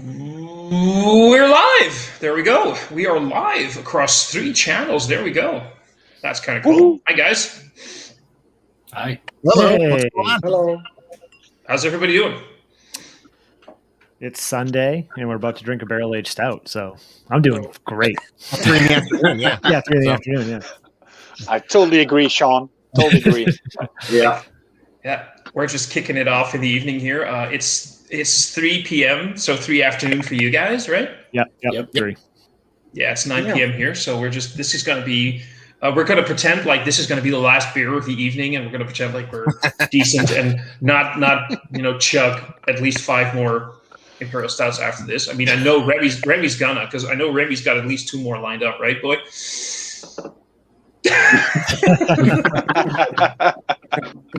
We're live. There we go. We are live across 3 channels. There we go. That's kind of cool. Woo-hoo. Hi, guys. Hi. Hello. Hey. What's going on? Hello. How's everybody doing? It's Sunday, and we're about to drink a barrel-aged stout, so I'm doing great. 3 in the afternoon, yeah. Yeah, 3 in the afternoon, yeah. I totally agree, Sean. Totally agree. Yeah. We're just kicking it off in the evening here. It's 3 p.m., so 3 afternoon for you guys, right? Yep. 3. Yeah, it's 9 p.m. here, so this is going to be, we're going to pretend like this is going to be the last beer of the evening, and we're going to pretend like we're decent and not chug at least 5 more Imperial Stouts after this. I mean, I know Remy's gonna, because I know Remy's got at least 2 more lined up, right, boy?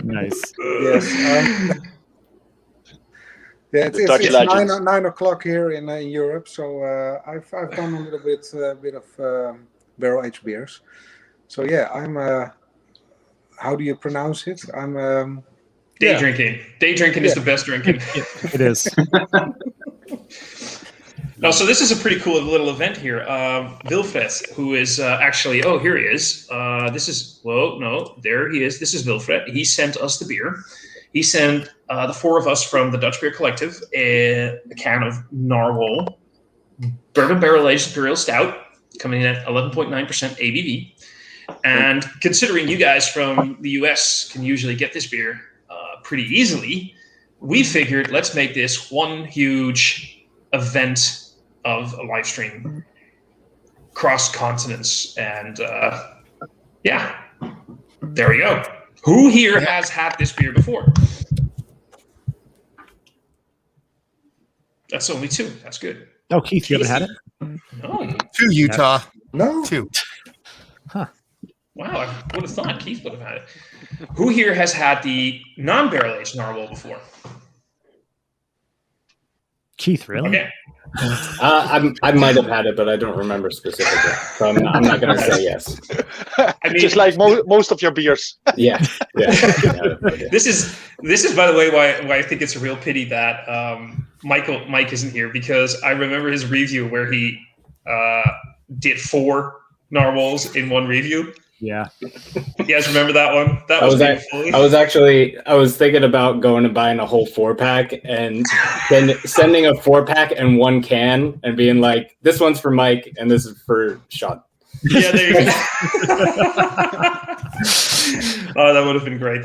Nice. Yes. It's 9 o'clock here in Europe, so I've done a little bit of barrel-aged beers. So yeah, I'm. How do you pronounce it? I'm. Day drinking. Day drinking is the best drinking. It is. No, so this is a pretty cool little event here. Wilfred, who is actually, here he is. There he is. This is Wilfred. He sent us the beer. He sent the 4 of us from the Dutch Beer Collective a can of Narwhal Bourbon Barrel Aged Imperial Stout, coming in at 11.9% ABV. And considering you guys from the US can usually get this beer pretty easily, we figured let's make this one huge event of a live stream cross continents. And there we go. Who here has had this beer before? That's only 2. That's good. Oh, Keith, you haven't had it? No. 2 Utah. No. 2. Huh. Wow, I would have thought Keith would have had it. Who here has had the non-barrel aged Narwhal before? Keith, really? Okay. I might have had it, but I don't remember specifically. So I'm not going to say yes. I mean, just like most of your beers. Yeah. This is, by the way, why I think it's a real pity that Mike isn't here, because I remember his review where he did 4 Narwhals in one review. Yeah. You guys remember that one? I was thinking about going and buying a whole 4-pack and then sending a 4-pack and 1 can and being like, this one's for Mike and this is for Sean. Yeah, there you go. Oh, that would have been great.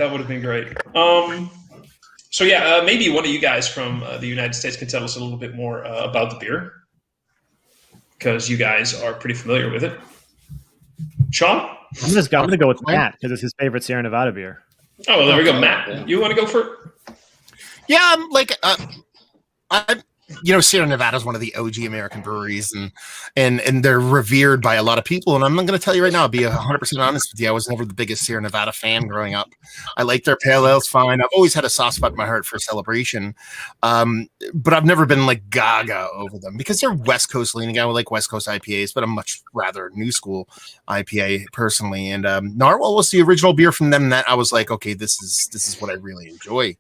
So maybe one of you guys from the United States can tell us a little bit more about the beer, because you guys are pretty familiar with it. Sean? I'm going to go with Matt, because it's his favorite Sierra Nevada beer. Oh, well, there we go. Matt, you want to go for it? Yeah, I'm like, Sierra Nevada is one of the OG American breweries, and they're revered by a lot of people. And I'm going to tell you right now, I'll be 100% honest with you. I was never the biggest Sierra Nevada fan growing up. I like their pale ales fine. I've always had a soft spot in my heart for Celebration, but I've never been like gaga over them because they're West Coast leaning. I would like West Coast IPAs, but I'm much rather new school IPA personally. And Narwhal was the original beer from them that I was like, okay, this is what I really enjoy.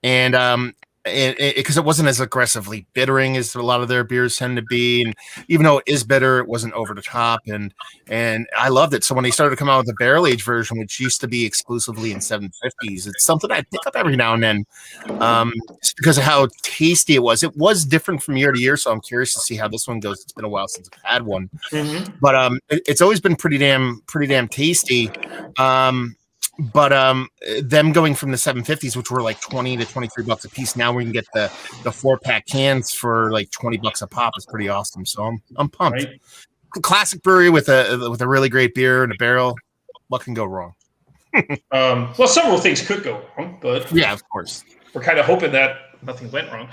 And because it wasn't as aggressively bittering as a lot of their beers tend to be, and even though it is bitter, it wasn't over the top, and I loved it. So when they started to come out with the barrel aged version, which used to be exclusively in 750s, it's something I pick up every now and then, just because of how tasty it was. It was different from year to year, so I'm curious to see how this one goes. It's been a while since I've had one, but it's always been pretty damn tasty. But them going from the 750s, which were like $20 to $23 a piece, now we can get the 4-pack cans for like $20 a pop. Is pretty awesome. So I'm pumped. Right. Classic brewery with a really great beer and a barrel. What can go wrong? Well, several things could go wrong, but yeah, of course, we're kind of hoping that nothing went wrong.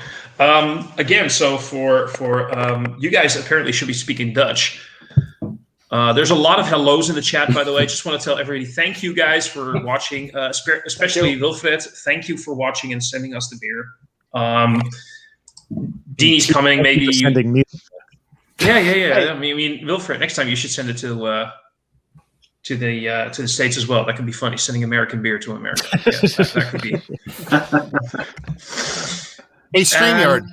Again, so for you guys apparently should be speaking Dutch. There's a lot of hellos in the chat, by the way. I just want to tell everybody, thank you guys for watching, especially Wilfred. Thank you for watching and sending us the beer. Deanie's coming, maybe. Sending me. Yeah. I mean, Wilfred, next time you should send it to the States as well. That could be funny, sending American beer to America. Yeah, that could be. Hey, StreamYard.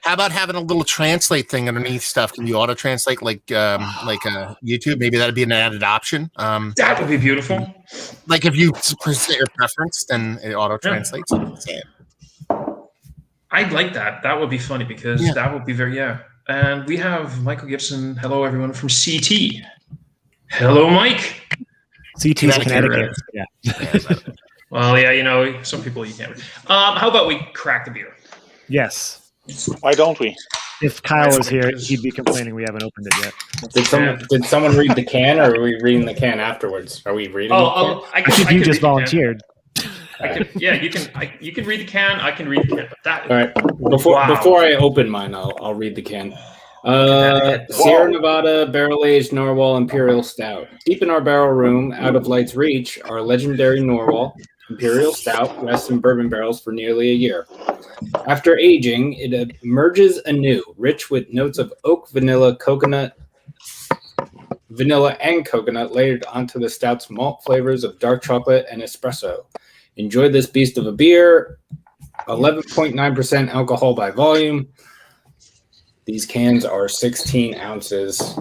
How about having a little translate thing underneath stuff? Can you auto translate like YouTube? Maybe that'd be an added option. That would be beautiful. Like if you present your preference, then it auto translates. Yeah. I'd like that. That would be funny because that would be very And we have Michael Gibson. Hello, everyone from CT. Hello, Mike. CT is Connecticut. Yeah. Well, yeah, some people you can't. How about we crack the beer? Yes. Why don't we? If Kyle was here, he'd be complaining we haven't opened it yet. Did someone read the can, or are we reading the can afterwards? Are we reading? I think you just volunteered. You can read the can. I can read the can. All right. Before I open mine, I'll read the can. Sierra Nevada barrel-aged Narwhal Imperial Stout. Deep in our barrel room, out of light's reach, our legendary Narwhal Imperial Stout rests in bourbon barrels for nearly a year. After aging, it emerges anew, rich with notes of oak, vanilla, and coconut layered onto the stout's malt flavors of dark chocolate and espresso. Enjoy this beast of a beer. 11.9% alcohol by volume. These cans are 16 ounces.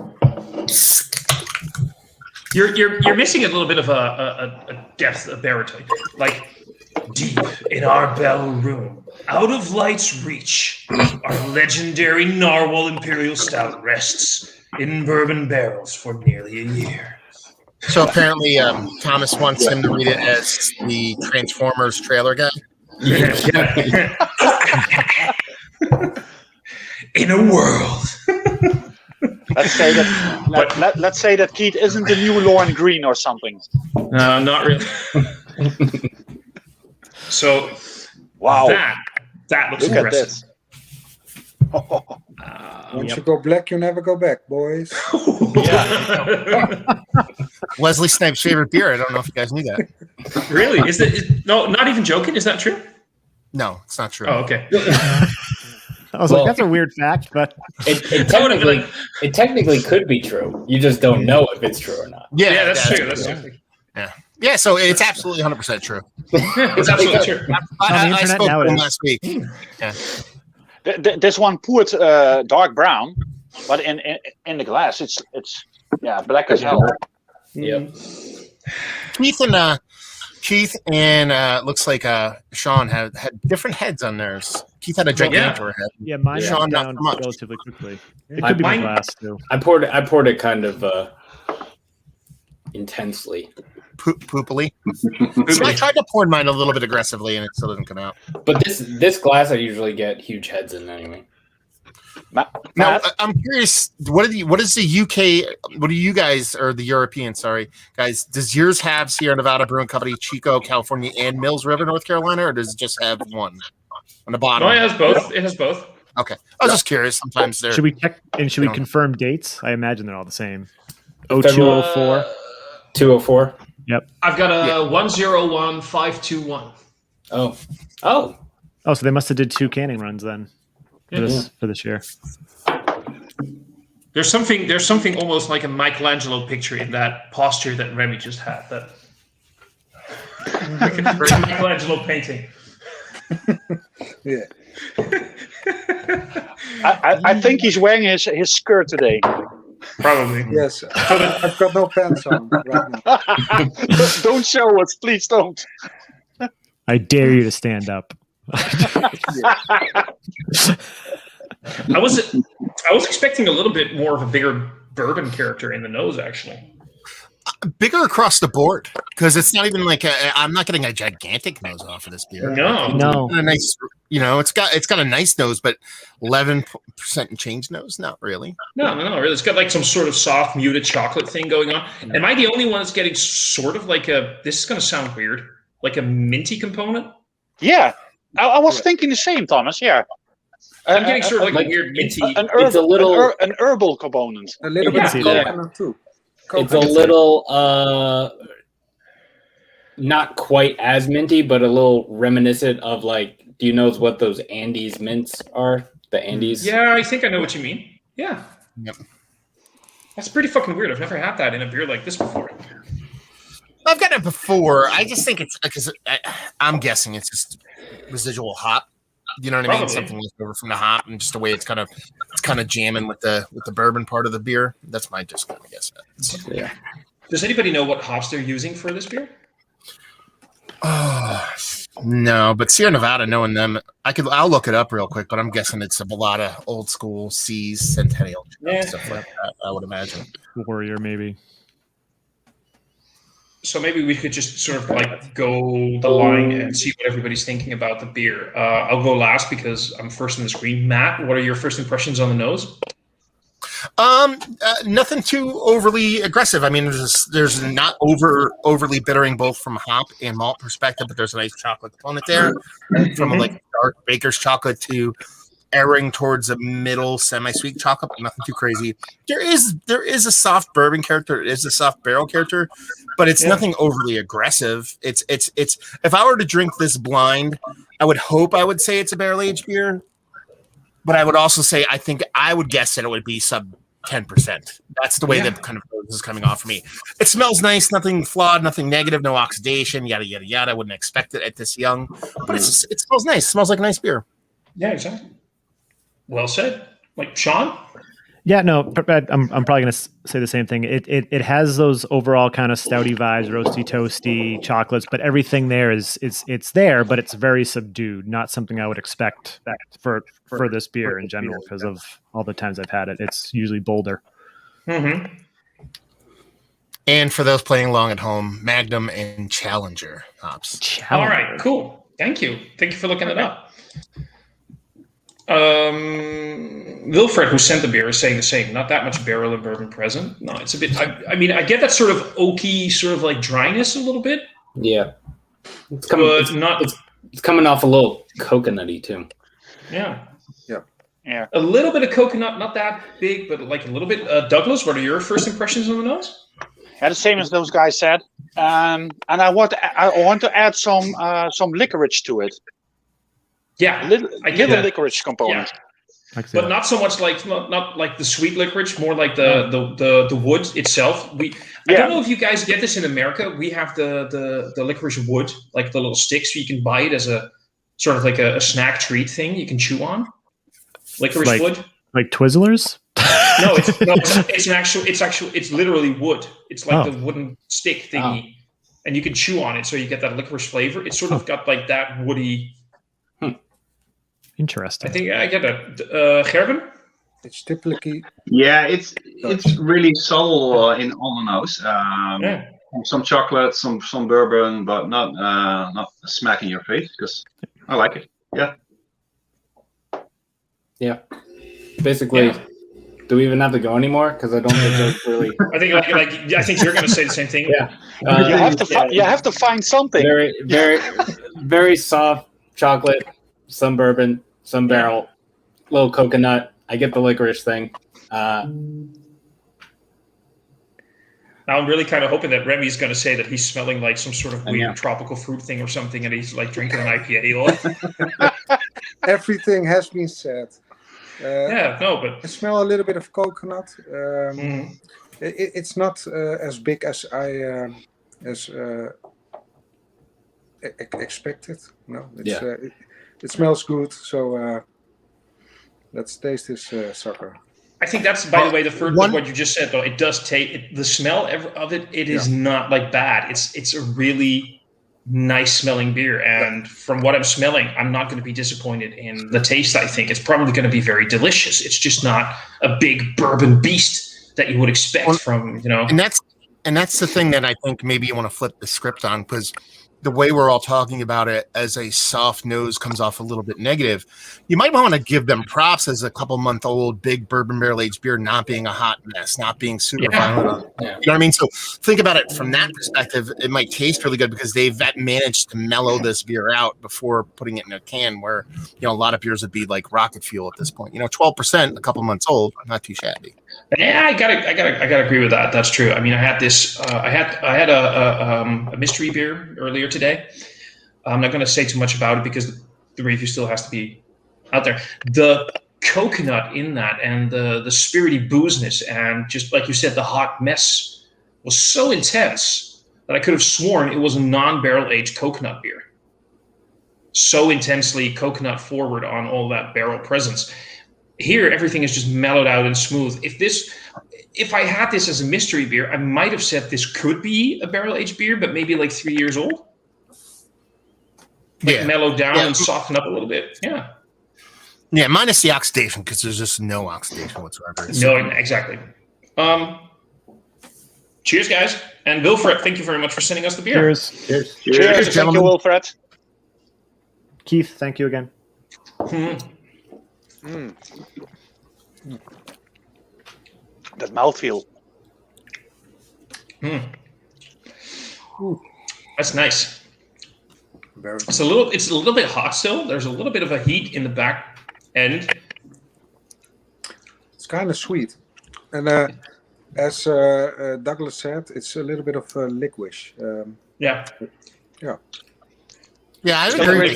You're missing a little bit of a depth, a baritone. Like, deep in our barrel room, out of light's reach, our legendary Narwhal Imperial Stout rests in bourbon barrels for nearly a year. So apparently, Thomas wants him to read it as the Transformers trailer guy. In a world. Let's say that Keith isn't the new Lauren Green or something. No, not really. So, wow, that looks Look impressive. At this. Once you go black, you never go back, boys. Wesley Snipes' favorite beer. I don't know if you guys knew that. Really? No, not even joking. Is that true? No, it's not true. Oh, okay. I was like, that's a weird fact, but it technically could be true. You just don't know if it's true or not. Yeah, that's true. That's true. Yeah, so it's absolutely 100% true. It's absolutely true. I spoke to him last week. Yeah. This one poured dark brown, but in the glass it's black as hell. Yep. Keith and looks like Sean had different heads on theirs. Keith had a gigantor head. Yeah, mine Sean down not relatively quickly. It could be my glass too. I poured it kind of intensely. Poopily. So I tried to pour mine a little bit aggressively, and it still didn't come out. But this glass, I usually get huge heads in anyway. Now I'm curious. What is the UK? What do you guys or the European? Sorry, guys. Does yours have Sierra Nevada Brewing Company, Chico, California, and Mills River, North Carolina, or does it just have one on the bottom? No, it has both. It has both. Okay, I was just curious. Sometimes they're. Should we check and should we confirm dates? I imagine they're all the same. 0204. 204. Yep. I've got a 101521. Oh, so they must have did 2 canning runs then for this year. There's something almost like a Michelangelo picture in that posture that Remy just had. That like a Michelangelo painting. Yeah. I think he's wearing his skirt today. Probably. Yes. I've got no pants on right now. Don't show us, please don't. I dare you to stand up. I was expecting a little bit more of a bigger bourbon character in the nose, actually. Bigger across the board because it's not even like I'm not getting a gigantic nose off of this beer. No. A nice, it's got a nice nose, but 11% and change nose, not really. No, really. It's got like some sort of soft muted chocolate thing going on. Am I the only one that's getting sort of like this is going to sound weird, like a minty component? Yeah, I was thinking the same, Thomas. Yeah. I'm getting sort of like a weird minty. An herbal component. A little bit of coconut too. It's a little not quite as minty, but a little reminiscent of like, do you know what those Andes mints are? The Andes? Yeah, I think I know what you mean. Yeah. Yep. That's pretty fucking weird. I've never had that in a beer like this before. I've got it before. I just think it's because I'm guessing it's just residual hop. You know what I mean? Probably. Something left over from the hop, and just the way it's kind of jamming with the bourbon part of the beer. That's my just kind of guess. Yeah. Does anybody know what hops they're using for this beer? Oh no, but Sierra Nevada, knowing them, I'll look it up real quick, but I'm guessing it's a lot of old school C's, Centennial stuff like that. I would imagine. Warrior, maybe. So maybe we could just sort of like go the line and see what everybody's thinking about the beer. I'll go last because I'm first on the screen. Matt, what are your first impressions on the nose? Nothing too overly aggressive. I mean, there's not overly bittering both from hop and malt perspective, but there's a nice chocolate component there, from a like dark baker's chocolate to erring towards a middle semi-sweet chocolate, but nothing too crazy. There is a soft bourbon character, it is a soft barrel character, but it's nothing overly aggressive. It's if I were to drink this blind, I would say it's a barrel-aged beer, but I would also say I would guess that it would be sub 10%. That's the way that kind of this is coming off for me. It smells nice, nothing flawed, nothing negative, no oxidation, yada yada yada. I wouldn't expect it at this young, but it smells nice. It smells like a nice beer. Yeah, exactly. Well said. Like Sean? Yeah, no, I'm probably going to say the same thing. It has those overall kind of stouty vibes, roasty, toasty chocolates, but everything there it's there, but it's very subdued. Not something I would expect for this beer in general because of all the times I've had it. It's usually bolder. Mm-hmm. And for those playing along at home, Magnum and Challenger hops. All right, cool. Thank you for looking it up. Wilfred, who sent the beer, is saying the same. Not that much barrel and bourbon present. No, it's a bit. I mean, I get that sort of oaky, sort of like dryness a little bit. Yeah, it's coming off a little coconutty too. Yeah. Yeah. A little bit of coconut, not that big, but like a little bit. Douglas, what are your first impressions on the nose? Yeah, the same as those guys said. And I want to add some licorice to it. Yeah, A little licorice component. Yeah. But not so much like not like the sweet licorice, more like the wood itself. I don't know if you guys get this in America. We have the licorice wood, like the little sticks, so you can buy it as a sort of like a snack treat thing you can chew on. Licorice wood, like Twizzlers. No, it's literally wood. It's like the wooden stick thingy, and you can chew on it, so you get that licorice flavor. It's sort of got like that woody. Interesting. I think I get that. Gerben? It's typically. Yeah, it's really subtle on the nose. Some chocolate, some bourbon, but not a smack in your face because I like it. Yeah. Yeah. Basically, do we even have to go anymore? Because I don't think there's really. I think you're going to say the same thing. Yeah. You have to find something. Very, very, very soft chocolate. Some bourbon, some barrel, little coconut. I get the licorice thing. Now I'm really kind of hoping that Remy's going to say that he's smelling like some sort of weird tropical fruit thing or something, and he's like drinking an IPA. Everything has been said. But I smell a little bit of coconut. It's not as big as I expected. No, it smells good, so let's taste this sucker. I think that's, by the way, the first what you just said, though. It does take the smell of it. It is not like bad. It's a really nice smelling beer, and from what I'm smelling, I'm not going to be disappointed in the taste. I think it's probably going to be very delicious. It's just not a big bourbon beast that you would expect from. And that's the thing that I think maybe you want to flip the script on, because the way we're all talking about it as a soft nose comes off a little bit negative. You might want to give them props as a couple-month-old big bourbon barrel-aged beer not being a hot mess, not being super violent. You know what I mean? So think about it from that perspective. It might taste really good because they've managed to mellow this beer out before putting it in a can where, a lot of beers would be like rocket fuel at this point. 12%, a couple months old, not too shabby. Yeah, I gotta agree with that. That's true. I mean, I had this. I had a mystery beer earlier today. I'm not going to say too much about it because the review still has to be out there. The coconut in that and the spirity boozeness and just like you said, the hot mess was so intense that I could have sworn it was a non-barrel aged coconut beer. so intensely coconut forward on all that barrel presence. Here, everything is just mellowed out and smooth. If I had this as a mystery beer, I might have said this could be a barrel-aged beer, but maybe like 3 years old. Like mellowed down and soften up a little bit. Yeah. Yeah, minus the oxidation, because there's just no oxidation whatsoever. Exactly. Cheers, guys. And Wilfred, thank you very much for sending us the beer. Cheers. Cheers. Thank you, Wilfred. Keith, thank you again. That mouthfeel. That's nice. It's a little bit hot still. There's a little bit of a heat in the back end. It's kind of sweet, and as Douglas said, it's a little bit of licorice. Yeah, I agree.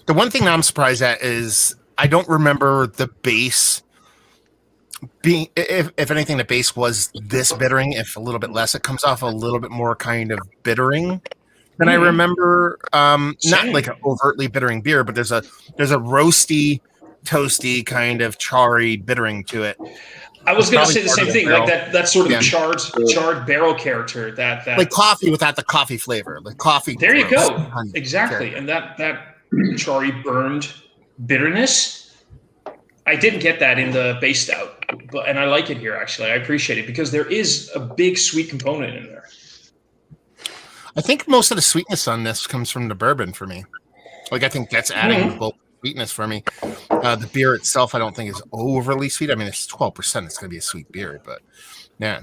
The one thing that I'm surprised at is I don't remember the base being, if anything, the base was this bittering. If a little bit less, it comes off a little bit more kind of bittering than I remember. Not like an overtly bittering beer, but there's a roasty, toasty kind of charry bittering to it. I was going to say the same thing, like that sort of charred barrel character that like coffee without the coffee flavor, like coffee. There you go, exactly, and that charry burned bitterness. I didn't get that in the base stout, and I like it here actually. I appreciate it because there is a big sweet component in there. I think most of the sweetness on this comes from the bourbon for me. Like I think that's adding both sweetness for me. The beer itself, I don't think is overly sweet. I mean, it's 12%. It's going to be a sweet beer, but yeah.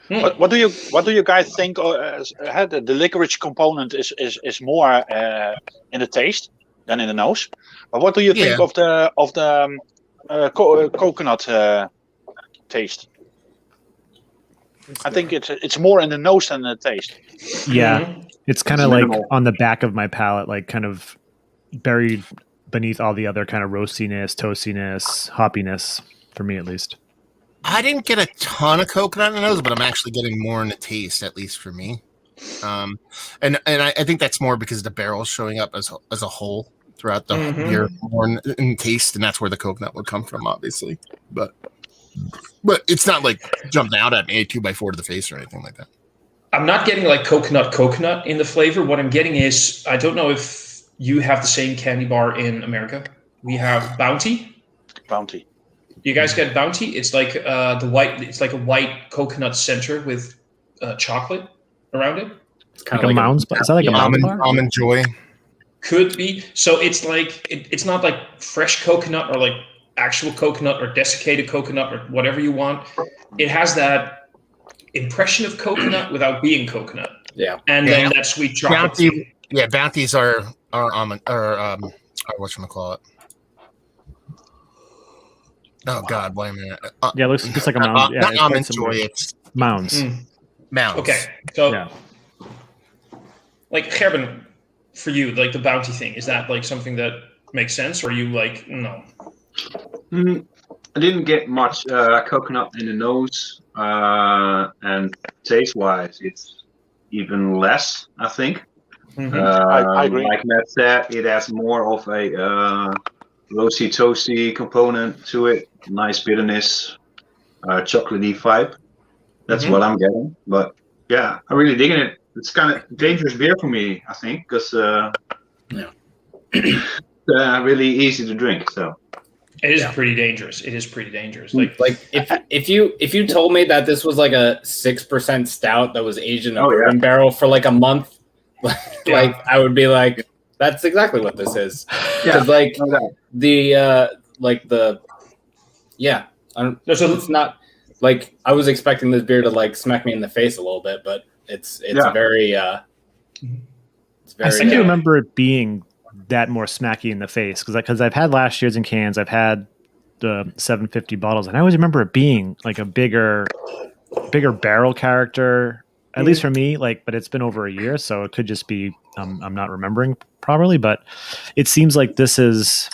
What do you guys think? The licorice component is more in the taste than in the nose. But what do you think of the coconut taste? I think it's more in the nose than the taste. Yeah, it's kind of like on the back of my palate, like kind of buried beneath all the other kind of roastiness, toastiness, hoppiness, for me at least. I didn't get a ton of coconut in the nose, but I'm actually getting more in the taste, at least for me. And I think that's more because the barrel's showing up as a whole throughout the beer, more in taste, and that's where the coconut would come from, obviously. But it's not like jumping out at me 2x4 to the face or anything like that. I'm not getting like coconut in the flavor. What I'm getting is, I don't know if you have the same candy bar in America. We have Bounty. You guys get Bounty? It's like it's like a white coconut center with chocolate around it. It's kind of like a Mounds bar. Is that like a Mounds bar? Almond Joy. Could be. So it's like it's not like fresh coconut or like actual coconut or desiccated coconut or whatever you want. It has that impression of coconut without being coconut. Yeah. And then that sweet chocolate. Bounties are almond or whatchamacallit. Oh God! Wait a minute. It looks just like a Mounds. Not Almond Joy. It's Mounds. Mounds. Okay, so like Gerben, for you, like the Bounty thing, is that like something that makes sense, or are you like no? I didn't get much coconut in the nose, and taste-wise, it's even less. I think. I agree. Like Matt said, it has more of a roasty, toasty component to it. Nice bitterness, chocolatey vibe. That's what I'm getting. But yeah, I'm really digging it. It's kind of dangerous beer for me, I think, because it's really easy to drink. So it is pretty dangerous. It is pretty dangerous. Like if you told me that this was like a 6% stout that was aged in a bourbon barrel for like a month, like I would be like, that's exactly what this is. Because it's not like I was expecting this beer to like smack me in the face a little bit, but it's very. I seem to remember it being that more smacky in the face because I've had last year's in cans, I've had the 750 bottles, and I always remember it being like a bigger barrel character. At least for me, but it's been over a year, so it could just be I'm not remembering properly. But it seems like it's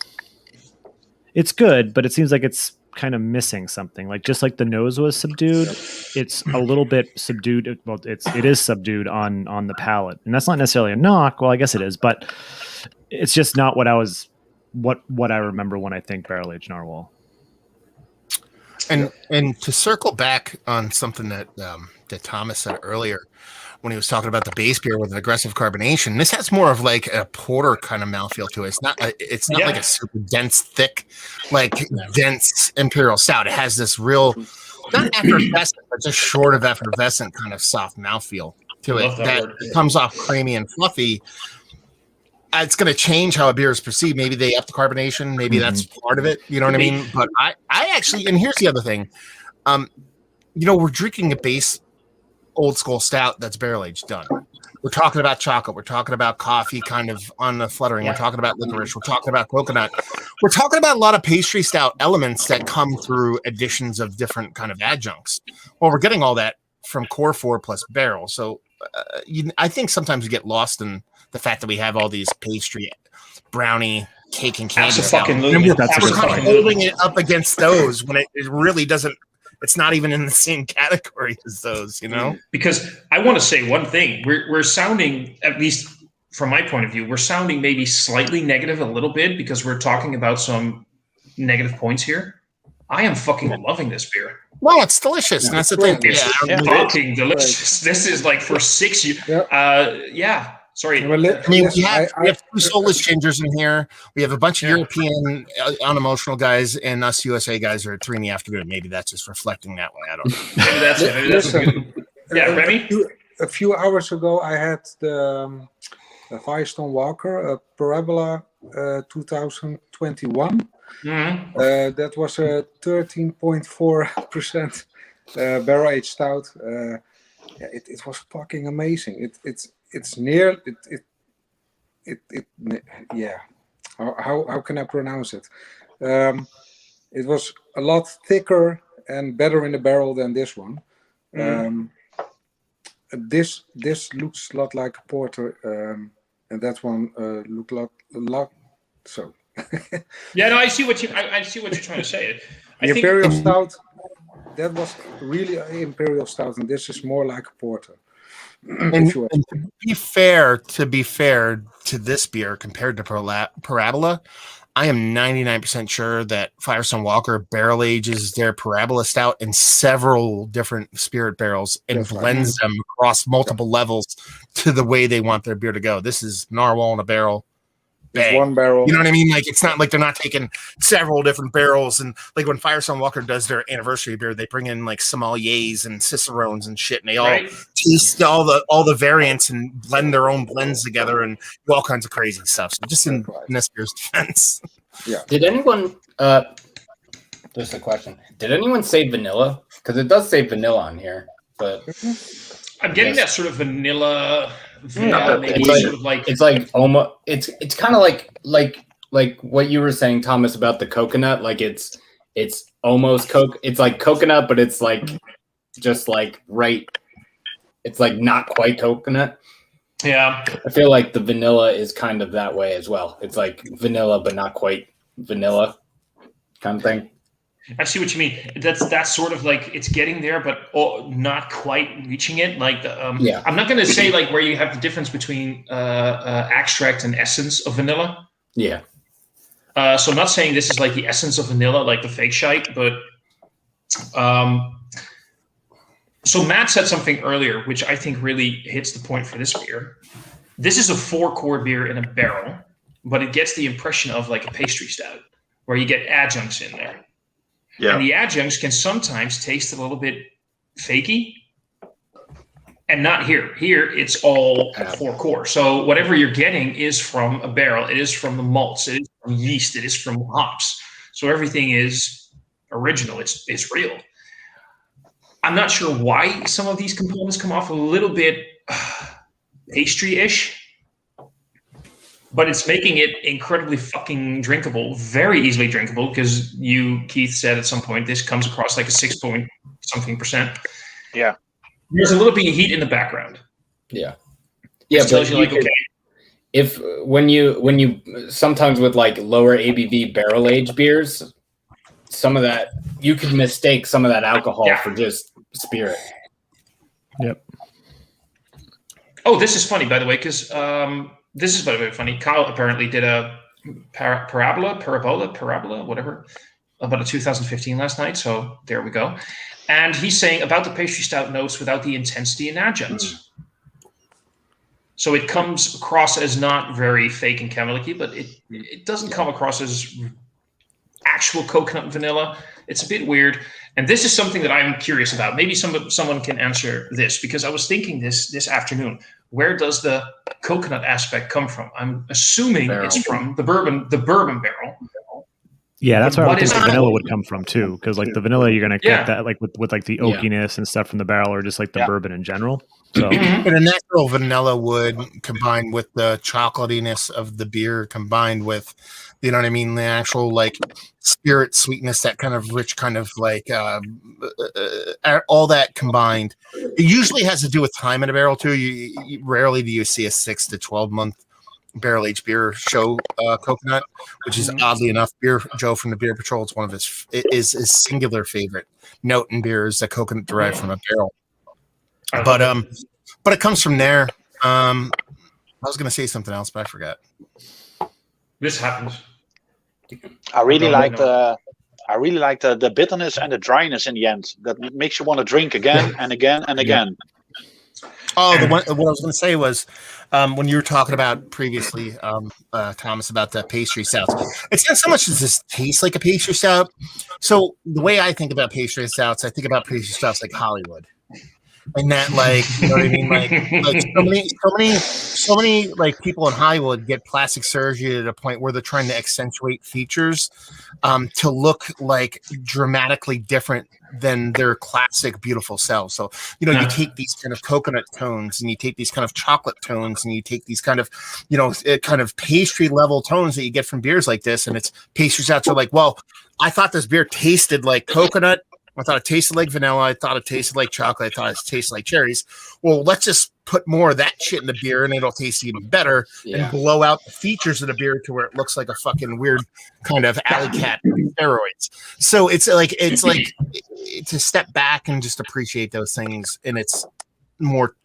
good, but it seems like it's kind of missing something. Like just like the nose was subdued, it's a little bit subdued. Well, it is subdued on the palate, and that's not necessarily a knock. Well, I guess it is, but it's just not what I remember when I think barrel aged narwhal. And to circle back on something that that Thomas said earlier, when he was talking about the base beer with an aggressive carbonation, this has more of like a porter kind of mouthfeel to it. It's not like a super dense, thick, like dense imperial stout. It has this real, not effervescent, but just short of effervescent kind of soft mouthfeel to it that comes off creamy and fluffy. It's going to change how a beer is perceived. Maybe they up the carbonation. Maybe that's part of it. You know what I mean? But I actually, and here's the other thing. We're drinking a base old school stout that's barrel aged done. We're talking about chocolate. We're talking about coffee kind of on the fluttering. We're talking about licorice. We're talking about coconut. We're talking about a lot of pastry stout elements that come through additions of different kind of adjuncts. Well, we're getting all that from core 4 plus barrel. So I think sometimes we get lost in the fact that we have all these pastry, brownie, cake, and candy. Absolutely. We're kind of holding it up against those when it really doesn't. It's not even in the same category as those, you know? Because I want to say one thing. We're sounding, at least from my point of view, we're sounding maybe slightly negative a little bit because we're talking about some negative points here. I am fucking loving this beer. Well, it's delicious. And that's the thing. It's fucking delicious. This is like for 6 years. Sorry. We have 2 soulless gingers in here. We have a bunch of European unemotional guys, and us USA guys are at 3 p.m. Maybe that's just reflecting that way. I don't know. Maybe that's it. Listen, Remy? A few hours ago, I had the Firestone Walker, Parabola 2021. Mm-hmm. That was a 13.4% barrel aged stout. It was fucking amazing. It's near How can I pronounce it? It was a lot thicker and better in the barrel than this one. This looks a lot like a porter, and that one looked a lot. So. I see what you're trying to say. The Imperial Stout, that was really an Imperial Stout, and this is more like a porter. And to be fair to this beer compared to Parabola, I am 99% sure that Firestone Walker barrel ages their Parabola stout in several different spirit barrels and blends them across multiple levels to the way they want their beer to go. This is Narwhal in a barrel. It's one barrel. You know what I mean? Like, it's not like they're not taking several different barrels. And like when Firestone Walker does their anniversary beer, they bring in like sommeliers and cicerones and shit, and they all taste all the variants and blend their own blends together and do all kinds of crazy stuff. So just in this beer's defense. Yeah. Did anyone? Just a question. Did anyone say vanilla? Because it does say vanilla on here, but I'm getting that sort of vanilla. It's like almost. It's kind of like what you were saying, Thomas, about the coconut. Like it's almost coke. It's like coconut, but it's like just like right. It's like not quite coconut. Yeah, I feel like the vanilla is kind of that way as well. It's like vanilla, but not quite vanilla, kind of thing. I see what you mean. That's sort of like it's getting there, but not quite reaching it. Like I'm not going to say like where you have the difference between extract and essence of vanilla. Yeah. So I'm not saying this is like the essence of vanilla, like the fake shite, but so Matt said something earlier, which I think really hits the point for this beer. This is a 4-core beer in a barrel, but it gets the impression of like a pastry stout, where you get adjuncts in there. Yeah. And the adjuncts can sometimes taste a little bit fakey, and not here. Here, it's all 4-core. So whatever you're getting is from a barrel. It is from the malts. It is from yeast. It is from hops. So everything is original. It's real. I'm not sure why some of these components come off a little bit pastry-ish, but it's making it incredibly fucking drinkable, very easily drinkable, because Keith, said at some point this comes across like a 6-point-something%. Yeah. There's a little bit of heat in the background. Yeah. Yeah, tells you like, okay. If when you sometimes with like lower ABV barrel aged beers, some of that you could mistake some of that alcohol for just spirit. Yep. Oh, this is funny, by the way, because this is, by the way, funny. Kyle apparently did a parabola, whatever, about a 2015 last night. So there we go. And he's saying about the pastry stout notes without the intensity and adjuncts. So it comes across as not very fake and caramelic, but it doesn't come across as actual coconut and vanilla. It's a bit weird. And this is something that I'm curious about. Maybe someone can answer this, because I was thinking this afternoon. Where does the coconut aspect come from? I'm assuming it's from the bourbon barrel. Yeah, that's where I think the vanilla would come from too, because like the vanilla, you're gonna get that like with like the oakiness and stuff from the barrel, or just like the bourbon in general. So, and a natural vanilla would combine with the chocolatiness of the beer, combined with, you know what I mean, the actual like spirit sweetness, that kind of rich kind of like all that combined. It usually has to do with time in a barrel too. You rarely do you see a 6 to 12 month barrel aged beer show coconut, which is oddly enough, Joe from the Beer Patrol. It's one of his singular favorite note in beer is the coconut derived from a barrel. But it comes from there. I was going to say something else, but I forgot. This happens. I really like the bitterness and the dryness in the end. That makes you want to drink again and again and again. Oh, what I was going to say was when you were talking about previously, Thomas, about the pastry stouts. It's not so much as this tastes like a pastry stout. So the way I think about pastry stouts, I think about pastry stouts like Hollywood. And that, like, you know what I mean? Like so many like people in Hollywood get plastic surgery at a point where they're trying to accentuate features to look like dramatically different than their classic beautiful selves. So, you know, you take these kind of coconut tones and you take these kind of chocolate tones and you take these kind of, you know, kind of pastry level tones that you get from beers like this. And it's pastry stouts are like, well, I thought this beer tasted like coconut. I thought it tasted like vanilla. I thought it tasted like chocolate. I thought it tasted like cherries. Well, let's just put more of that shit in the beer and it'll taste even better and blow out the features of the beer to where it looks like a fucking weird kind of alley cat steroids. So it's like to step back and just appreciate those things in its more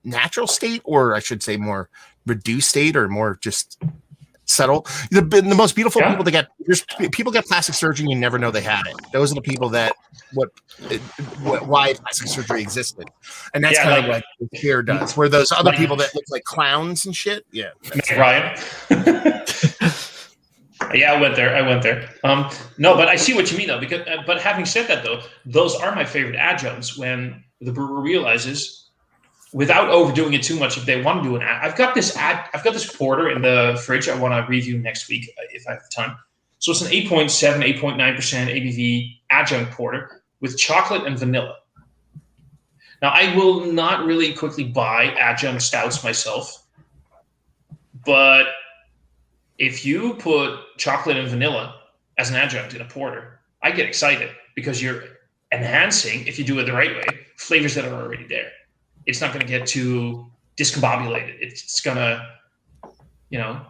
natural state, or I should say more reduced state, or more just subtle. The most beautiful people that people get plastic surgery and you never know they had it. Those are the people that why plastic surgery existed, and that's kind of what beer does. Where those other people that look like clowns and shit, Ryan. Yeah, I went there. No, but I see what you mean though. Because, but having said that though, those are my favorite adjuncts when the brewer realizes, without overdoing it too much, if they want to do an ad. I've got this porter in the fridge I want to review next week if I have time. So it's an 8.7, 8.9% ABV adjunct porter with chocolate and vanilla. Now, I will not really quickly buy adjunct stouts myself, but if you put chocolate and vanilla as an adjunct in a porter, I get excited because you're enhancing, if you do it the right way, flavors that are already there. It's not going to get too discombobulated. It's going to, you know,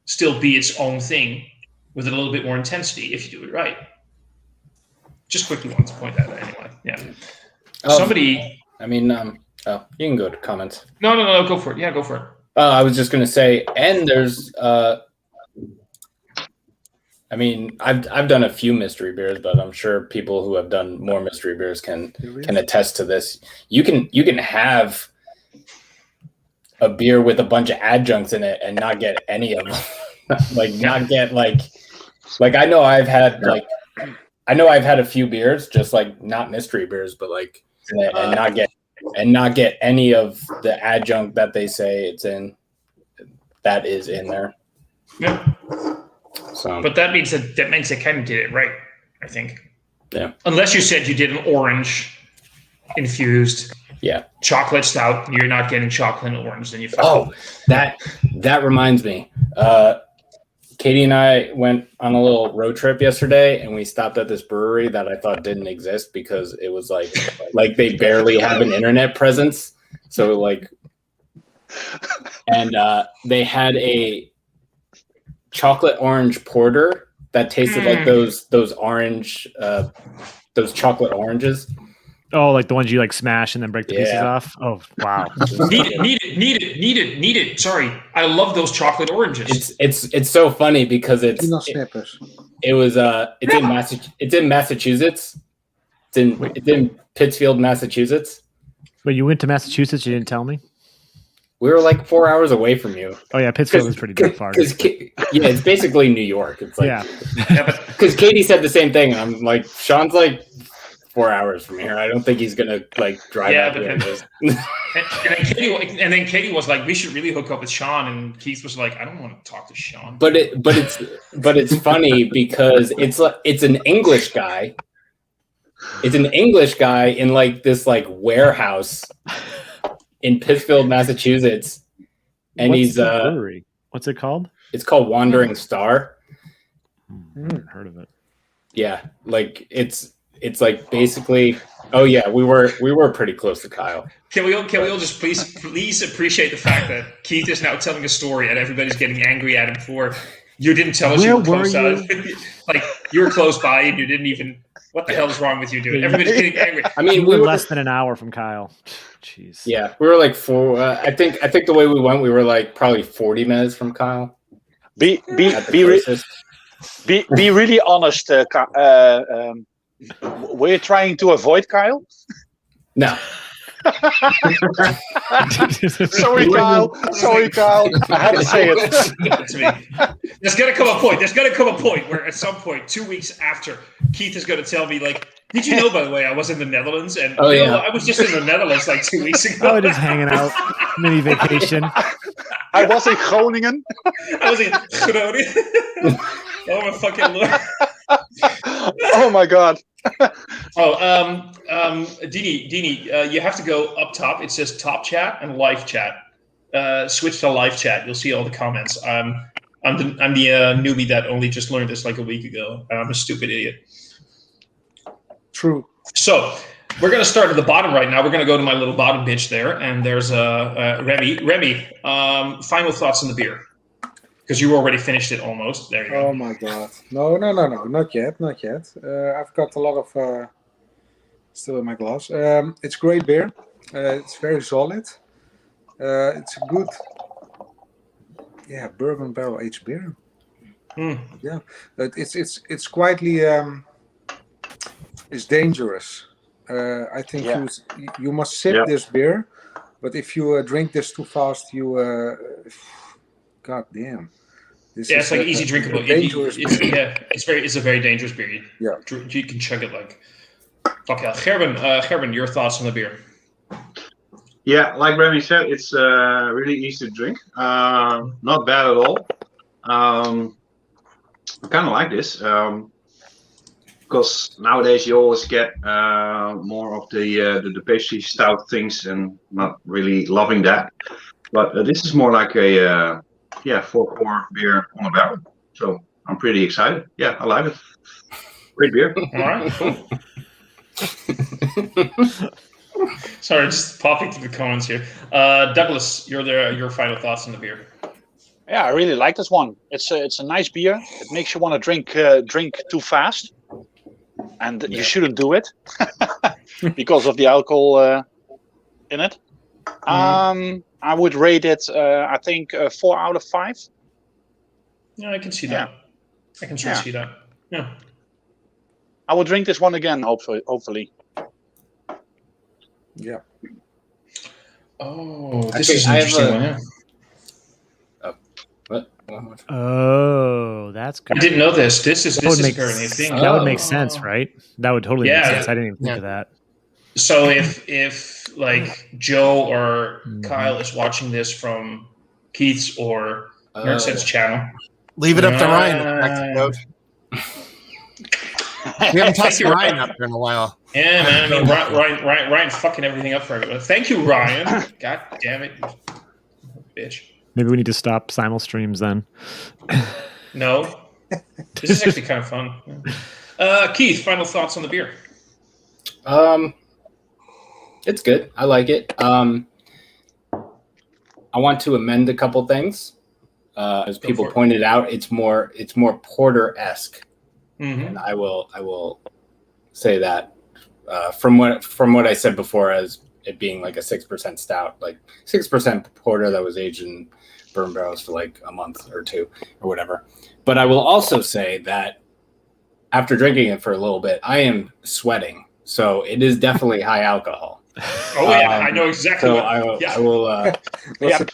still be its own thing with a little bit more intensity if you do it right. Just quickly want to point that out anyway. Yeah. Somebody. I mean, you can go to comments. No, go for it. Yeah, go for it. I was just going to say, and there's, I mean, I've done a few mystery beers, but I'm sure people who have done more mystery beers can attest to this. You can have a beer with a bunch of adjuncts in it and not get any of them. Not get like I know I've had a few beers, just like not mystery beers, but like and not get any of the adjunct that they say it's in that is in there. Yeah. So, but that means they kind of did it right, I think. Yeah. Unless you said you did an orange infused chocolate stout, you're not getting chocolate and orange, then you that reminds me. Katie and I went on a little road trip yesterday and we stopped at this brewery that I thought didn't exist because it was like they barely have an internet presence. So and they had a chocolate orange porter that tasted like those orange, those chocolate oranges. Oh, like the ones you like smash and then break the pieces off? Oh, wow. Need it. Sorry. I love those chocolate oranges. It's so funny because it's in Massachusetts. It's in Pittsfield, Massachusetts. Wait, you went to Massachusetts? You didn't tell me? We were like 4 hours away from you. Oh yeah, Pittsfield is pretty damn far. It's basically New York. It's like because Katie said the same thing. I'm like, Sean's like 4 hours from here. I don't think he's gonna like drive out here. And then Katie was like, we should really hook up with Sean, and Keith was like, I don't want to talk to Sean. But it's funny because it's an English guy. It's an English guy in like this like warehouse in Pittsfield, Massachusetts, and What's the brewery? What's it called? It's called Wandering Star. Haven't heard of it. Yeah, like it's like basically. Oh yeah, we were pretty close to Kyle. Can we all just please appreciate the fact that Keith is now telling a story and everybody's getting angry at him for you didn't tell us you were close like you were close by and you didn't even. What the hell is wrong with you, dude? Everybody's getting angry. I mean, we were less than an hour from Kyle. Jeez. Yeah, we were like I think the way we went, we were like probably 40 minutes from Kyle. Be really honest. Were you trying to avoid Kyle? No. Sorry, Kyle. I had to say it. To me. There's gonna come a point where at some point, 2 weeks after, Keith is gonna tell me like, "Did you know, by the way, I was in the Netherlands?" And I was just in the Netherlands like 2 weeks ago. I was just hanging out, mini vacation. I was in Groningen. Oh my fucking lord! Oh my god. Dini, you have to go up top. It says top chat and live chat. Switch to live chat. You'll see all the comments. I'm the newbie that only just learned this like a week ago. I'm a stupid idiot. True. So we're gonna start at the bottom right now. We're gonna go to my little bottom bitch there, and there's Remy. Remy, final thoughts on the beer. Because you already finished it almost. There you go. Oh my god. No. Not yet. I've got a lot of still in my glass. It's great beer. It's very solid. It's a good bourbon barrel aged beer. Yeah. But it's quietly it's dangerous. I think you must sip this beer, but if you drink this too fast, you God damn. It's like easy drinkable. It's a very dangerous beer. Yeah. You can chug it like fuck yeah. Gerben, your thoughts on the beer? Yeah, like Remy said, it's really easy to drink. Not bad at all. I kind of like this because nowadays you always get more of the pastry stout things, and not really loving that. But this is more like a 4-core beer on a barrel. So I'm pretty excited. Yeah, I like it. Great beer. All right, cool. Sorry, just popping through the comments here. Douglas, your final thoughts on the beer. Yeah, I really like this one. It's a nice beer. It makes you want to drink too fast, and you shouldn't do it because of the alcohol in it. I would rate it. I think 4 out of 5. Yeah, I can see that. I can see that. Yeah. I will drink this one again. Hopefully. Yeah. Oh, this is an interesting one. Yeah. What? Oh, that's good. I didn't know this. This is apparently a thing. That would make sense, right? That would totally make sense. I didn't even think of that. So if like Joe or Kyle is watching this from Keith's or Nerdsense channel, leave it up to Ryan. We haven't talked to Ryan up there in a while. Yeah, man. I mean, Ryan fucking everything up for everyone. Thank you, Ryan. God damn it, bitch. Maybe we need to stop simul streams then. No, this is actually kind of fun. Keith, final thoughts on the beer? It's good. I like it. I want to amend a couple things. as people pointed out, it's more porter-esque. Mm-hmm. And I will say that from what I said before, as it being like a 6% stout, like 6% porter that was aged in bourbon barrels for like a month or two or whatever. But I will also say that after drinking it for a little bit, I am sweating. So it is definitely high alcohol. Oh yeah, I know exactly. So what, I will I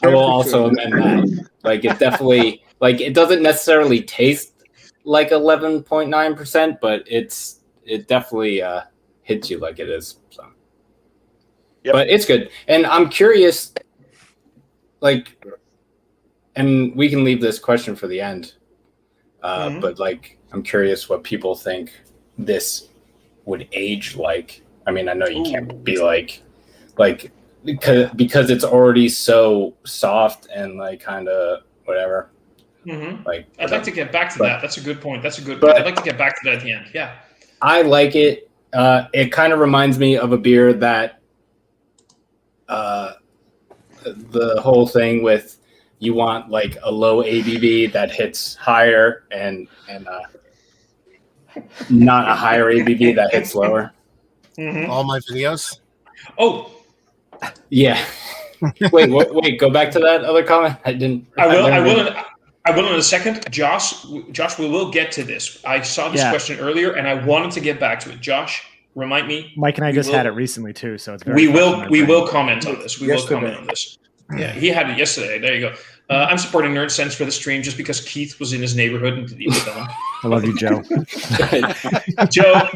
will also amend that. Like it definitely, like it doesn't necessarily taste like 11.9%, but it definitely hits you like it is. So, but it's good, and I'm curious, like, and we can leave this question for the end. But like, I'm curious what people think this would age like. I mean, I know you can't be like because it's already so soft and like kind of whatever. Mm-hmm. Like, I'd like to get back to that. That's a good point. I'd like to get back to that at the end. Yeah, I like it. It kind of reminds me of a beer that the whole thing with you want like a low ABV that hits higher and not a higher ABV that hits lower. Mm-hmm. All my videos. Oh, yeah. Wait. Go back to that other comment. I will in a second. Josh, we will get to this. I saw this question earlier, and I wanted to get back to it. Josh, remind me. Mike and I just had it recently too, so it's very. We will comment on this. We will comment on this. Yeah, he had it yesterday. There you go. I'm supporting Nerd Sense for the stream just because Keith was in his neighborhood and didn't even tell him. I love you, Joe. Joe.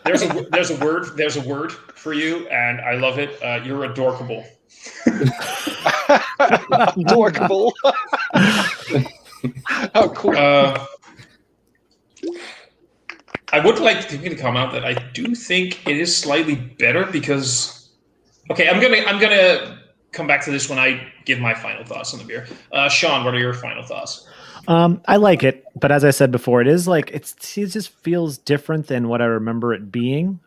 There's a word for you, and I love it. You're adorkable. Adorkable. Oh, cool. I would like to come out that I do think it is slightly better because. Okay, I'm gonna come back to this when I give my final thoughts on the beer. Sean, what are your final thoughts? I like it, but as I said before, it is like it just feels different than what I remember it being.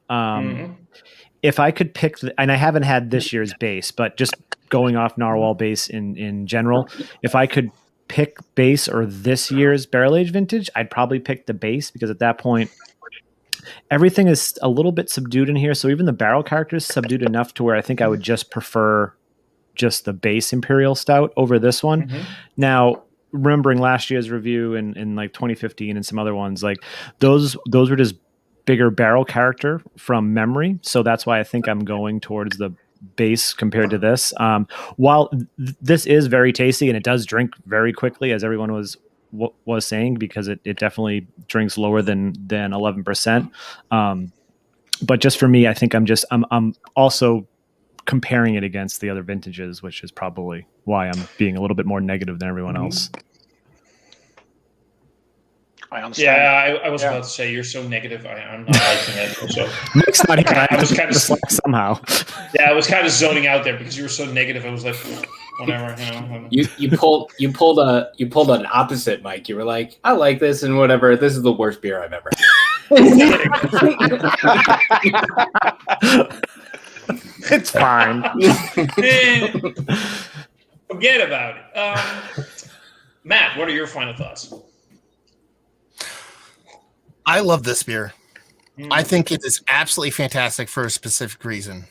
If I could pick, and I haven't had this year's base, but just going off Narwhal base in general, if I could pick base or this year's barrel age vintage, I'd probably pick the base because at that point, everything is a little bit subdued in here. So even the barrel character is subdued enough to where I think I would just prefer just the base Imperial Stout over this one. Mm-hmm. Now, remembering last year's review in like 2015 and some other ones, like those were just bigger barrel character from memory. So that's why I think I'm going towards the base compared to this. While this is very tasty and it does drink very quickly, as everyone was saying, because it definitely drinks lower than 11%. But just for me, I think I'm also comparing it against the other vintages, which is probably why I'm being a little bit more negative than everyone else. I understand. Yeah, I was about to say you're so negative. I'm not liking it. So Nick's not here. I was kind of somehow. Yeah, I was kind of zoning out there because you were so negative. I was like, whatever. You pulled an opposite, Mike. You were like, I like this and whatever. This is the worst beer I've ever had. It's fine. Forget about it. Matt, what are your final thoughts? I love this beer. I think it is absolutely fantastic for a specific reason.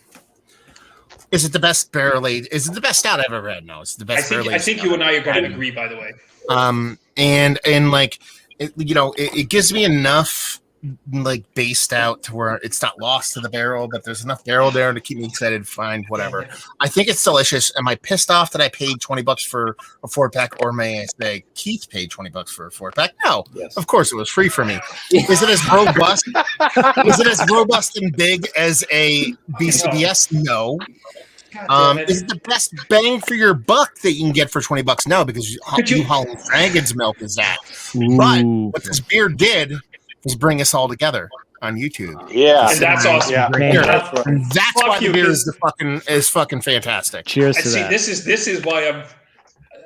Is it the best barrel aged? Is it the best stout I've ever had? No, it's the best barrel aged. I think you and I are going to agree, by the way. And like, it gives me enough like based out to where it's not lost to the barrel, but there's enough barrel there to keep me excited to find whatever. I think it's delicious. Am I pissed off that I paid $20 for a 4-pack, or may I say Keith paid $20 for a 4-pack? No, yes. Of course it was free for me. Is it as robust? Is it as robust and big as a BCBS? No. Is it the best bang for your buck that you can get for $20? No, because New Holland Dragon's milk is that. Ooh. But what this beer did was bring us all together on YouTube. Yeah, and that's awesome. Yeah. That's why the beer is fucking fantastic. Cheers to that. This is why I'm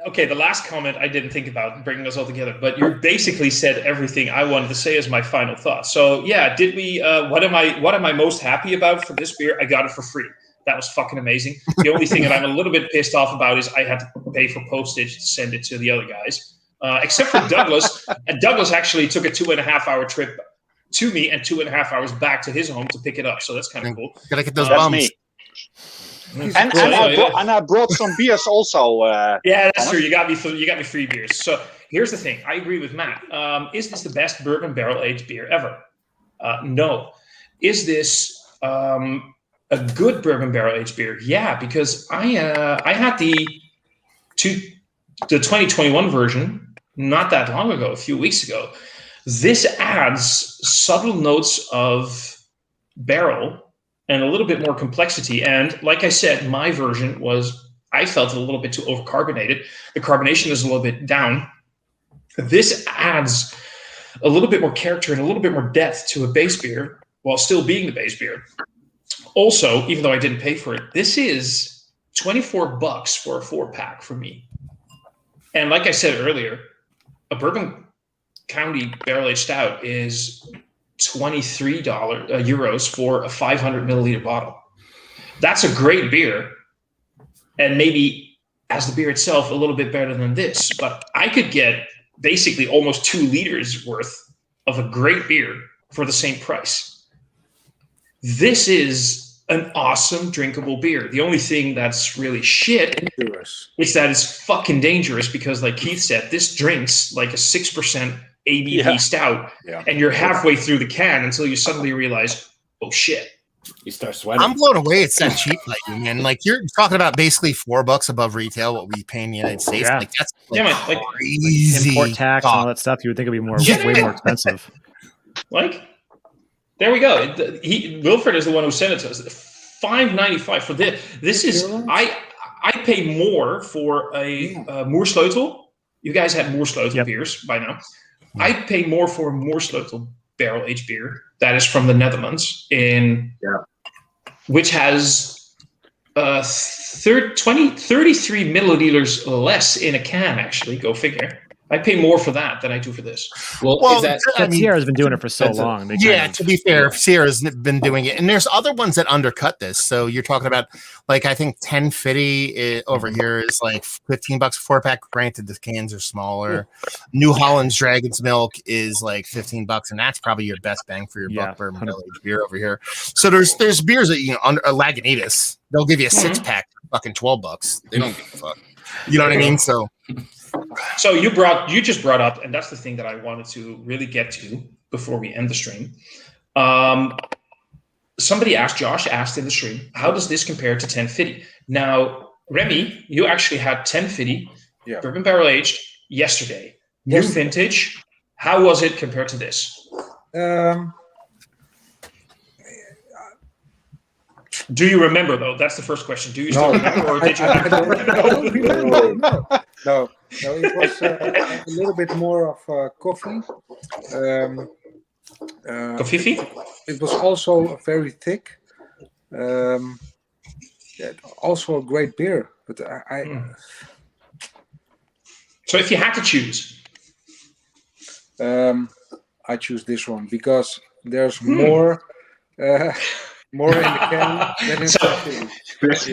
okay. The last comment I didn't think about bringing us all together, but you basically said everything I wanted to say as my final thought. So yeah, did we? What am I most happy about for this beer? I got it for free. That was fucking amazing. The only thing that I'm a little bit pissed off about is I had to pay for postage to send it to the other guys, except for Douglas. And Douglas actually took a 2.5-hour trip to me and 2.5 hours back to his home to pick it up. So that's kind of cool. Gotta get those That's bums. me. And I brought some beers also. Yeah, that's true. You got me free beers. So here's the thing. I agree with Matt. Is this the best bourbon barrel aged beer ever? No. Is this a good bourbon barrel aged beer? Yeah, because I had the 2021 version not that long ago, a few weeks ago. This adds subtle notes of barrel and a little bit more complexity. And like I said, my version I felt a little bit too overcarbonated. The carbonation is a little bit down. This adds a little bit more character and a little bit more depth to a base beer while still being the base beer. Also, even though I didn't pay for it, this is $24 for a 4-pack for me. And like I said earlier, a Bourbon County barrel-aged stout is €23 for a 500 milliliter bottle. That's a great beer, and maybe as the beer itself a little bit better than this. But I could get basically almost 2 liters worth of a great beer for the same price. This is an awesome drinkable beer. The only thing that's really shit is that it's fucking dangerous because, like Keith said, this drinks like a 6% ABV stout, and you're halfway through the can until you suddenly realize, oh shit. You start sweating. I'm blown away. It's that cheap, like, man. Like, you're talking about basically $4 above retail, what we pay in the United States. Yeah. Like, that's crazy. Import tax and all that stuff. You would think it'd be way more expensive. Like, there we go. Wilfred is the one who sent it to us. $5.95 for this. This is I pay more for a Moersleutel. You guys had Moersleutel beers by now. I pay more for a Moersleutel barrel-aged beer that is from the Netherlands, which has 33 milliliters less in a can, actually. Go figure. I pay more for that than I do for this. Well Sierra's been doing it for so long. To be fair, Sierra's been doing it. And there's other ones that undercut this. So you're talking about, like, I think 1050 over here is like $15 a 4-pack. Granted, the cans are smaller. New Holland's Dragon's Milk is like $15, and that's probably your best bang for your buck bourbon barrel-aged beer over here. So there's beers that, you know, under a Lagunitas, they'll give you a 6-pack for fucking $12. They don't give a fuck. You know what I mean? So you just brought up, and that's the thing that I wanted to really get to before we end the stream. Josh asked in the stream, how does this compare to 1050? Now, Remy, you actually had 1050 bourbon barrel aged yesterday. New vintage. How was it compared to this? Do you remember, though? That's the first question. Do you still remember, or did you have No, it was a little bit more of coffee. Coffee? It was also very thick. Also a great beer. But So if you had to choose? I choose this one because there's more in the can than in coffee. This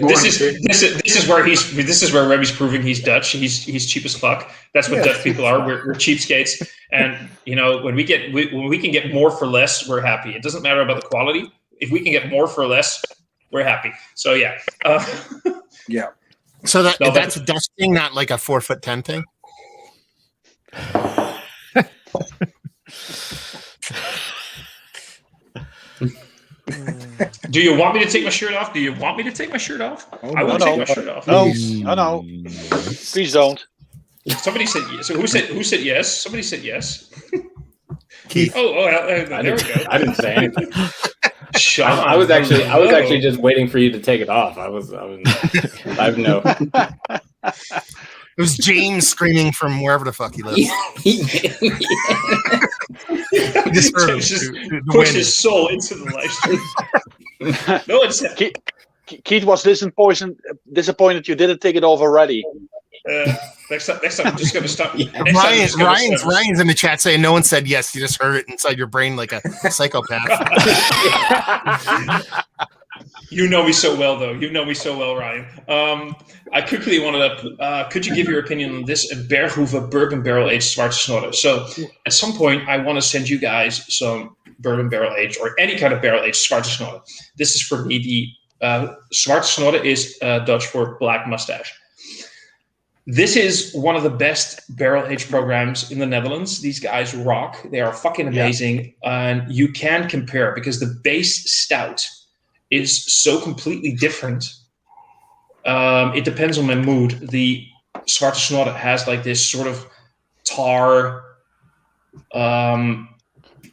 is where Remy's proving he's Dutch. He's cheap as fuck. That's what Dutch people are. We're cheapskates, and you know when we can get more for less, we're happy. It doesn't matter about the quality. If we can get more for less, we're happy. So yeah. So that's a Dutch thing, not like a 4'10" thing. Do you want me to take my shirt off? I will take my shirt off. No. Please don't. Somebody said yes. So who said yes? Somebody said yes. Keith. There we go. I didn't say anything. Sean, I was actually just waiting for you to take it off. I have no. It was James screaming from wherever the fuck he lives. Just push his soul into the live stream. No, it's Keith was disappointed you didn't take it off already. Next time, I'm just going to stop. Ryan's in the chat saying no one said yes. You just heard it inside your brain like a psychopath. You know me so well, though. You know me so well, Ryan. I quickly wanted to. Could you give your opinion on this Berghoeven bourbon barrel aged Zwarte Snorre? So, at some point, I want to send you guys some bourbon barrel aged or any kind of barrel aged Zwarte Snorre. This is for me. The Zwarte Snorre is Dutch for black mustache. This is one of the best barrel-aged programs in the Netherlands. These guys rock. They are fucking amazing. And you can compare because the base stout is so completely different. It depends on my mood. The Zwarte Snorre has like this sort of tar,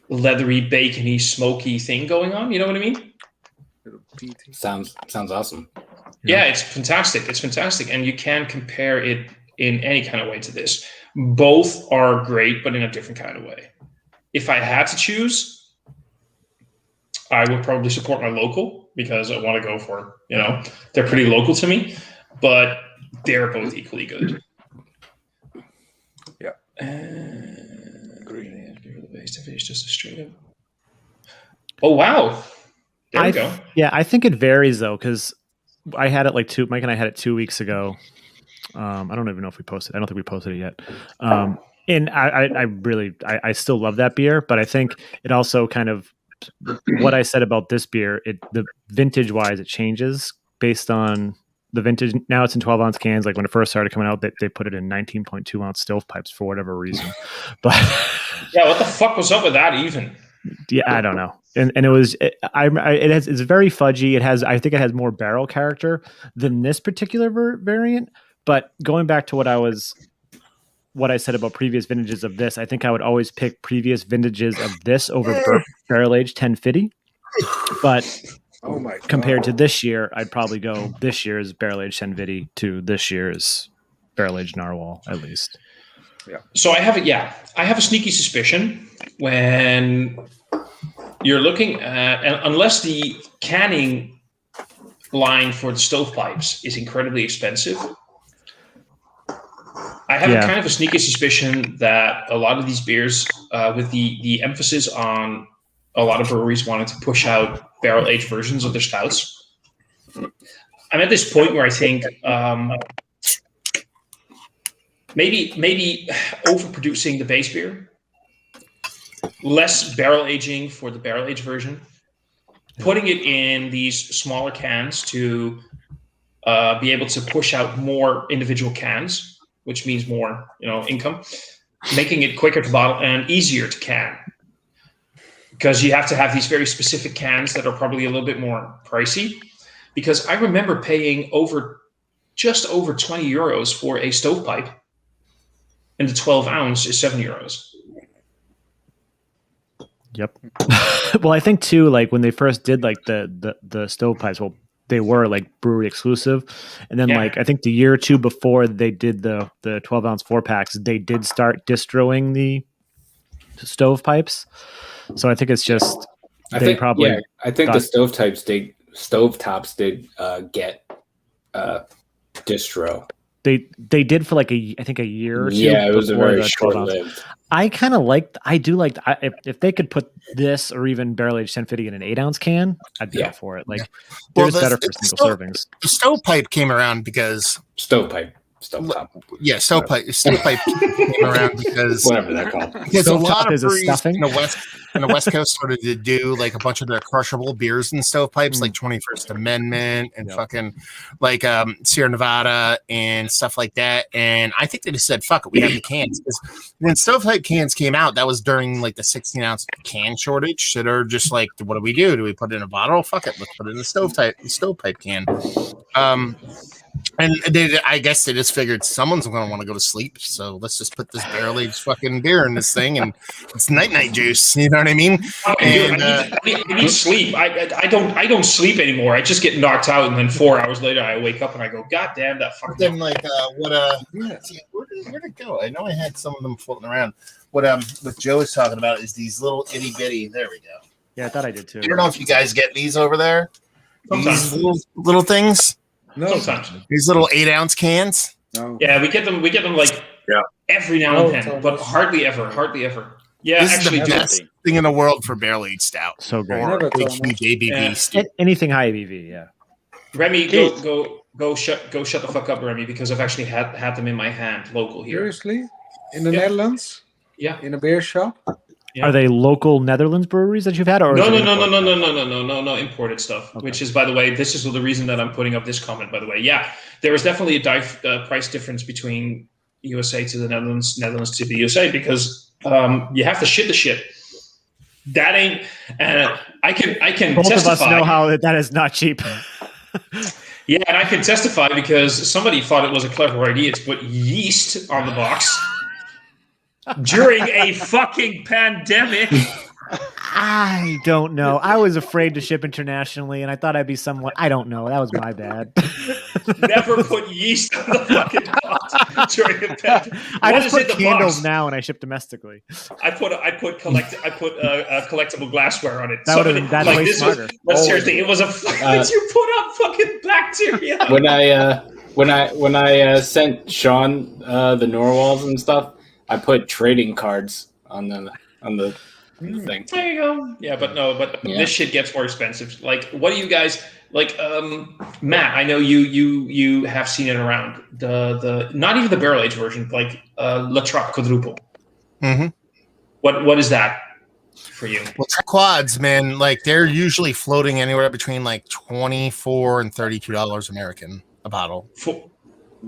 leathery, bacony, smoky thing going on. You know what I mean? Sounds awesome. Yeah, it's fantastic. It's fantastic. And you can compare it in any kind of way to this. Both are great, but in a different kind of way. If I had to choose, I would probably support my local because I want to go for, they're pretty local to me, but they're both equally good. Yeah. Agree. Just a straight up. Oh, wow. There we go. Yeah, I think it varies, though, because I had it Mike and I had it 2 weeks ago. I don't even know if we posted. I don't think we posted it yet. And I still love that beer, but I think it also kind of what I said about this beer. The vintage wise, it changes based on the vintage. Now it's in 12-ounce cans. Like when it first started coming out, they put it in 19.2-ounce stovepipes for whatever reason. But yeah, what the fuck was up with that even? Yeah, I don't know. And it was it's very fudgy. I think it has more barrel character than this particular variant. But going back to what I said about previous vintages of this, I think I would always pick previous vintages of this over barrel aged 1050. But compared to this year, I'd probably go this year's barrel aged 1050 to this year's barrel aged Narwhal at least. Yeah. So I have a sneaky suspicion when you're looking at, and unless the canning line for the stovepipes is incredibly expensive, I have kind of a sneaky suspicion that a lot of these beers, with the emphasis on a lot of breweries wanting to push out barrel-aged versions of their stouts, I'm at this point where I think maybe overproducing the base beer, less barrel aging for the barrel aged version, putting it in these smaller cans to be able to push out more individual cans, which means more, income, making it quicker to bottle and easier to can, because you have to have these very specific cans that are probably a little bit more pricey. Because I remember paying just over 20 euros for a stovepipe, and the 12-ounce is 7 euros. Yep. Well, I think too, like when they first did like the stovepipes, well, they were like brewery exclusive, and then like I think the year or two before they did the 12-ounce 4-packs, they did start distroing the stovepipes. So I think it's just I think the stovetops did get distro. They did for like I think a year or two. Yeah, it was a very short-lived. I kind of if they could put this or even barrel aged 1050 in an 8-ounce can, I'd be all for it. Like, they're just better for single servings. The stovepipe came around because stovepipe came around because whatever they're called. Because a lot of breweries in the West Coast started to do like a bunch of their crushable beers in stovepipes, like 21st Amendment and fucking like Sierra Nevada and stuff like that. And I think they just said, "Fuck it, we have the cans." Because when stovepipe cans came out, that was during like the 16-ounce can shortage. So they're just like, "What do we do? Do we put it in a bottle? Fuck it, let's put it in the stovepipe can." And I guess they just figured someone's going to want to go to sleep, so let's just put this barrel-aged fucking beer in this thing, and it's night juice. You know what I mean? And, I need sleep. I don't sleep anymore. I just get knocked out, and then 4 hours later, I wake up and I go, "God damn that fucking." Then where did it go? I know I had some of them floating around. What Joe is talking about is these little itty bitty. There we go. Yeah, I thought I did too. I don't know if you guys get these over there. Sometimes. These little things. No, sometimes these little 8-ounce cans. No. Yeah, we get them like every now and then, but hardly ever. Yeah, this actually, is the best. thing in the world for barrel-aged stout. So great. Or Never big, Thomas. huge ABV stew. Anything high ABV, yeah. Remy, go shut the fuck up, Remy, because I've actually had them in my hand, local here. Seriously? In the Netherlands? Yeah. In a beer shop? Yeah. Are they local Netherlands breweries that you've had, or No, imported stuff. Okay. Which is, by the way, this is the reason that I'm putting up this comment. By the way, yeah, there is definitely a price difference between USA to the Netherlands, Netherlands to the USA, because you have to shit the shit. That ain't. I can. Both testify. of us know how that is not cheap. Yeah, and I can testify because somebody thought it was a clever idea to put yeast on the box during a fucking pandemic. I don't know. I was afraid to ship internationally, and I thought I'd be somewhat. I don't know. That was my bad. Never put yeast on the fucking box during a pandemic. I just put candles now, and I ship domestically. I put collectible glassware on it. That would have been that's way smarter. But seriously, it was a. You put up fucking bacteria. When I sent Sean the Narwhals and stuff, I put trading cards on the thing. There you go. Yeah, but this shit gets more expensive. Like, what do you guys like? Matt, I know you have seen it around the not even the barrel aged version, like La Trappe quadruple. Mm-hmm. What is that for you? Well, quads, man, like they're usually floating anywhere between like $24 and $32 American a bottle.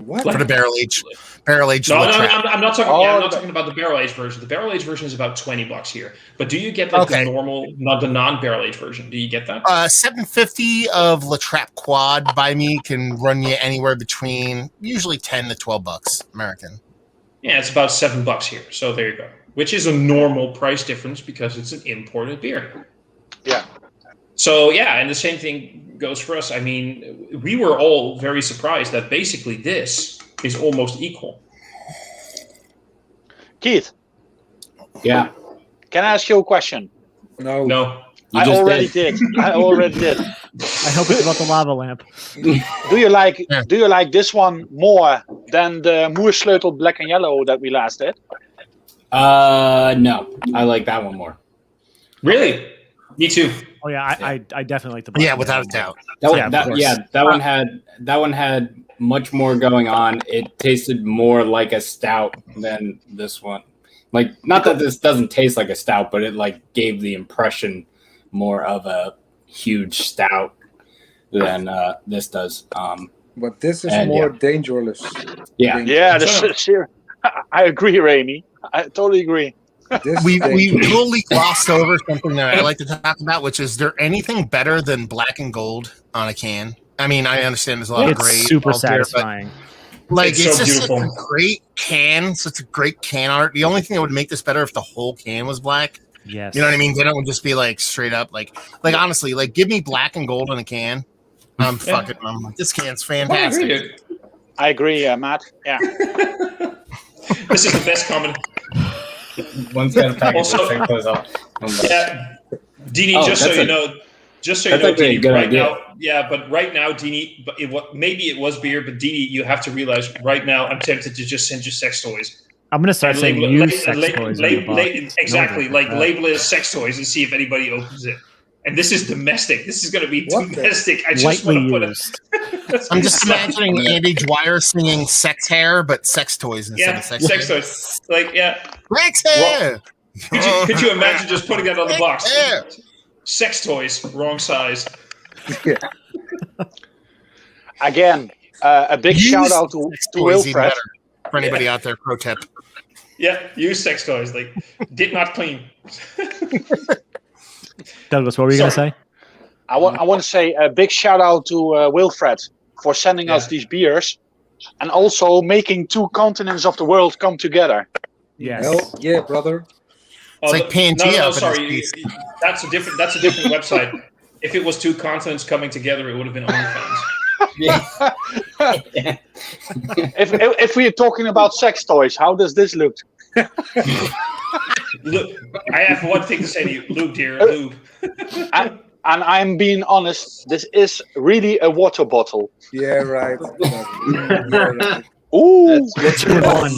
What? For the barrel aged. No, I'm not talking. I'm not talking about the barrel aged version. The barrel aged version is about $20 here. But do you get like the normal, not the non barrel aged version? Do you get that? $7.50 of La Trappe quad by me can run you anywhere between usually $10 to $12 American. Yeah, it's about $7 here. So there you go. Which is a normal price difference because it's an imported beer. Yeah. So yeah, and the same thing goes for us. I mean, we were all very surprised that basically this is almost equal. Keith. Yeah. Can I ask you a question? No. I already did. I hope it's about the lava lamp. Do you like this one more than the Moersleutel Black and Yellow that we last did? No. I like that one more. Really? Me too. Oh yeah, I definitely like the black. Yeah, without a doubt. That one had much more going on. It tasted more like a stout than this one. Like, not that this doesn't taste like a stout, but it like gave the impression more of a huge stout than this does. But this is more dangerous. Yeah. Yeah, I agree, Ramy. I totally agree. We totally glossed over something that I like to talk about, which is there anything better than black and gold on a can? I mean, I understand there's a lot of gray. It's super satisfying. Like it's so just beautiful. such a great can, such a great can art. The only thing that would make this better if the whole can was black. Yes. You know what I mean? Then it would just be like straight up like honestly, like give me black and gold in a can. I'm like, this can's fantastic. I agree, Matt. Yeah. This is the best comment. One's got a package Also, yeah, Dini, just so you know, Dini, right now, but right now, Dini, maybe it was beer, but Dini, you have to realize right now, I'm tempted to just send you sex toys. I'm gonna start saying use sex toys. Exactly, label it as sex toys and see if anybody opens it. And this is domestic. This is going to be domestic. I just want to put it. I'm just imagining Andy Dwyer singing "Sex Hair," but sex toys instead of sex toys. Like, sex hair. Could you imagine just putting that on the box? Sex toys, wrong size. Again, a big shout out to Wilfred. For anybody out there, pro tip. Yeah, use sex toys. Like, did not clean. Douglas, what were you going to say? I want to say a big shout out to Wilfred for sending us these beers and also making two continents of the world come together. Yes. Well, yeah, brother. It's like Pangea. No, sorry. That's a different website. If it was two continents coming together, it would have been OnlyFans. If we are talking about sex toys, how does this look? Look, I have one thing to say to you, Luke, dear Luke. And I'm being honest, this is really a water bottle. Yeah, right. Ooh, Let's move on.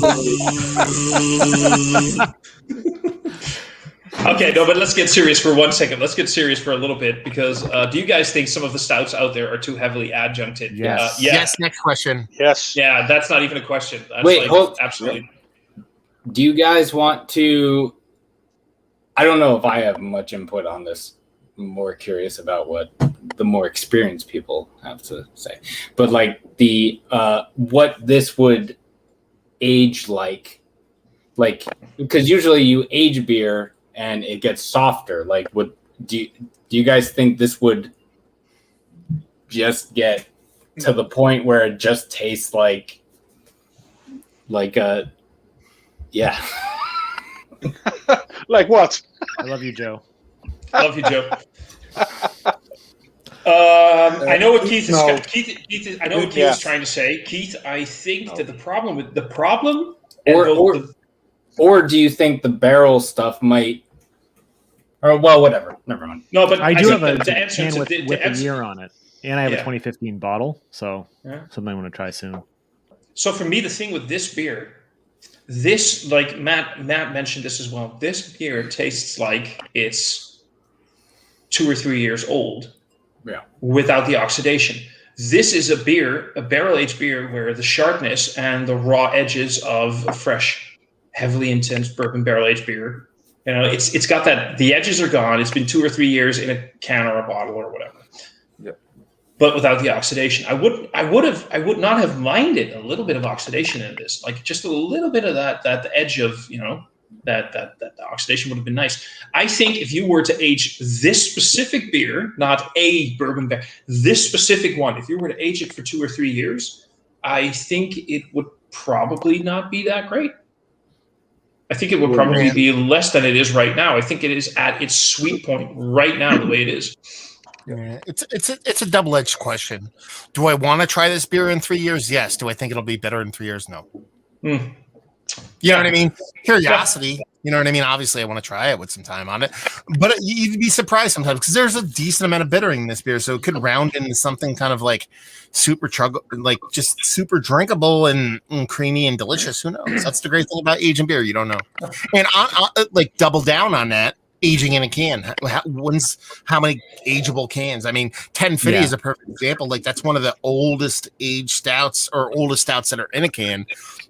Okay, no, but let's get serious for 1 second. Let's get serious for a little bit because do you guys think some of the stouts out there are too heavily adjuncted? Yes. Yes. Next question. Yes. Yeah, that's not even a question. That's Wait, absolutely. Do you guys want to? I don't know if I have much input on this. I'm more curious about what the more experienced people have to say. But like the what this would age like because usually you age beer and it gets softer. Like, do you guys think this would just get to the point where it just tastes like a yeah? Like what? I love you, Joe. I love you, Joe. I know what Keith is. No. I know what Keith is trying to say. Keith, I think that the problem, or do you think the barrel stuff might? Or well, whatever. Never mind. No, but I do have think a the answer can to with the a answer. year on it, and I have a Yeah. 2015 bottle, so Yeah. something I want to try soon. So for me, the thing with this beer, this like Matt mentioned this as well. This beer tastes like it's 2 or 3 years old. Yeah. Without the oxidation. This is a barrel-aged beer, where the sharpness and the raw edges of a fresh, heavily intense bourbon barrel-aged beer, it's got that. The edges are gone. It's been 2 or 3 years in a can or a bottle or whatever. Yeah. But without the oxidation, I would not have minded a little bit of oxidation in this, like just a little bit of that edge of that the oxidation would have been nice. I think if you were to age this specific beer, not a bourbon beer, this specific one, if you were to age it for 2 or 3 years, I think it would probably not be that great. I think it would probably be less than it is right now. I think it is at its sweet point right now, the way it is. Yeah, it's a double-edged question. Do I want to try this beer in 3 years? Yes. Do I think it'll be better in 3 years? No. You know what I mean? Curiosity. You know what I mean? Obviously, I want to try it with some time on it, but you'd be surprised sometimes because there's a decent amount of bittering in this beer, so it could round into something kind of like just super drinkable and creamy and delicious. Who knows? That's the great thing about aging beer. You don't know. And like double down on that. Aging in a can. How many ageable cans? I mean, 1050 is a perfect example. Like that's one of the oldest aged stouts or oldest stouts that are in a can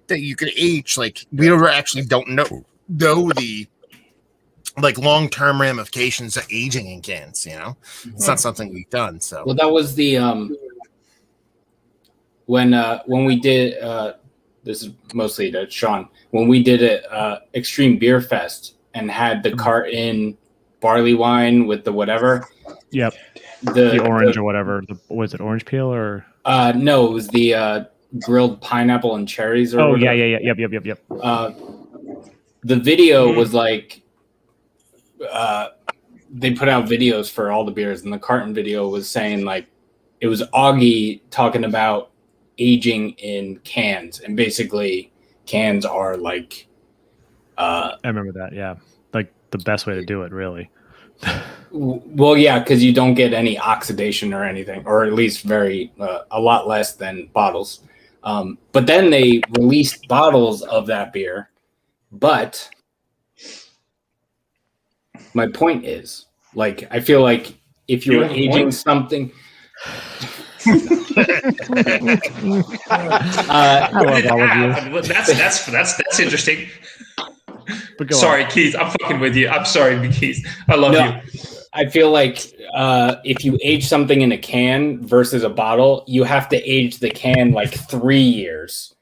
that you could age. Like we actually don't know the like long-term ramifications of aging in cans. It's not something we've done. So well, that was the when we did this is mostly to Sean when we did it Extreme Beer Fest. And had the carton barley wine with the whatever. Yep. The orange or whatever. Was it orange peel or? No, it was the grilled pineapple and cherries. Or whatever. Yeah. Yep. The video was like, they put out videos for all the beers, and the carton video was saying like, it was Augie talking about aging in cans, and basically cans are like. I remember that. Yeah, like the best way to do it, really. Well, yeah, because you don't get any oxidation or anything, or at least a lot less than bottles. But then they released bottles of that beer. But my point is, like, I feel like if you're aging something. I love all of you. That's interesting. Sorry, Keith. I'm fucking with you. I'm sorry, Keith. I love you. I feel like if you age something in a can versus a bottle, you have to age the can like 3 years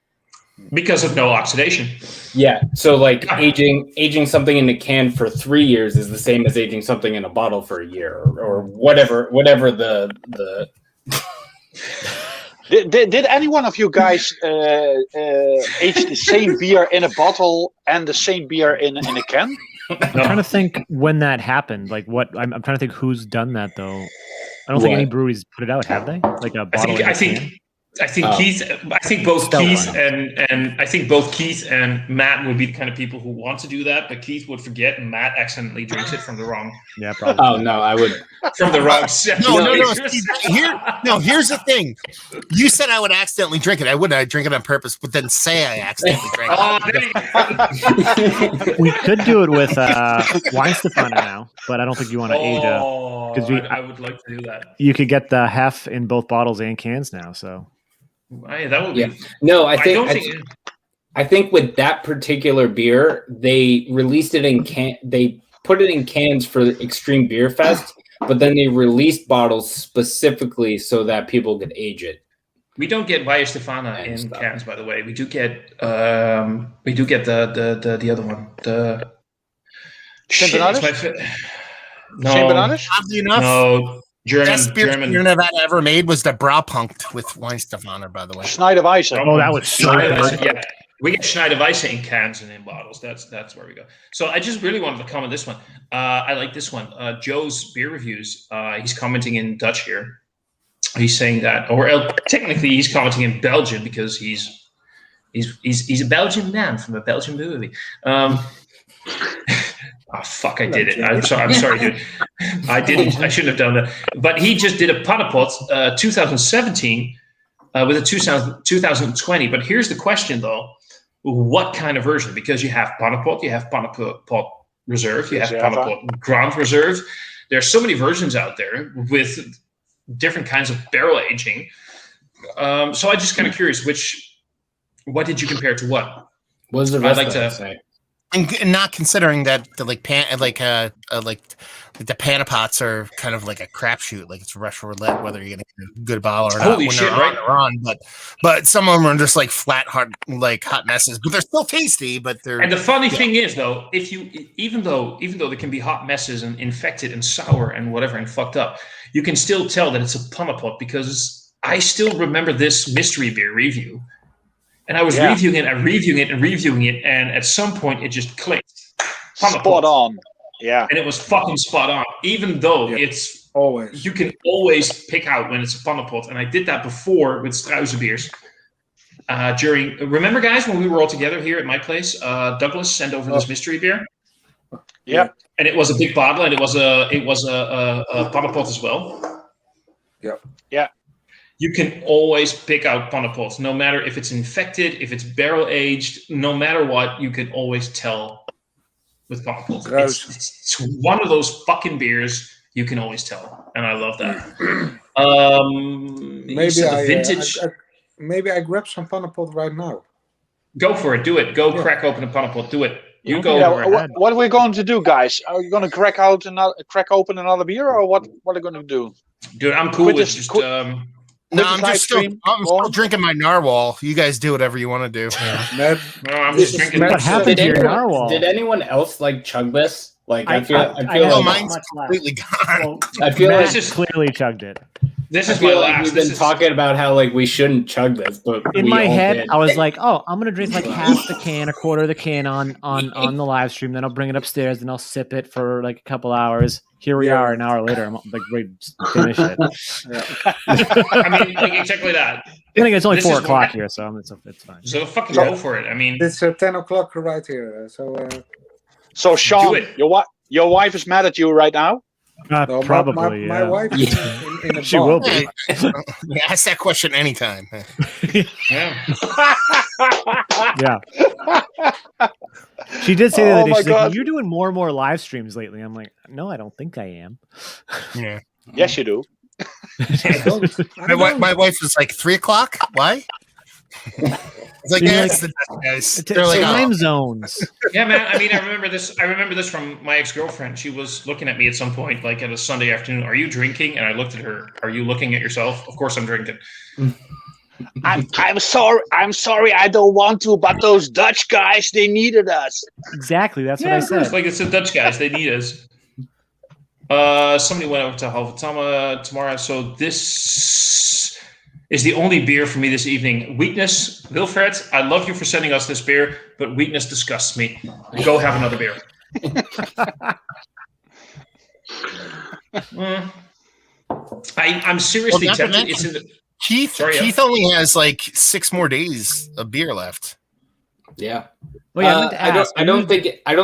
because of no oxidation. Yeah. So like aging something in a can for 3 years is the same as aging something in a bottle for a year or whatever the. Did any one of you guys age the same beer in a bottle and the same beer in a can? I'm trying to think when that happened. Like what? I'm trying to think who's done that though. I don't think any breweries put it out, have they? Like a bottle. I think Keith. I think both Keith and Matt would be the kind of people who want to do that, but Keith would forget, and Matt accidentally drinks it from the wrong. Yeah, probably. Oh no, I would from the wrong. No. Steve, here's the thing. You said I would accidentally drink it. I wouldn't. I drink it on purpose, but then say I accidentally drank it. We could do it with wine Stefano now, but I don't think you want to age it. Because I would like to do that. You could get the half in both bottles and cans now. So. That would be. No, I think with that particular beer, they released it in They put it in cans for Extreme Beer Fest, but then they released bottles specifically so that people could age it. We don't get Valle Stefana in cans, by the way. We do get the other one. The Oddly enough, no. Best beer Nevada ever made was the Braupunkt with Weinstefana, by the way. Schneiderweisse. Oh, that was Schneiderweisse. Yeah, we get Schneiderweisse in cans and in bottles. That's where we go. So I just really wanted to comment this one. I like this one. Joe's beer reviews. He's commenting in Dutch here. He's saying that, or technically he's commenting in Belgian because he's a Belgian man from a Belgian movie. Oh fuck! I did it. I'm sorry, dude. I didn't. I shouldn't have done that. But he just did a Panapot 2017 with a 2020. But here's the question, though: what kind of version? Because you have Panapot, you have Panapot Reserve, you have Panapot Grand Reserve. There are so many versions out there with different kinds of barrel aging. So I'm just kind of curious, what did you compare to what? What does the rest of that say? And not considering that the the Panapots are kind of like a crapshoot, like it's Russian roulette whether you're gonna get a good bottle or not. Holy shit, right? But some of them are just like flat, hard, like hot messes. But they're still tasty. But they're. And the funny thing is, though, if you even though there can be hot messes and infected and sour and whatever and fucked up, you can still tell that it's a Panapot because I still remember this mystery beer review. And I was reviewing it, and at some point it just clicked. Spot on. Yeah. And it was fucking spot on. Even though it's always, you can always pick out when it's a Panapot. And I did that before with Strauser beers. Remember guys, when we were all together here at my place, Douglas sent over this mystery beer. Yep. And it was a big bottle, and it was a Panapot as well. Yep. Yeah. You can always pick out Panapots, no matter if it's infected, if it's barrel aged, no matter what, you can always tell with Panapots. It's one of those fucking beers you can always tell, and I love that. Maybe I grab some Panapot right now. Go for it. Do it. Go crack open a Panapot. Do it. You go. Yeah, what are we going to do, guys? Are you going to crack open another beer, or what are you going to do? Dude, I'm cool with just. No, I'm still drinking my Narwhal. You guys do whatever you want to do. No, I'm just drinking. What happened to your Narwhal? Did anyone else chug this? I feel like mine's completely gone. I feel like just clearly chugged it. This is my last. We've been talking about how we shouldn't chug this, but in my head, I was like, "Oh, I'm gonna drink half the can, a quarter of the can on the live stream. Then I'll bring it upstairs, and I'll sip it for a couple hours." Here we are, an hour later. I'm ready to finish it. I mean, exactly that. I think it's only 4 o'clock here, so it's fine. So fucking go for it. I mean, it's 10 o'clock right here. So Sean, your wife is mad at you right now. No, probably. My wife is in a she will be. Ask that question anytime. Yeah. Yeah. She did say the other day, she's like, "You're doing more and more live streams lately." I'm like, "No, I don't think I am." Yeah. Yes, you do. My wife was like 3 o'clock. Why? It's like, it's the guys. They're like time zones. Yeah, man. I mean, I remember this from my ex-girlfriend. She was looking at me at some point, at a Sunday afternoon. "Are you drinking?" And I looked at her. "Are you looking at yourself?" "Of course I'm drinking." I'm sorry. I don't want to, but those Dutch guys, they needed us. Exactly. That's what I said. It's the Dutch guys. They need us. Somebody went over to Halvatama tomorrow. So this is the only beer for me this evening. Weakness, Wilfred, I love you for sending us this beer, but weakness disgusts me. Go have another beer. I'm seriously tempted. Keith only has like 6 more days of beer left. Yeah. Well, yeah, I meant to ask. I don't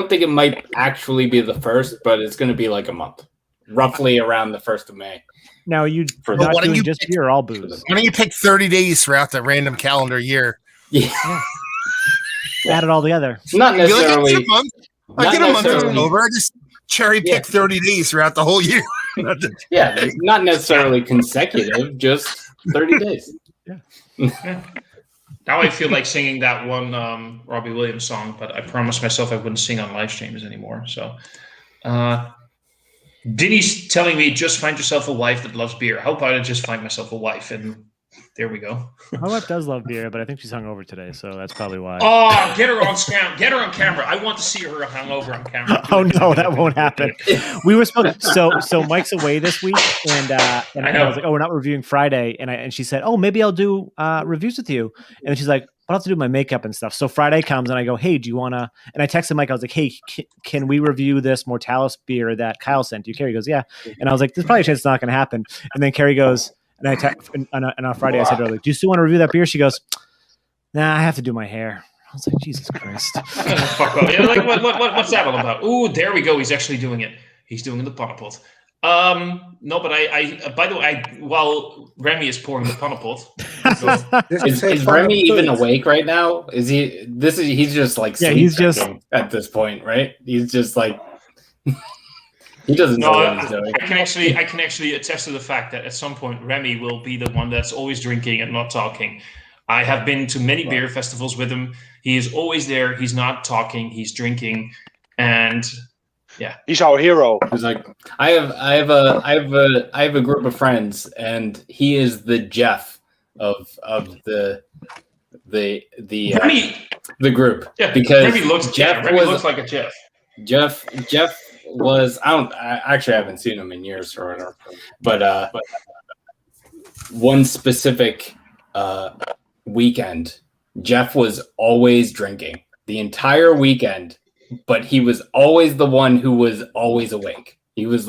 think it might actually be the 1st, but it's going to be like a month, roughly around the 1st of May. Now you not doing just beer or all booze? Why don't you pick 30 days throughout the random calendar year? Yeah. Add it all together. Not necessarily. I get a month of over. I just cherry pick 30 days throughout the whole year. Yeah, not necessarily consecutive, just 30 days. Yeah. Now I feel like singing that one Robbie Williams song, but I promised myself I wouldn't sing on live streams anymore. So, Dinny's telling me just find yourself a wife that loves beer. How about I just find myself a wife? And there we go. My wife does love beer, but I think she's hungover today, so that's probably why. Oh, get her on camera. I want to see her hungover on camera. Oh no, that won't happen. We were supposed to, so Mike's away this week, and I was like, oh, we're not reviewing Friday, and she said, oh, maybe I'll do reviews with you, and she's like, I'll have to do my makeup and stuff. So Friday comes, and I go, hey, do you want to? And I texted Mike. I was like, hey, can we review this Mortalis beer that Kyle sent you? Carrie goes, yeah, and I was like, there's probably a chance it's not going to happen. And then Carrie goes. And on Friday, I said to her, like, do you still want to review that beer? She goes, nah, I have to do my hair. I was like, Jesus Christ. Fuck off. Yeah, like, what's that all about? Ooh, there we go. He's actually doing it. He's doing the Pannepot. No, but I by the way, while Remy is pouring the Pannepot. Is Remy even awake right now? Is he? He's just like he's just at this point, right? He's just like. He doesn't know what he's doing. I can actually attest to the fact that at some point Remy will be the one that's always drinking and not talking. I have been to many beer festivals with him. He is always there. He's not talking. He's drinking, and yeah, he's our hero. He's like, I have a group of friends, and he is the Jeff of the group. Yeah, because Remy looks like a Jeff. Jeff was I actually haven't seen him in years or whatever, but one specific weekend, Jeff was always drinking the entire weekend, but he was always the one who was always awake. He was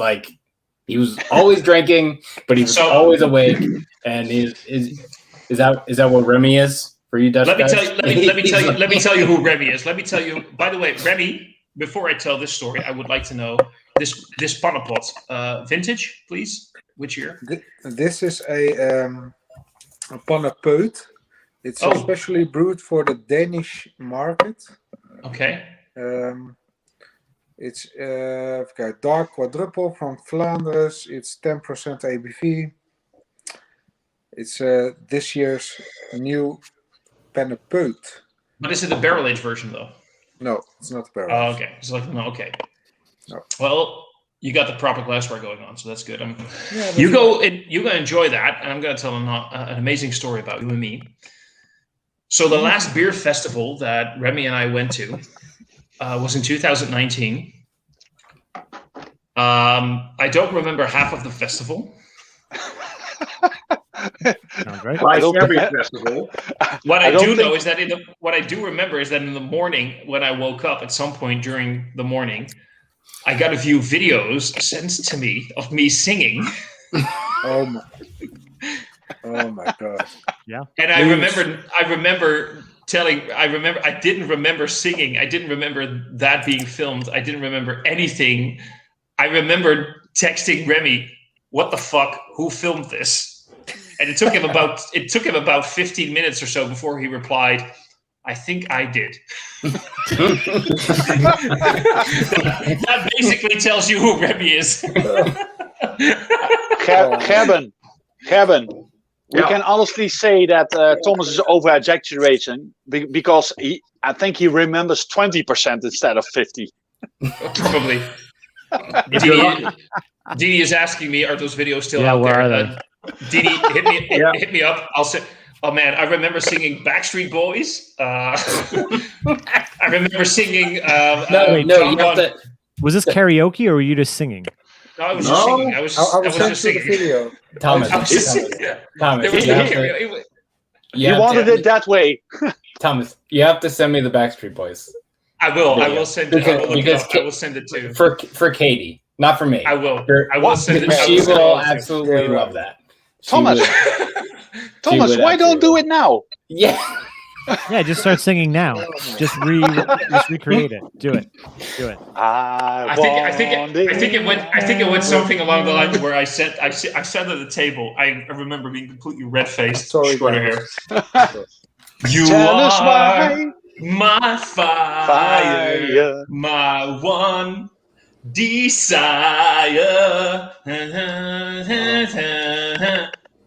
always drinking, but he was always awake. And is that what Remy is for you, Dutch guys? Let me tell you who Remy is. Let me tell you. By the way, Remy. Before I tell this story, I would like to know this Pannepot vintage, please. Which year? This is a Pannepot. It's especially brewed for the Danish market. Okay. It's dark quadruple from Flanders. It's 10% ABV. It's this year's new Pannepot. But is it the barrel aged version though? No, it's not barrel. Oh, okay. It's like no, okay. No. Well, you got the proper glassware going on, so that's good. You go enjoy that, and I'm going to tell an amazing story about you and me. So the last beer festival that Remy and I went to was in 2019. I don't remember half of the festival. Right. Like every festival. What I do remember is that in the morning when I woke up at some point during the morning, I got a few videos sent to me of me singing. Oh my God. Yeah. And I didn't remember singing. I didn't remember that being filmed. I didn't remember anything. I remember texting Remy, what the fuck? Who filmed this? And it took him about 15 minutes or so before he replied, I think I did. That basically tells you who Remy is. Kevin, we can honestly say that Thomas is over-exaggerating because I think he remembers 20% instead of 50. Probably. Dee is asking me, are those videos still out where there? Are they? Dee, hit me up. I'll say. Oh man, I remember singing Backstreet Boys. I remember singing. Was this karaoke or were you just singing? No, I was just singing. I was just singing. The video. Thomas, you wanted it that way. Thomas, you have to send me the Backstreet Boys. I will. I will send it. I will send it to for Katie, not for me. I will. I will send it. She will absolutely love that. Thomas, Thomas, why don't do it now? Yeah. Yeah, just start singing now. Just recreate it. Do it. I think it went something along the lines where I sat at the table. I remember being completely red faced, shorter hair. You Tell us are why. my fire, my one desire.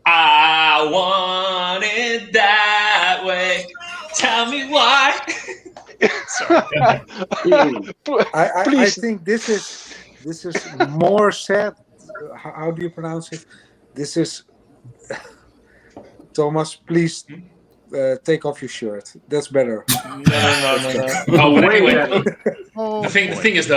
I want it that way. Tell me why. Sorry. I think this is more sad. How do you pronounce it? This is Thomas. Please take off your shirt. That's better. No. But anyway, the thing is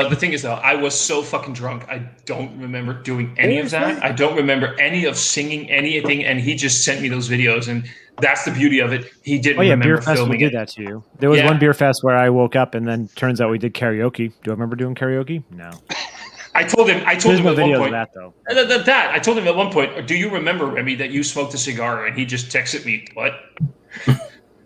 though, I was so fucking drunk. I don't remember doing any of that. I don't remember any of singing anything. And he just sent me those videos, and that's the beauty of it. He didn't remember Beer Fest filming did that to you. There was one Beer Fest where I woke up, and then turns out we did karaoke. Do I remember doing karaoke? No. I told him at one point. That, though. I told him at one point. Do you remember, Remy, that you smoked a cigar? And he just texted me, "What?" I'm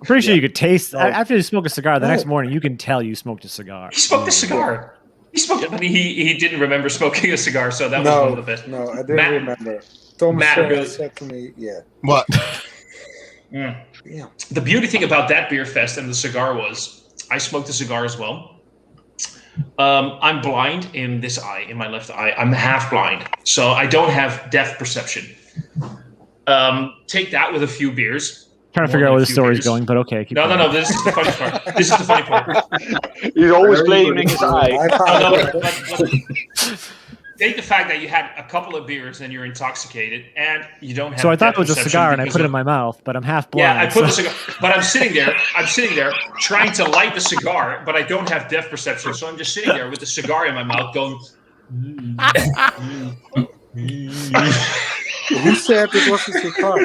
pretty sure you could taste after you smoke a cigar. The next morning, you can tell you smoked a cigar. He smoked a cigar. He smoked it, but he didn't remember smoking a cigar. So that was one of the best. No, I didn't remember. Thomas said to me, "Yeah, what?" Yeah. The beauty thing about that beer fest and the cigar was, I smoked a cigar as well. I'm blind in this eye, in my left eye. I'm half blind, so I don't have depth perception. Take that with a few beers. Trying to figure out where the story's going, but okay. No. This is the funny part. He's always blaming his eye. Take the fact that you had a couple of beers and you're intoxicated and you don't have. So I thought it was a cigar and I put it in my mouth, but I'm half blind. Yeah, I put the cigar, but I'm sitting there trying to light the cigar, but I don't have depth perception, so I'm just sitting there with the cigar in my mouth, going. Who said it was a cigar?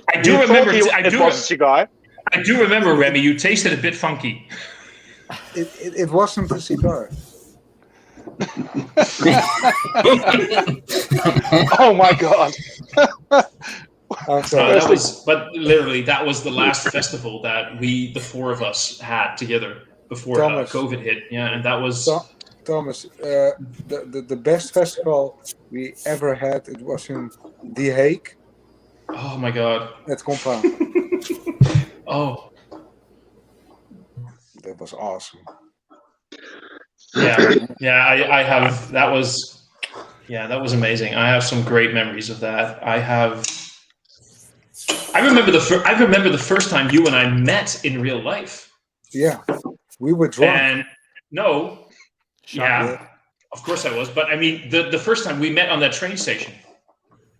I do remember it was a cigar. I do remember, Remy, you tasted a bit funky. It wasn't a cigar. Oh my god. That was the last festival that the four of us had together before COVID hit. Yeah, and that was Thomas. The best festival we ever had. It was in The Hague. Oh my god. At Compound. Oh. That was awesome. Yeah. I have. That was amazing. I have some great memories of that. I remember the first time you and I met in real life. Yeah, we were drunk. And of course I was. But I mean, the first time we met on that train station,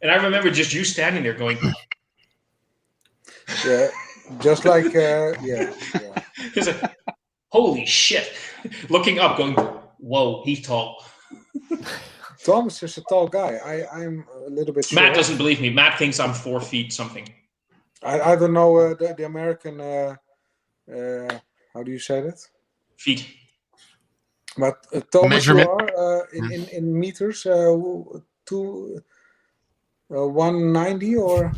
and I remember just you standing there going. Yeah, just like He's like, holy shit! Looking up, going, whoa, he's tall. Thomas is a tall guy. I'm a little bit short. Matt doesn't believe me. Matt thinks I'm 4 feet something. I don't know the American. How do you say that? Feet. But Thomas, measurement. You are in meters. 190 or?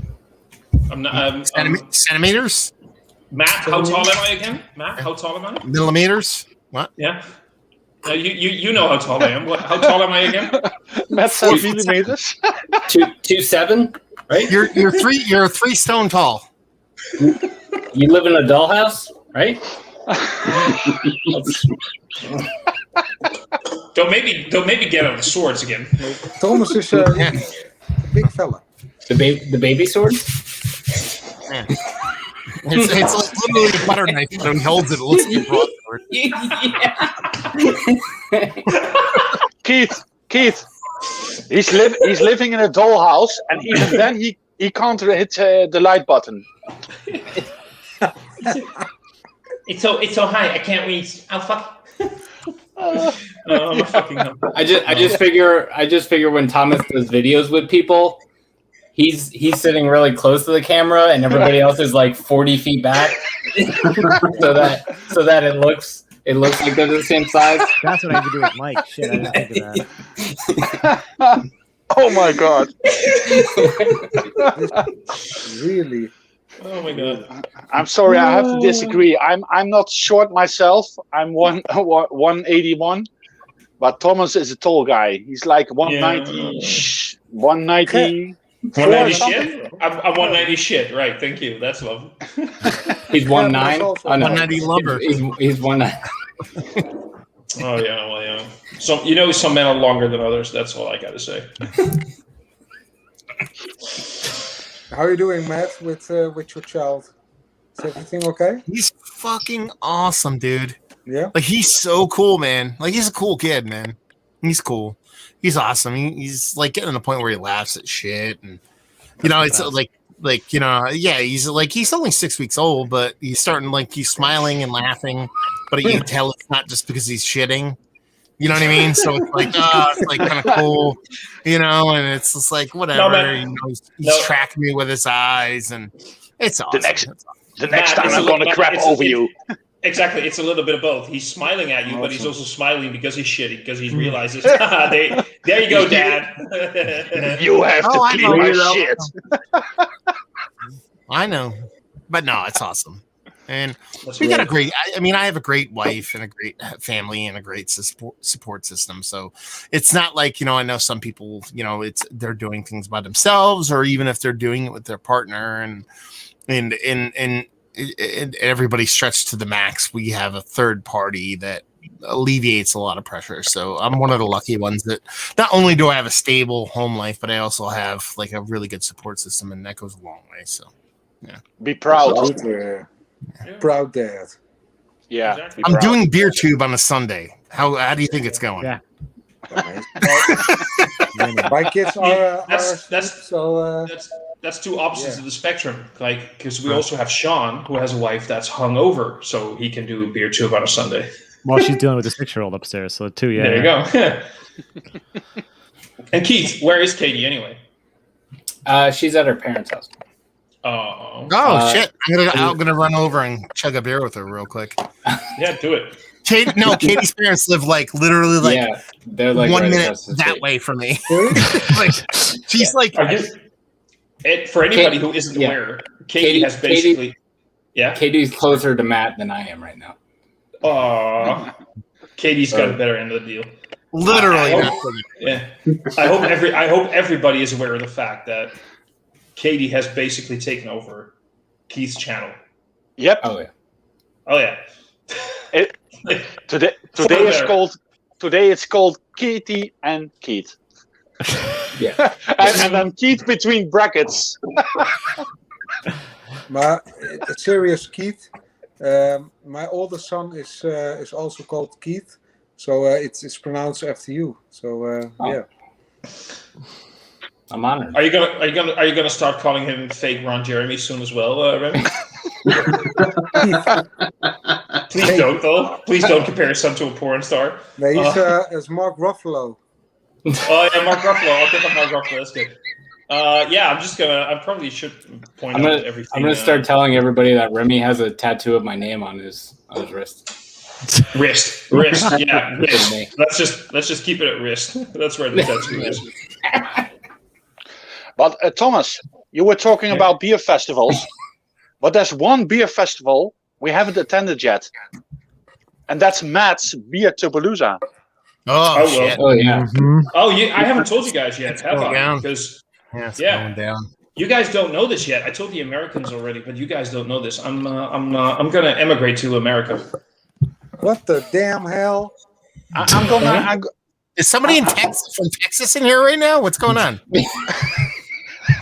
I'm not. Centimeters. Matt, how tall am I again? Matt, how tall am I? Millimeters. What? Yeah. You know how tall I am. How tall am I again? Matt said millimeters. 2'7", right? You're 3 stone tall. You live in a dollhouse, right? Don't maybe get on the swords again. Thomas is a big fella. The baby sword? Yeah. It's like literally a butter knife, but when he holds it, it looks like a broadsword. Keith, he's living in a dollhouse, and even then he can't hit the light button. It's so high, I can't reach. I'll fuck. I'm fucking up. I just figure when Thomas does videos with people, he's sitting really close to the camera and everybody else is like 40 feet back, so that it looks like they're the same size. That's what I have to do with Mike. Shit, I didn't think of that. Oh my god! Really? Oh my god! I'm sorry, I have to disagree. I'm not short myself. I'm 181, but Thomas is a tall guy. He's like 190, 190. 190 shit. I'm 190 shit. Right. Thank you. That's love. He's 1'9". Oh, no. 190 lumber. He's 1'9". Oh yeah, well yeah. So some men are longer than others. That's all I got to say. How are you doing, Matt, with your child? Is everything okay? He's fucking awesome, dude. Yeah. Like he's so cool, man. Like he's a cool kid, man. He's cool. He's awesome. He's like getting to the point where he laughs at shit, and it's like yeah. He's only 6 weeks old, but he's starting he's smiling and laughing, but you can tell it's not just because he's shitting. You know what I mean? So it's like, it's like kind of cool, and it's just like whatever. He's tracking me with his eyes, and it's awesome. The next time I'm gonna crap over you. Exactly, it's a little bit of both. He's smiling at you, but he's also smiling because he's shitting, because he realizes, there you go, Dad. You have to clean my shit. I know, but no, it's awesome. And we got I have a great wife and a great family and a great support system. So it's not like, I know some people, they're doing things by themselves, or even if they're doing it with their partner and everybody's stretched to the max. We have a third party that alleviates a lot of pressure. So I'm one of the lucky ones that not only do I have a stable home life, but I also have like a really good support system, and that goes a long way. So yeah, be proud. Proud dad. Yeah, exactly. I'm doing beer tube on a Sunday. How do you think it's going? Yeah. My kids are that's two opposites of the spectrum. Like, because we also have Sean, who has a wife that's hungover, so he can do a beer tube on a Sunday. Well, she's dealing with a 6-year-old upstairs, so too. Yeah. There you go. And Keith, where is Katie anyway? She's at her parents' house. Oh shit! I'm gonna run over and chug a beer with her real quick. Yeah, do it. Katie's parents live they're they're like 1 right minute that way from me. She's like. For anybody who isn't aware, Katie has basically. Katie's closer to Matt than I am right now. Aww. Katie's got a better end of the deal. Literally. I hope everybody is aware of the fact that Katie has basically taken over Keith's channel. Yep. Oh yeah. Today it's called Katie and Keith. Yeah. and then Keith between brackets. Maar serious Keith. My oldest son is also called Keith, so it's pronounced after you. So yeah. I'm honored. Are you gonna start calling him fake Ron Jeremy soon as well, Remy? Please don't, though. Please don't compare his son to a porn star. No, he's Mark Ruffalo. Oh yeah, Mark Ruffalo. I'll pick up Mark Ruffalo. That's good. I probably should point out everything. I'm gonna start telling everybody that Remy has a tattoo of my name on his wrist. Wrist. Yeah, wrist. Let's just keep it at wrist. That's where the tattoo is. But Thomas, you were talking about beer festivals, but there's one beer festival we haven't attended yet, and that's Matt's Beer Tupalooza. Oh shit! Oh yeah. Mm-hmm. Oh, I haven't told you guys yet, have I? Because going down. You guys don't know this yet. I told the Americans already, but you guys don't know this. I'm gonna emigrate to America. What the damn hell? Is somebody from Texas in here right now? What's going on?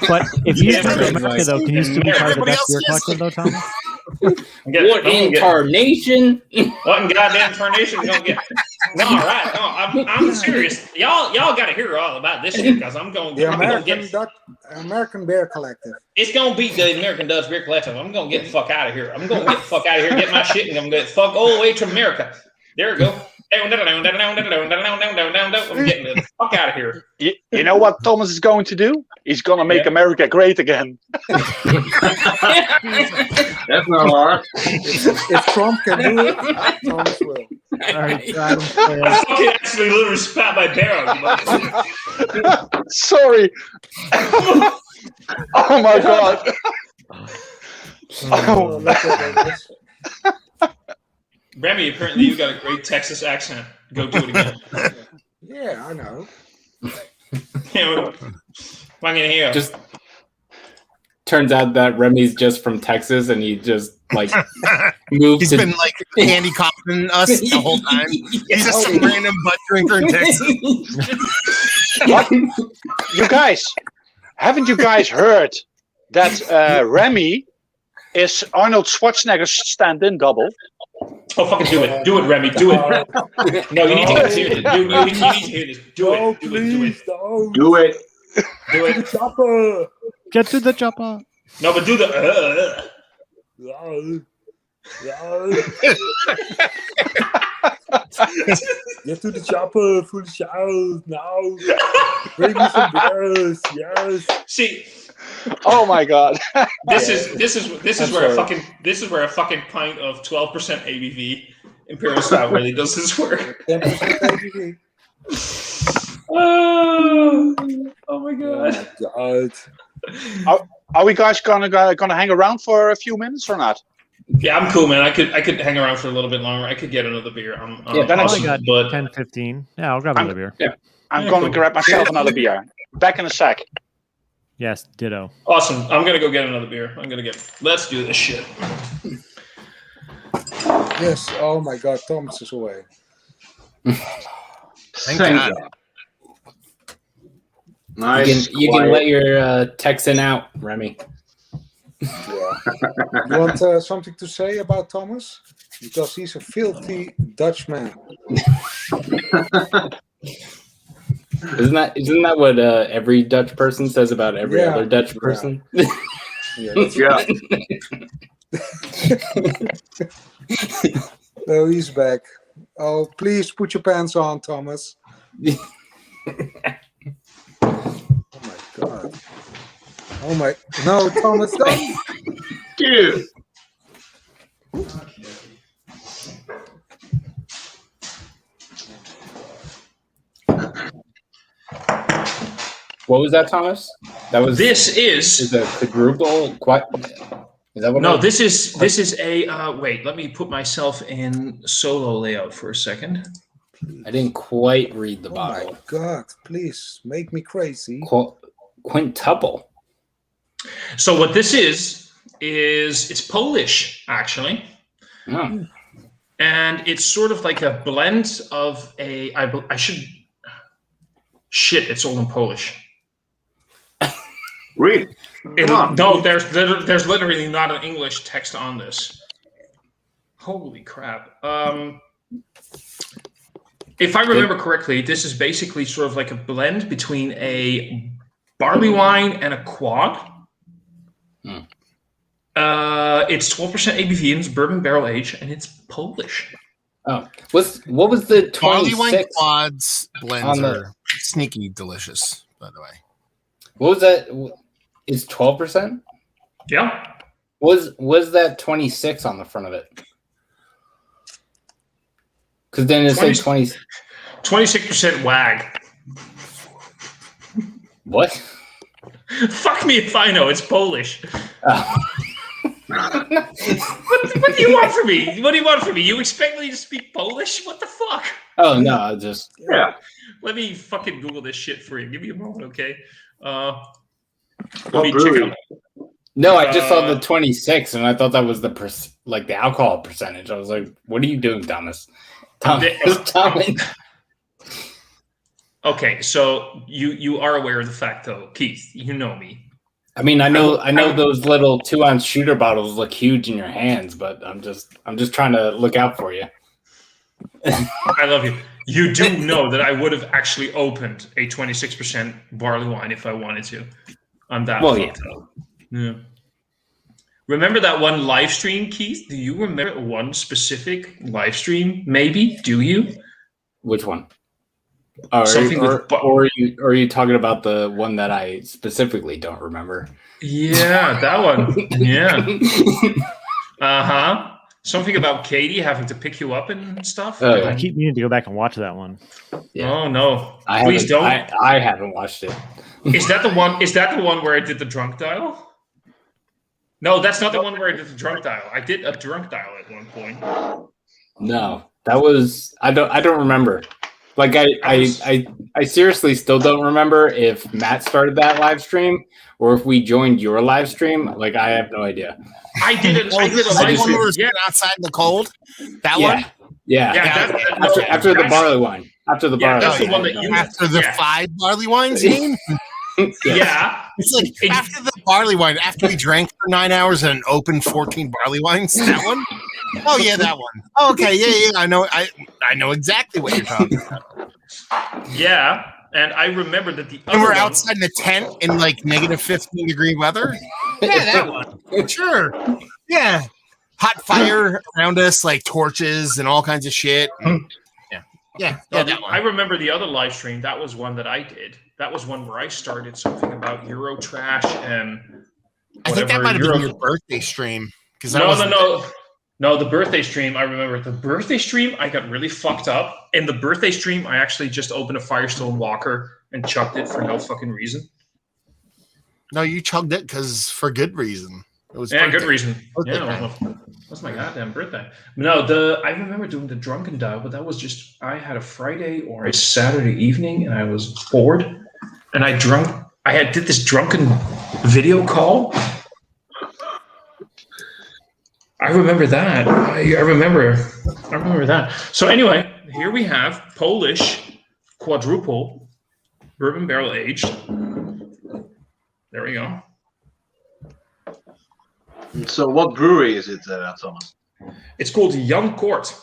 But if you come to America, though, can you still be part of the best beer collective, though, Thomas? What incarnation? What in goddamn tarnation gonna get? No, right? No, I'm serious. Y'all got to hear all about this shit because I'm going. The American Beer Collective. It's gonna be the American Dutch Beer Collective. I'm gonna get the fuck out of here. I'm gonna get the fuck out of here, get my shit, and I'm gonna get the fuck all the way to America. There we go. I'm getting the fuck out of here. You know what Thomas is going to do? He's going to make America great again. That's not hard. If Trump can do it, Thomas will. All right, Adam, I fucking actually literally spat my barrel. Sorry. Oh my god. Oh, look at this. Remy, apparently you got a great Texas accent. Go do it again. Yeah, I know. Fucking here. Just turns out that Remy's just from Texas, and he just like moved. He's been like handicapping us the whole time. He's just some random butt drinker in Texas. What? You guys, haven't you guys heard that Remy is Arnold Schwarzenegger's stand-in double? Oh, fucking do it. Do it, Remy. Do it. No, you need to hear this. You need to hear this. Do it. Do it. Do it. Do it. Do it. Chopper. get to the chopper. No, but do the. Get to the chopper for the shout now. Bring me some beers. Yes. See. Oh my god. This is where a fucking pint of 12% ABV Imperial Stout really does this work. 10% ABV. Oh my god. Oh my god. Are we guys gonna hang around for a few minutes or not? Yeah, I'm cool, man. I could hang around for a little bit longer. I could get another beer. then awesome, I got but 10, 15. Yeah, I'll grab another beer. Yeah. I'm gonna grab myself another beer. Back in a sec. Yes, ditto. awesome. I'm gonna go get another beer. Let's do this shit. Yes. Oh my god. Thomas is away. Thank God. God. Nice. You can let your Texan out, Remy. Yeah. You want something to say about Thomas? Because he's a filthy Dutchman. Isn't that what every Dutch person says about every other Dutch person? Yeah. That's Yeah. Oh, he's back. Oh, please put your pants on, Thomas. Oh my god. Oh my. No, Thomas, don't. Dude. What was that, Thomas? That was This is a quadruple. Is that what? no. This is a. Wait, let me put myself in solo layout for a second. I didn't quite read the Oh bottle. my god, please make me crazy. Quintuple. So what this is it's Polish actually, Oh. and it's sort of like a blend of a. I should. Shit, it's all in Polish. Read. No, there's literally not an English text on this. Holy crap. If I remember correctly, this is basically sort of like a blend between a barley wine and a quad. Hmm. It's 12% ABV and it's bourbon barrel aged, and it's Polish. Oh, what was the Barley wine 26? quads blends on the- are sneaky delicious, by the way. What was that? Is 12%? Yeah. Was that 26 on the front of it? Because then it said 20. 26% WAG. What? Fuck me if I know. It's Polish. Oh. What do you want from me? What do you want from me? You expect me to speak Polish? What the fuck? Oh no, I just Yeah. Let me fucking Google this shit for you. Give me a moment, okay? Let What me brewery? check out. no. I just saw the 26, and I thought that was the alcohol percentage. I was like, "What are you doing, Thomas?" Thomas. Okay, so you are aware of the fact, though, Keith. You know me. I mean, I know those little 2-ounce shooter bottles look huge in your hands, but I'm just trying to look out for you. I love you. You do know that I would have actually opened a 26% barley wine if I wanted to. I'm that fucked up. Yeah. Remember that one live stream, Keith? Do you remember one specific live stream? Maybe. Do you? Which one? Oh, are you talking about the one that I specifically don't remember? Yeah, that one. Yeah. Something about Katie having to pick you up and stuff. I keep needing to go back and watch that one. Yeah. Oh no! Please don't. I haven't watched it. Is that the one? Is that the one where I did the drunk dial? No, that's not the one where I did the drunk dial. I did a drunk dial at one point. No, that was I don't remember. Like I seriously still don't remember if Matt started that live stream or if we joined your live stream. Like I have no idea. I did a live stream. Outside in the cold. That one. Yeah. After the barley wine. After the barley. That's the one that you after the 5 barley wines. Yeah. It's like after the barley wine. After we drank for 9 hours and opened 14 barley wines. That one. Oh yeah, that one. Oh, okay, yeah. I know exactly what you're talking about. Yeah, and I remember that the and we're outside in a tent in like negative 15-degree weather. Yeah, that one. Sure. Yeah, hot fire around us, like torches and all kinds of shit. Yeah. That one. I remember the other live stream. That was one that I did. That was one where I started something about Eurotrash and. I think that might have been your birthday stream. No, the birthday stream, I remember the birthday stream, I got really fucked up. In the birthday stream, I actually just opened a Firestone Walker and chugged it for no fucking reason. No, you chugged it for good reason. It was good reason. That's my goddamn birthday. No, I remember doing the drunken dial, but that was just, I had a Friday or a Saturday evening and I was bored. And I did this drunken video call. I remember that. I remember that. So anyway, here we have Polish quadruple bourbon barrel aged. There we go. So what brewery is it, Thomas? It's called Young Court.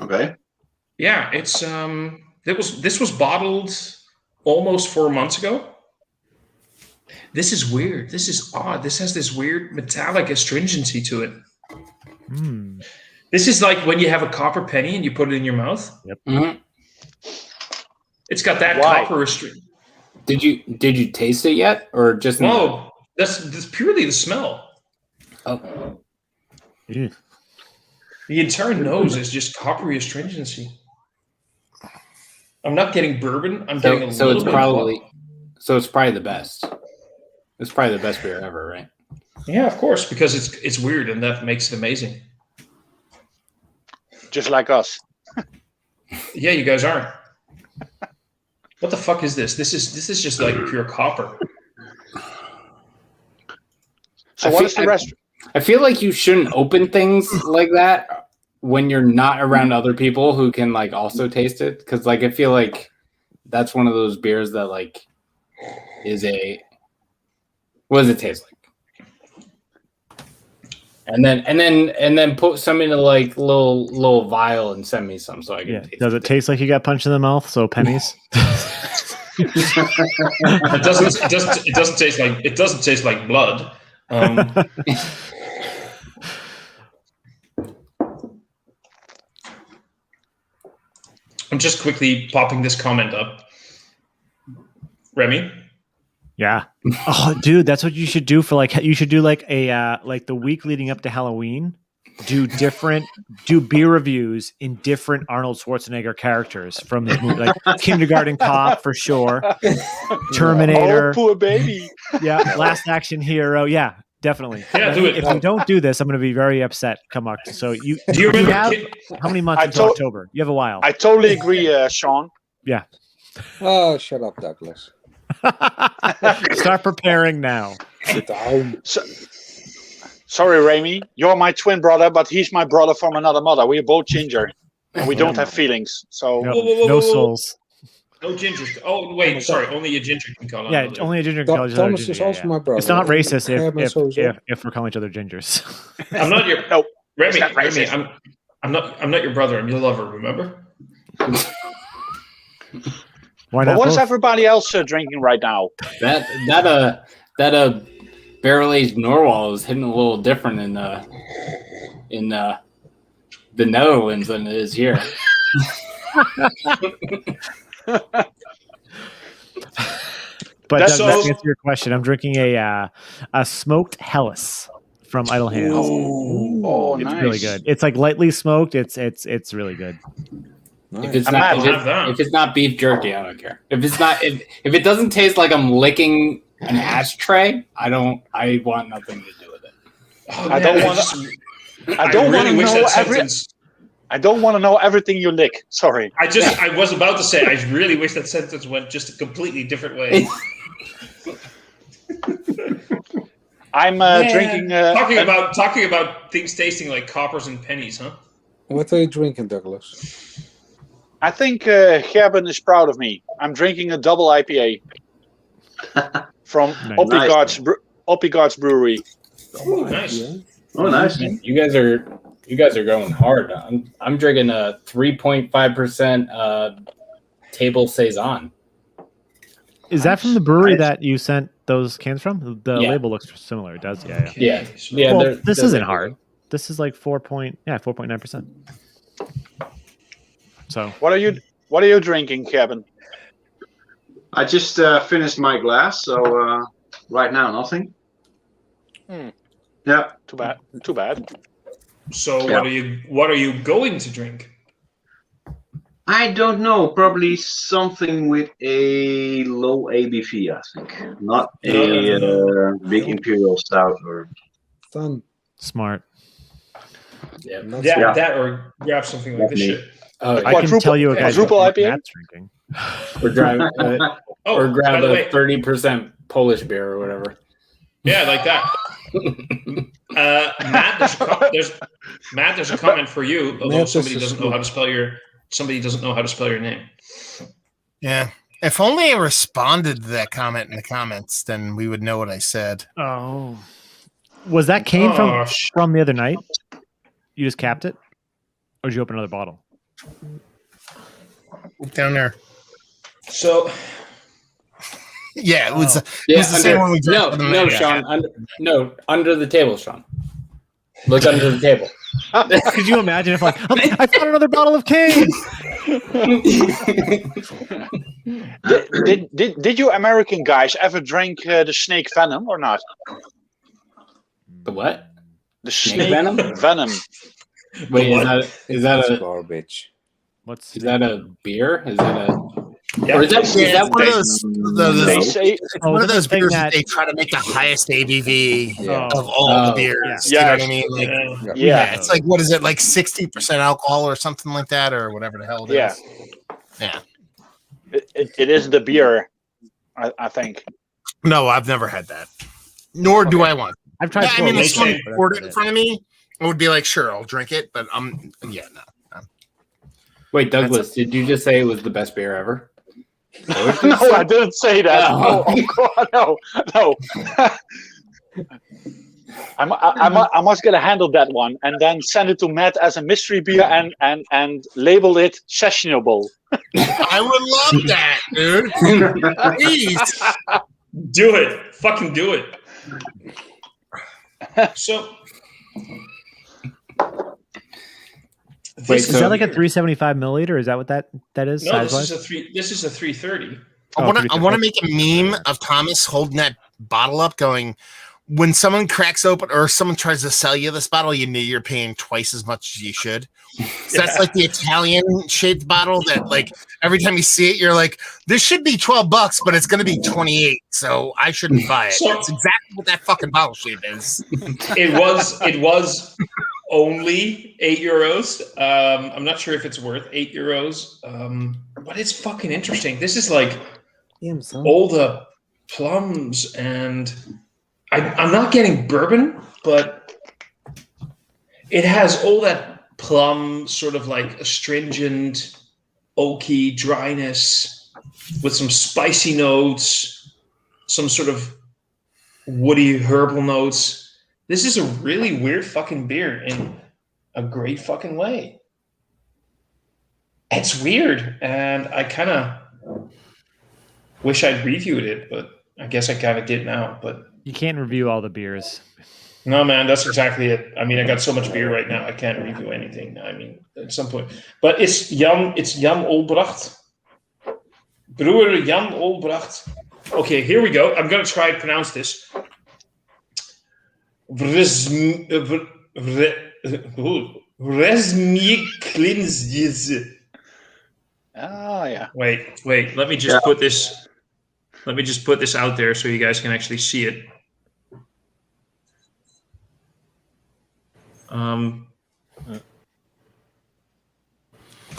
Okay. Yeah, it's this was bottled almost 4 months ago. This is weird. This is odd. This has this weird metallic astringency to it. This is like when you have a copper penny and you put it in your mouth. Yep. Mm-hmm. It's got that copper astringent. Did you taste it yet, or just no? That's purely the smell. Oh. Yeah. The entire nose is just coppery astringency. I'm not getting bourbon. I'm getting a little bit. So it's probably the best. It's probably the best beer ever, right? Yeah, of course, because it's weird and that makes it amazing. Just like us. Yeah, you guys aren't. What the fuck is this? This is just like pure copper. So what is the rest? I feel like you shouldn't open things like that when you're not around other people who can like also taste it, because like I feel like that's one of those beers that like is a. What does it taste like? And then put some in a like little vial and send me some so I can. Yeah. Does it taste like you got punched in the mouth? So pennies. It doesn't taste like blood. I'm just quickly popping this comment up. Remy. Yeah. Oh, dude, that's what you should do for like. You should do like a like the week leading up to Halloween. Do beer reviews in different Arnold Schwarzenegger characters from this movie, like Kindergarten Cop for sure, Terminator. Oh, poor baby. Yeah, Last Action Hero. Yeah, definitely. Yeah, do it. If you don't do this, I'm going to be very upset. Come October. So do you have how many months until October? You have a while. I totally agree, Sean. Yeah. Oh, shut up, Douglas. Start preparing now. Sit down. Sorry, Remy. You're my twin brother, but he's my brother from another mother. We are both ginger, and we don't have feelings. So no souls. No gingers. Oh wait, sorry. Only a ginger can call. Yeah, only a ginger can call each other. Thomas is also my brother. It's not racist if we're calling each other gingers. I'm not your no. Remy. I'm not your brother. I'm your lover. Remember? Why not? What is everybody else drinking right now? That barrel aged Narwhal is hitting a little different in the Netherlands than it is here. But That's Doug, so- to answer your question, I'm drinking a smoked Helles from Idle Hands. Oh, It's nice. really good. It's like lightly smoked. It's really good. If it's I'm not mad. if it's not beef jerky, I don't care. If it's not if it doesn't taste like I'm licking an ashtray, I want nothing to do with it. Oh, I man, don't want just- to. I don't want really to wish know that sentence. I don't want to know everything you lick. Sorry. I was about to say, I really wish that sentence went just a completely different way. I'm drinking. Talking about things tasting like coppers and pennies, huh? What are you drinking, Douglas? I think Gerben is proud of me. I'm drinking a double IPA from Nice. Oppigard's Brewery. Ooh, nice. Oh, nice. You guys are going hard. I'm drinking a 3.5% table saison. Is that from the brewery that you sent those cans from? The Yeah. label looks similar. It does. Yeah. Yeah. Well, this isn't hard. This is like 4.9%. So What are you drinking, Gerben? I just finished my glass, so right now nothing. Yeah. Too bad. So Yeah. what are you going to drink? I don't know. Probably something with a low ABV, I think. Not a big imperial stout or. Fun. smart. Yeah. That or grab something like this Me. shit. Oh, I can tell you guys quadruple what IPA? Matt's drinking. or grab Oh, or grab by the a way, 30% Polish beer or whatever. yeah, like that. Matt, there's a comment for you. Although Matt, somebody this is doesn't know how to spell your name. Yeah. If only I responded to that comment in the comments, then we would know what I said. Oh, was that cane from the other night? You just capped it, or did you open another bottle? Down there. So Yeah, it was. It Yeah, was the same one we drank. for the no, night. Sean. Under the table, Sean. Look under the table. Could you imagine if I found another bottle of cane? Did you American guys ever drink the snake venom or not? The what? The Snake snake venom. Wait, is that a garbage? is that a beer? Is that a yeah, or is that It's one of those. They say It's one of those thing beers that- that they try to make the highest ABV Yeah. of all the beers. Yeah. You know what I mean? Like, yeah. it's like, what is it, like 60% alcohol or something like that, or whatever the hell it Yeah. is. Yeah. It is the beer, I think. No, I've never had that. Nor do I want. I've tried. Yeah, I mean, if They someone say- poured it in front of me, I would be like, sure, I'll drink it. But no. Wait, Douglas, did you just say it was the best beer ever? No, I didn't say that. No. Oh, God, no. I must get a handle that one and then send it to Matt as a mystery beer and label it sessionable. I would love that, dude. Please. do it. Fucking do it. So Wait, Is that like a 375 milliliter? Is that what that is? no, this size-wise? is a 330. I want to make a meme of Thomas holding that bottle up, going, when someone cracks open or someone tries to sell you this bottle, you know you're paying twice as much as you should. So that's like the Italian shaped bottle that, like, every time you see it, you're like, this should be $12, but it's going to be 28, so I shouldn't buy it. So- That's exactly what that fucking bottle shape is. It was only €8. I'm not sure if it's worth €8. But it's fucking interesting. This is like all the plums, and I'm not getting bourbon, but it has all that plum, sort of like astringent, oaky dryness with some spicy notes, some sort of woody herbal notes. This is a really weird fucking beer in a great fucking way. It's weird, and I kind of wish I'd reviewed it, but I guess I kind of did now. But You can't review all the beers. No, man, that's exactly it. I mean, I got so much beer right now, I can't review anything. I mean, at some point. But it's Jan Olbracht. Brewer Jan Olbracht. Okay, here we go. I'm going to try to pronounce this. Resmieklins. Oh, yeah. Wait. Let me just put this. Let me just put this out there so you guys can actually see it.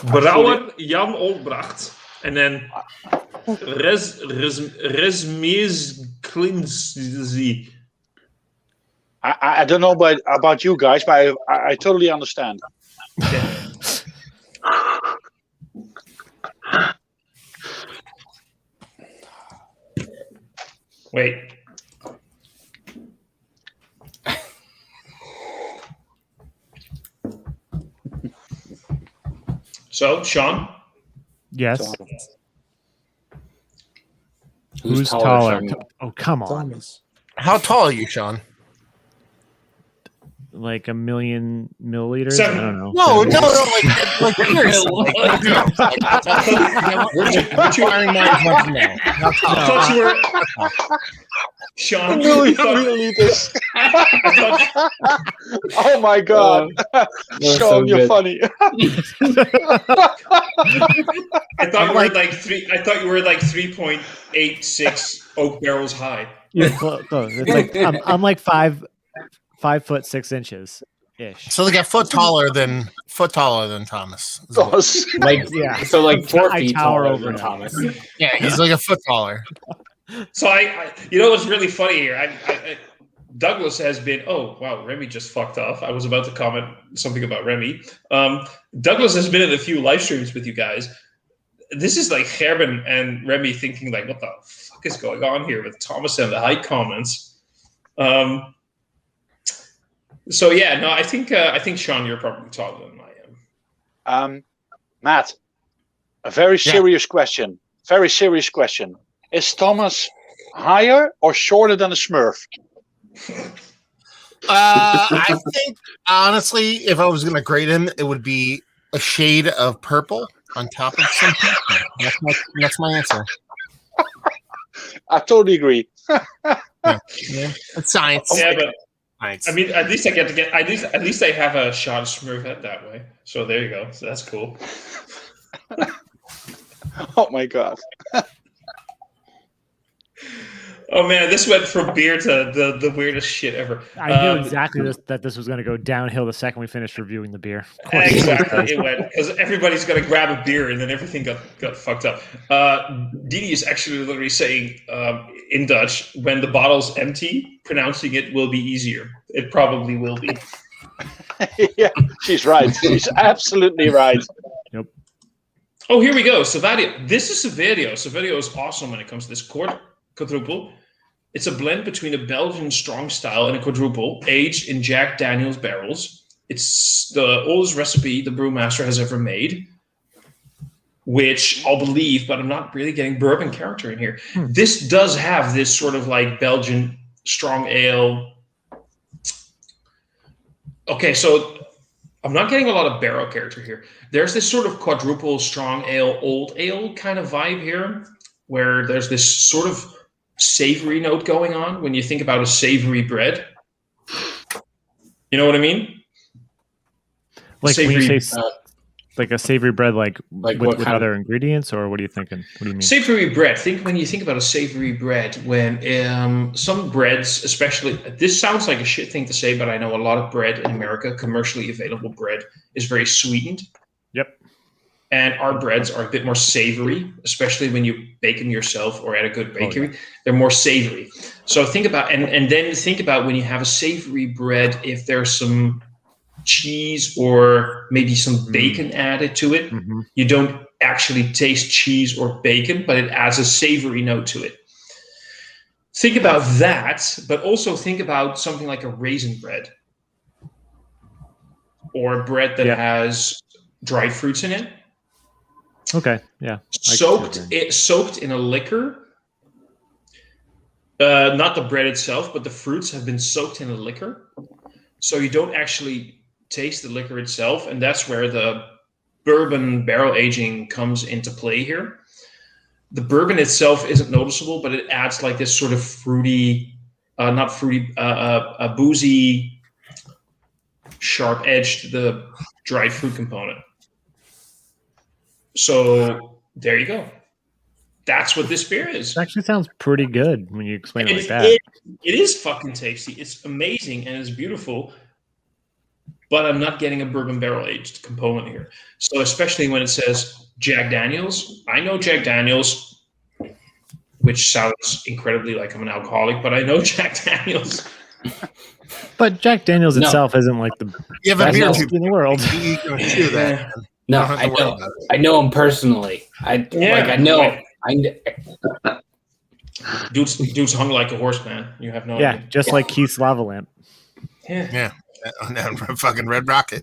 Brouwer Jan Olbracht. And then Resmieklins. I don't know about you guys, but I totally understand. Okay. Wait. So, Sean? Yes. Who's taller? Oh, come on. Thomas. How tall are you, Sean? Like 1 million milliliters? Seven. I don't know. No, like seriously. We're trying my question now. I thought you were... Sean, I thought... Oh my God, Sean, so you're funny. I thought you were like 3.86 oak barrels high. Yeah, close. It's like I'm like 5'6" ish. So like a foot taller than Thomas. Like so like 4 I feet tower taller over than him. Thomas. Yeah, he's like a foot taller. So I you know what's really funny here? Douglas has been. Oh wow, Remy just fucked off. I was about to comment something about Remy. Douglas has been in a few live streams with you guys. This is like Gerben and Remy thinking like, what the fuck is going on here with Thomas and the height comments? So yeah, no, I think Sean, you're probably taller than I am. Matt, a very serious question. Very serious question. Is Thomas higher or shorter than a Smurf? I think honestly, if I was going to grade him, it would be a shade of purple on top of some pink. That's my answer. I totally agree. Yeah, it's science. Yeah, but science. I mean, at least I get to get. At least I have a shot of Smurf head that way. So there you go. So that's cool. Oh my God. Oh man, this went from beer to the weirdest shit ever. I knew exactly that this was going to go downhill the second we finished reviewing the beer. Exactly, it went because everybody's going to grab a beer and then everything got fucked up. Didi is actually literally saying in Dutch, when the bottle's empty, pronouncing it will be easier. It probably will be. Yeah, she's right. She's absolutely right. Yep. Oh, here we go. Savadio. This is Savadio. Savadio is awesome when it comes to this quadruple. It's a blend between a Belgian strong style and a quadruple, aged in Jack Daniel's barrels. It's the oldest recipe the brewmaster has ever made, which I'll believe, but I'm not really getting bourbon character in here. This does have this sort of like Belgian strong ale. Okay, so I'm not getting a lot of barrel character here. There's this sort of quadruple strong ale, old ale kind of vibe here, where there's this sort of savory note going on when you think about a savory bread. You know what I mean? Like savory, when you say like a savory bread, like with other ingredients, or what are you thinking? What do you mean? Savory bread. When you think about a savory bread, when some breads, especially, this sounds like a shit thing to say, but I know a lot of bread in America, commercially available bread, is very sweetened. Yep. And our breads are a bit more savory, especially when you bake them yourself or at a good bakery. Oh, yeah. They're more savory. So think about, and then think about when you have a savory bread, if there's some cheese or maybe some bacon added to it. Mm-hmm. You don't actually taste cheese or bacon, but it adds a savory note to it. Think about that, but also think about something like a raisin bread or a bread that has dried fruits in it. Okay, yeah. Soaked in a liquor Not the bread itself, but the fruits have been soaked in a liquor, so you don't actually taste the liquor itself, and that's where the bourbon barrel aging comes into play here. The bourbon itself isn't noticeable, but it adds like this sort of fruity, not fruity, a boozy, sharp edge to the dried fruit component. So there you go. That's what this beer is. It actually sounds pretty good when you explain it like that. It is fucking tasty. It's amazing and it's beautiful. But I'm not getting a bourbon barrel aged component here. So especially when it says Jack Daniels, I know Jack Daniels, which sounds incredibly like I'm an alcoholic, but I know Jack Daniels. But Jack Daniels itself isn't like the best whiskey in the world. No, I know him personally. Dude's hung like a horse, man. You have no idea. Just like Keith's lava lamp. Yeah. Fucking Red Rocket.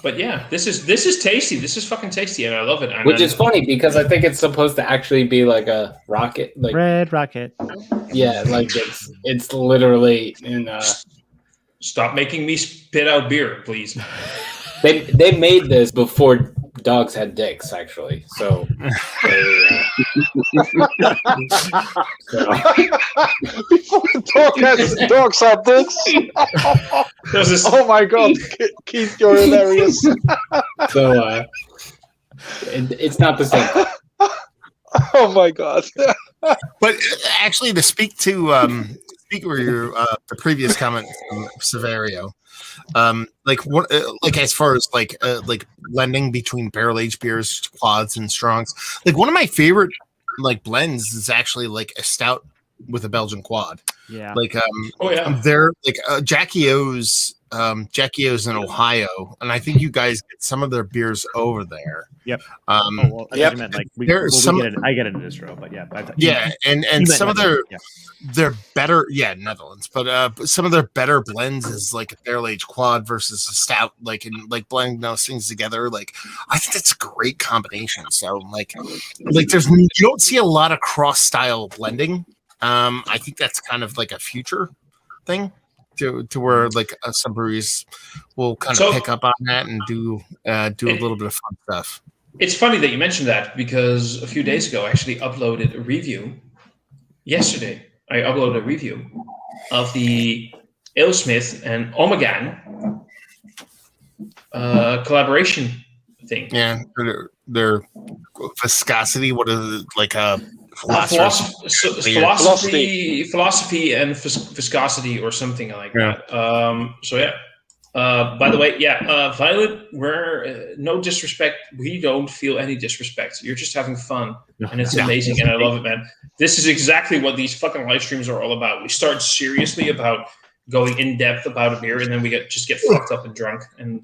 But yeah, this is tasty. This is fucking tasty, and I love it. And which is funny because I think it's supposed to actually be like a rocket, like Red Rocket. Yeah, like it's literally in. Stop making me spit out beer, please. They made this before dogs had dicks, actually. So. Before dogs had dicks. Oh my god, Keith, you're hilarious. So it's not the same. Oh my god. But actually, to speak to your the previous comment from Severio. Like as far as like blending between barrel aged beers, quads, and strongs. Like one of my favorite like blends is actually like a stout with a Belgian quad. Yeah. Like they're like Jackie O's in Ohio, and I think you guys get some of their beers over there. Yep. I meant like I get it in distro, but yeah. And some of their better, Netherlands, but some of their better blends is like a barrel aged quad versus a stout, like blending those things together. Like I think that's a great combination. So like you don't see a lot of cross style blending. I think that's kind of like a future thing. To where like some breweries will kind of pick up on that and do a little bit of fun stuff. It's funny that you mentioned that because a few days ago I actually uploaded a review. Yesterday I uploaded a review of the AleSmith and Omegan collaboration thing. Yeah, their viscosity. What is it like a philosophy and viscosity or something like that. By the way, Violet, we're no disrespect. We don't feel any disrespect. You're just having fun, and it's amazing, and I love it, man. This is exactly what these fucking live streams are all about. We start seriously about going in depth about a beer, and then we get fucked up and drunk, and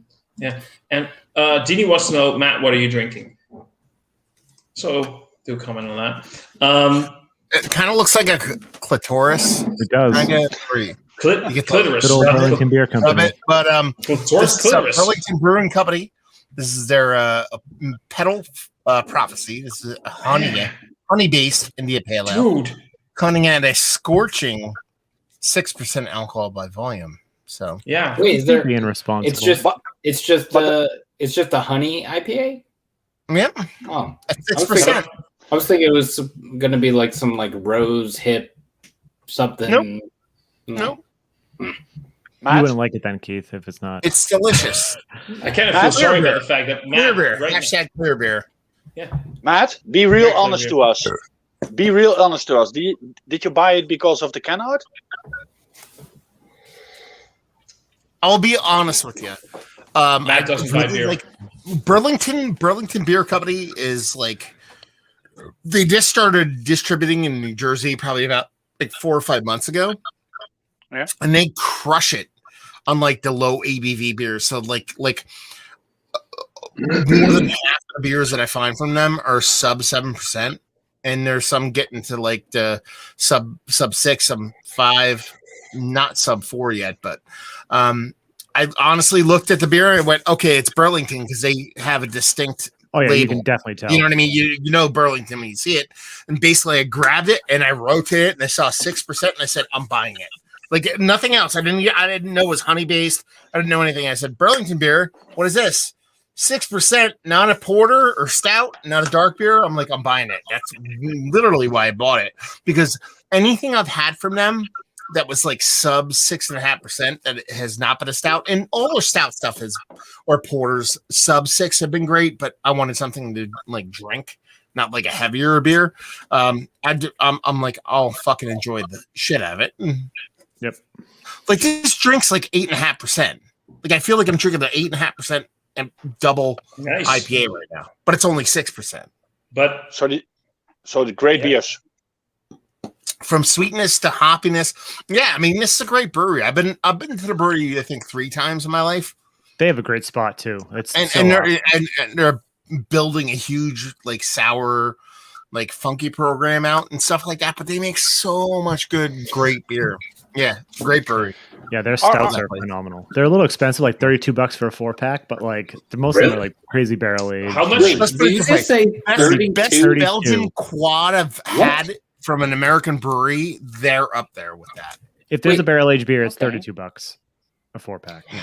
And Dini wants to know, Matt, what are you drinking? So. Do comment on that. It kind of looks like a clitoris. It does. Clitoris. Good old Burlington Beer Company. But this is Burlington Brewing Company. This is their Petal Prophecy. This is a honey-based India Pale Ale. Dude. Coming at a scorching 6% alcohol by volume. So yeah. Wait, is there being responsible? It's just a honey IPA? Yep. Oh, 6%. I was thinking it was going to be like some like rose hip something. Nope. No. You wouldn't like it then, Keith, if it's not. It's delicious. I kind of feel sorry about the fact that Matt, clear beer. Hashtag clear beer. Yeah. Matt, be real honest to us. Be real honest to us. Did you buy it because of the can art? I'll be honest with you. Matt doesn't buy beer. Like, Burlington Beer Company is like, they just started distributing in New Jersey probably about like 4 or 5 months ago. Yeah. And they crush it on like the low ABV beers. So like more than half the beers that I find from them are sub 7%. And there's some getting to like the sub 6, some 5, not sub 4 yet, but I honestly looked at the beer and went, okay, it's Burlington because they have a distinct Oh yeah, label. you can definitely tell. You know what I mean? You know Burlington when you see it. And basically I grabbed it and I rotated it and I saw 6% and I said, I'm buying it. Like nothing else. I didn't know it was honey based. I didn't know anything. I said, Burlington beer, what is this? 6%, not a porter or stout, not a dark beer. I'm like, I'm buying it. That's literally why I bought it. Because anything I've had from them that was like sub 6.5% that has not been a stout, and all their stout stuff is, or porters sub 6 have been great, but I wanted something to like drink, not like a heavier beer. I'm like, I'll fucking enjoy the shit out of it. Yep. Like this drink's like 8.5%. Like I feel like I'm drinking the 8.5% and double IPA right now, but it's only 6%. But so the great beers. From sweetness to hoppiness, yeah. I mean, this is a great brewery. I've been to the brewery I think 3 times in my life. They have a great spot too. It's and they're building a huge like sour, like funky program out and stuff like that. But they make so much good, great beer. Yeah, great brewery. Yeah, their stouts are phenomenal. They're a little expensive, like $32 for a 4-pack, but like most of them are like crazy barrel aged. How much? Wait, did you just say 32? Best Belgian quad I've had from an American brewery, they're up there with that. If there's a barrel aged beer, it's $32 a 4-pack. Yeah.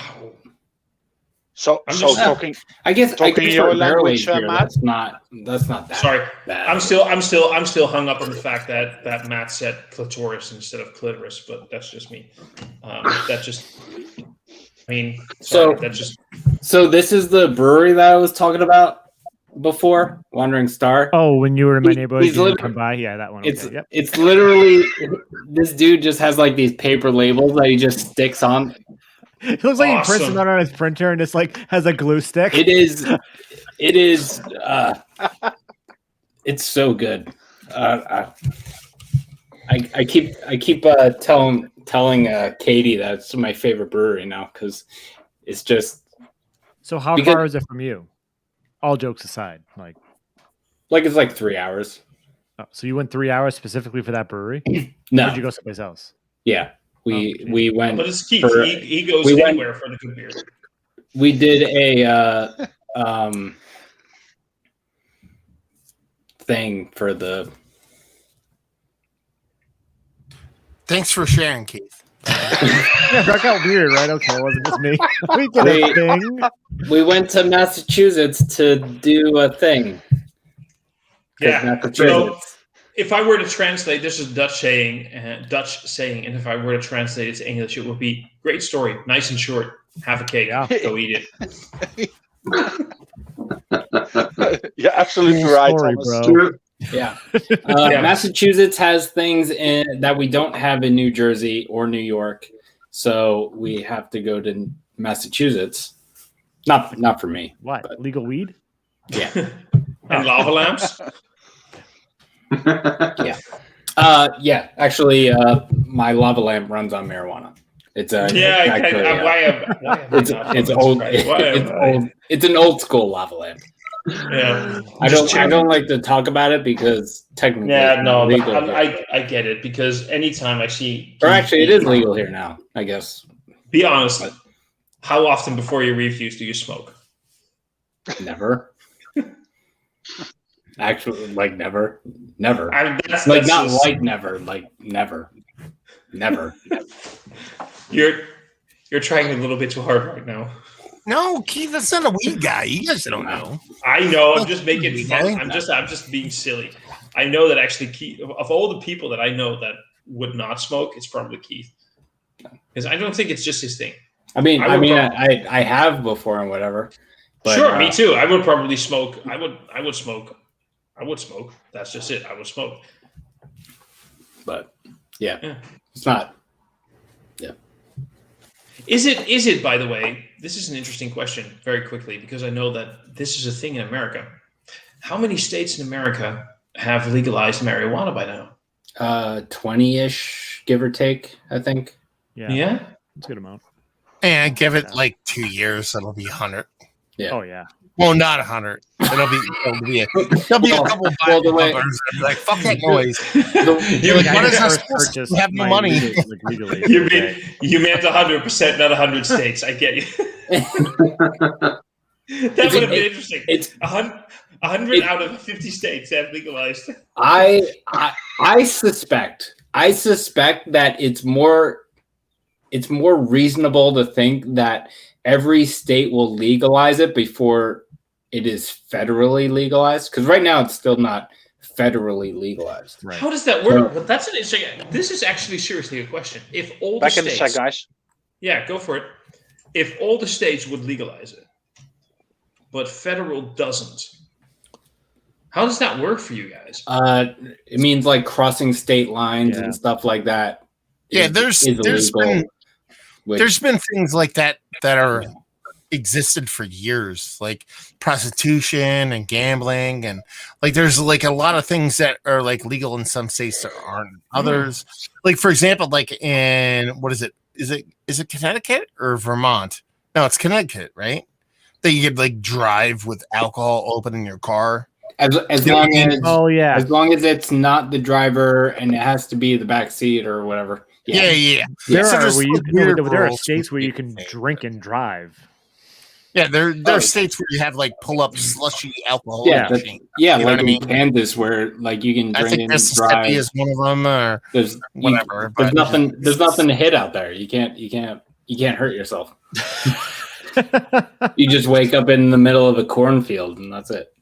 So talking. I guess your language, beer, Matt. That's not that. Sorry, bad. I'm still hung up on the fact that Matt said clitoris instead of clitoris, but that's just me. So this is the brewery that I was talking about before, Wandering Star. Oh, when you were in my neighborhood, you didn't come by. Yeah, that one. It's literally this dude just has like these paper labels that he just sticks on. It looks like he prints it out on his printer and it's like has a glue stick. It is. It's so good. I keep telling Katie that's my favorite brewery now because it's just. So how far is it from you? All jokes aside, like it's like 3 hours. Oh, so you went 3 hours specifically for that brewery? No. Or did you go someplace else? Yeah. We went, but it's Keith. He goes anywhere for the good beer. We did a thing for the. Thanks for sharing, Keith. Yeah, that got weird, right? Okay, it wasn't just me. We did a thing. We went to Massachusetts to do a thing. Yeah. So if I were to translate, this is Dutch saying, and if I were to translate it to English, it would be great story, nice and short. Have a cake, go eat it. You're absolutely right, story, Thomas. bro. Yeah. Massachusetts has things that we don't have in New Jersey or New York, so we have to go to Massachusetts. Not for me. What? But, legal weed? Yeah. And lava lamps. Yeah. Actually, my lava lamp runs on marijuana. It's it's an old school lava lamp. Yeah, I don't like to talk about it because technically, I get it because anytime I see, or actually, it is legal here now. I guess. Be honest. How often before you refuse do you smoke? Never. Actually, like never. Never. That's never. Like never. You're trying a little bit too hard right now. No, Keith, that's not a weed guy. You guys don't know. I know. I'm just making fun. I'm just being silly. I know that actually Keith, of all the people that I know that would not smoke, it's probably Keith. Because I don't think it's just his thing. I have before and whatever. But, sure, me too. I would probably smoke. I would smoke. That's just it. I would smoke. But yeah. It's not. Yeah. Is it, by the way, this is an interesting question very quickly because I know that this is a thing in America. How many states in America have legalized marijuana by now? 20-ish, give or take, I think. Yeah? That's a good amount. And give it like 2 years, it'll be 100. Yeah. Oh, yeah. Well, not 100. There'll be a couple Bible bumpers. Like, fuck that noise. What is that supposed to have no money? You meant 100%, not 100 states. I get you. That would have been interesting. It's 100 out of 50 states have legalized. I suspect that it's more reasonable to think that every state will legalize it before it is federally legalized. Because right now it's still not federally legalized. Right. How does that work? Well, that's an interesting. This is actually seriously a question. If all the states, in a sec, guys. Yeah, go for it. If all the states would legalize it, but federal doesn't, how does that work for you guys? It means like crossing state lines and stuff like that. Yeah, there's been things like that are existed for years, like prostitution and gambling, and like there's like a lot of things that are like legal in some states that aren't in others. Like for example, like in what is it? Is it Connecticut or Vermont? No, it's Connecticut, right? That you could like drive with alcohol open in your car. As long as it's not the driver and it has to be the back seat or whatever. Yeah. There are states where you can drink and drive. Yeah, there are states where you have like pull up slushy alcohol. Like in Kansas where like you can drink I think and Mississippi drive. is one of them, or whatever. There's nothing to hit out there. You can't hurt yourself. You just wake up in the middle of a cornfield and that's it.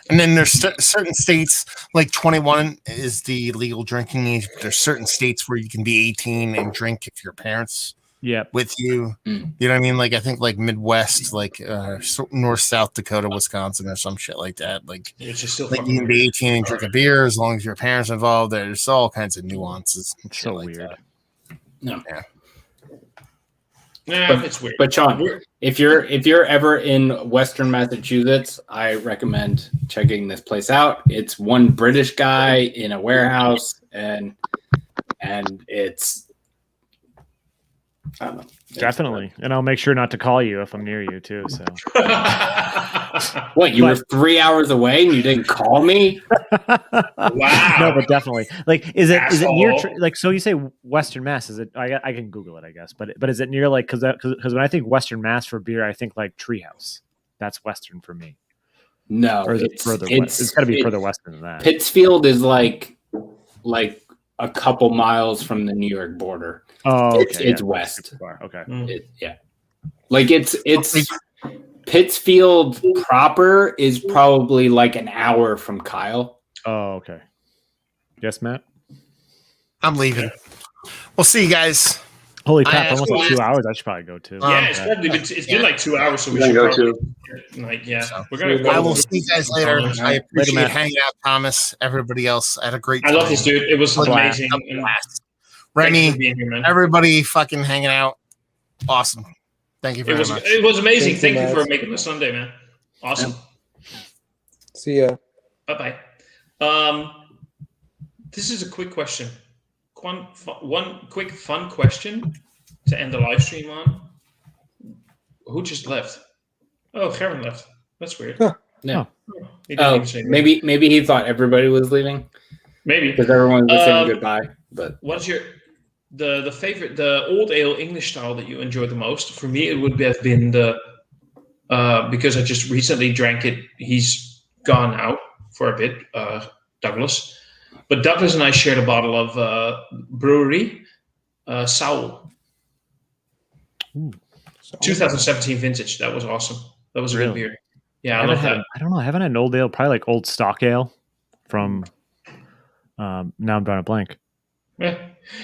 And then there's certain states, like 21 is the legal drinking age. But there's certain states where you can be 18 and drink if your parents with you. You know what I mean? Like I think like Midwest, like North, South Dakota, Wisconsin, or some shit like that. Like, it's just still like you can be 18 and drink a beer as long as your parents are involved. There's all kinds of nuances. It's so weird. That. No. Yeah, it's weird. But Sean, if you're ever in Western Massachusetts, I recommend checking this place out. It's one British guy in a warehouse, and it's I don't know. Definitely, and I'll make sure not to call you if I'm near you too. So, what? You were 3 hours away and you didn't call me? Wow. No, but definitely. Like, is it near? Like, so you say Western Mass? Is it? I can Google it, I guess. But is it near? Like, because when I think Western Mass for beer, I think like Treehouse. That's Western for me. No, or is it further west? It's got to be further western than that. Pittsfield is like a couple miles from the New York border. Oh, okay. It's west. Okay. Like it's Pittsfield proper is probably like an hour from Kyle. Oh, okay. Yes, Matt? I'm leaving. We'll see you guys. Holy crap, almost like 2 hours. I should probably go too. It's been like 2 hours, so we should go too. Like, we're gonna go. I will see you guys later. I appreciate hanging out, Thomas. Everybody else, I had a great time. I love this dude. It was amazing. Remy, everybody fucking hanging out. Awesome. Thank you very much. It was amazing. Thank you for making this Sunday, man. Awesome. See ya. Bye-bye. This is a quick question. One quick fun question to end the live stream on. Who just left? Oh, Gerben left. That's weird. Huh. No. Maybe he thought everybody was leaving. Maybe because everyone was saying goodbye. But what's the favorite, the old ale English style that you enjoyed the most? For me, it would have been the because I just recently drank it. He's gone out for a bit, Douglas. But Douglas and I shared a bottle of brewery, Saul. 2017 vintage. That was awesome. That was a good beer. Yeah, I love that. I don't know. I haven't had an old ale, probably like old stock ale from now I'm drawing a blank. Yeah.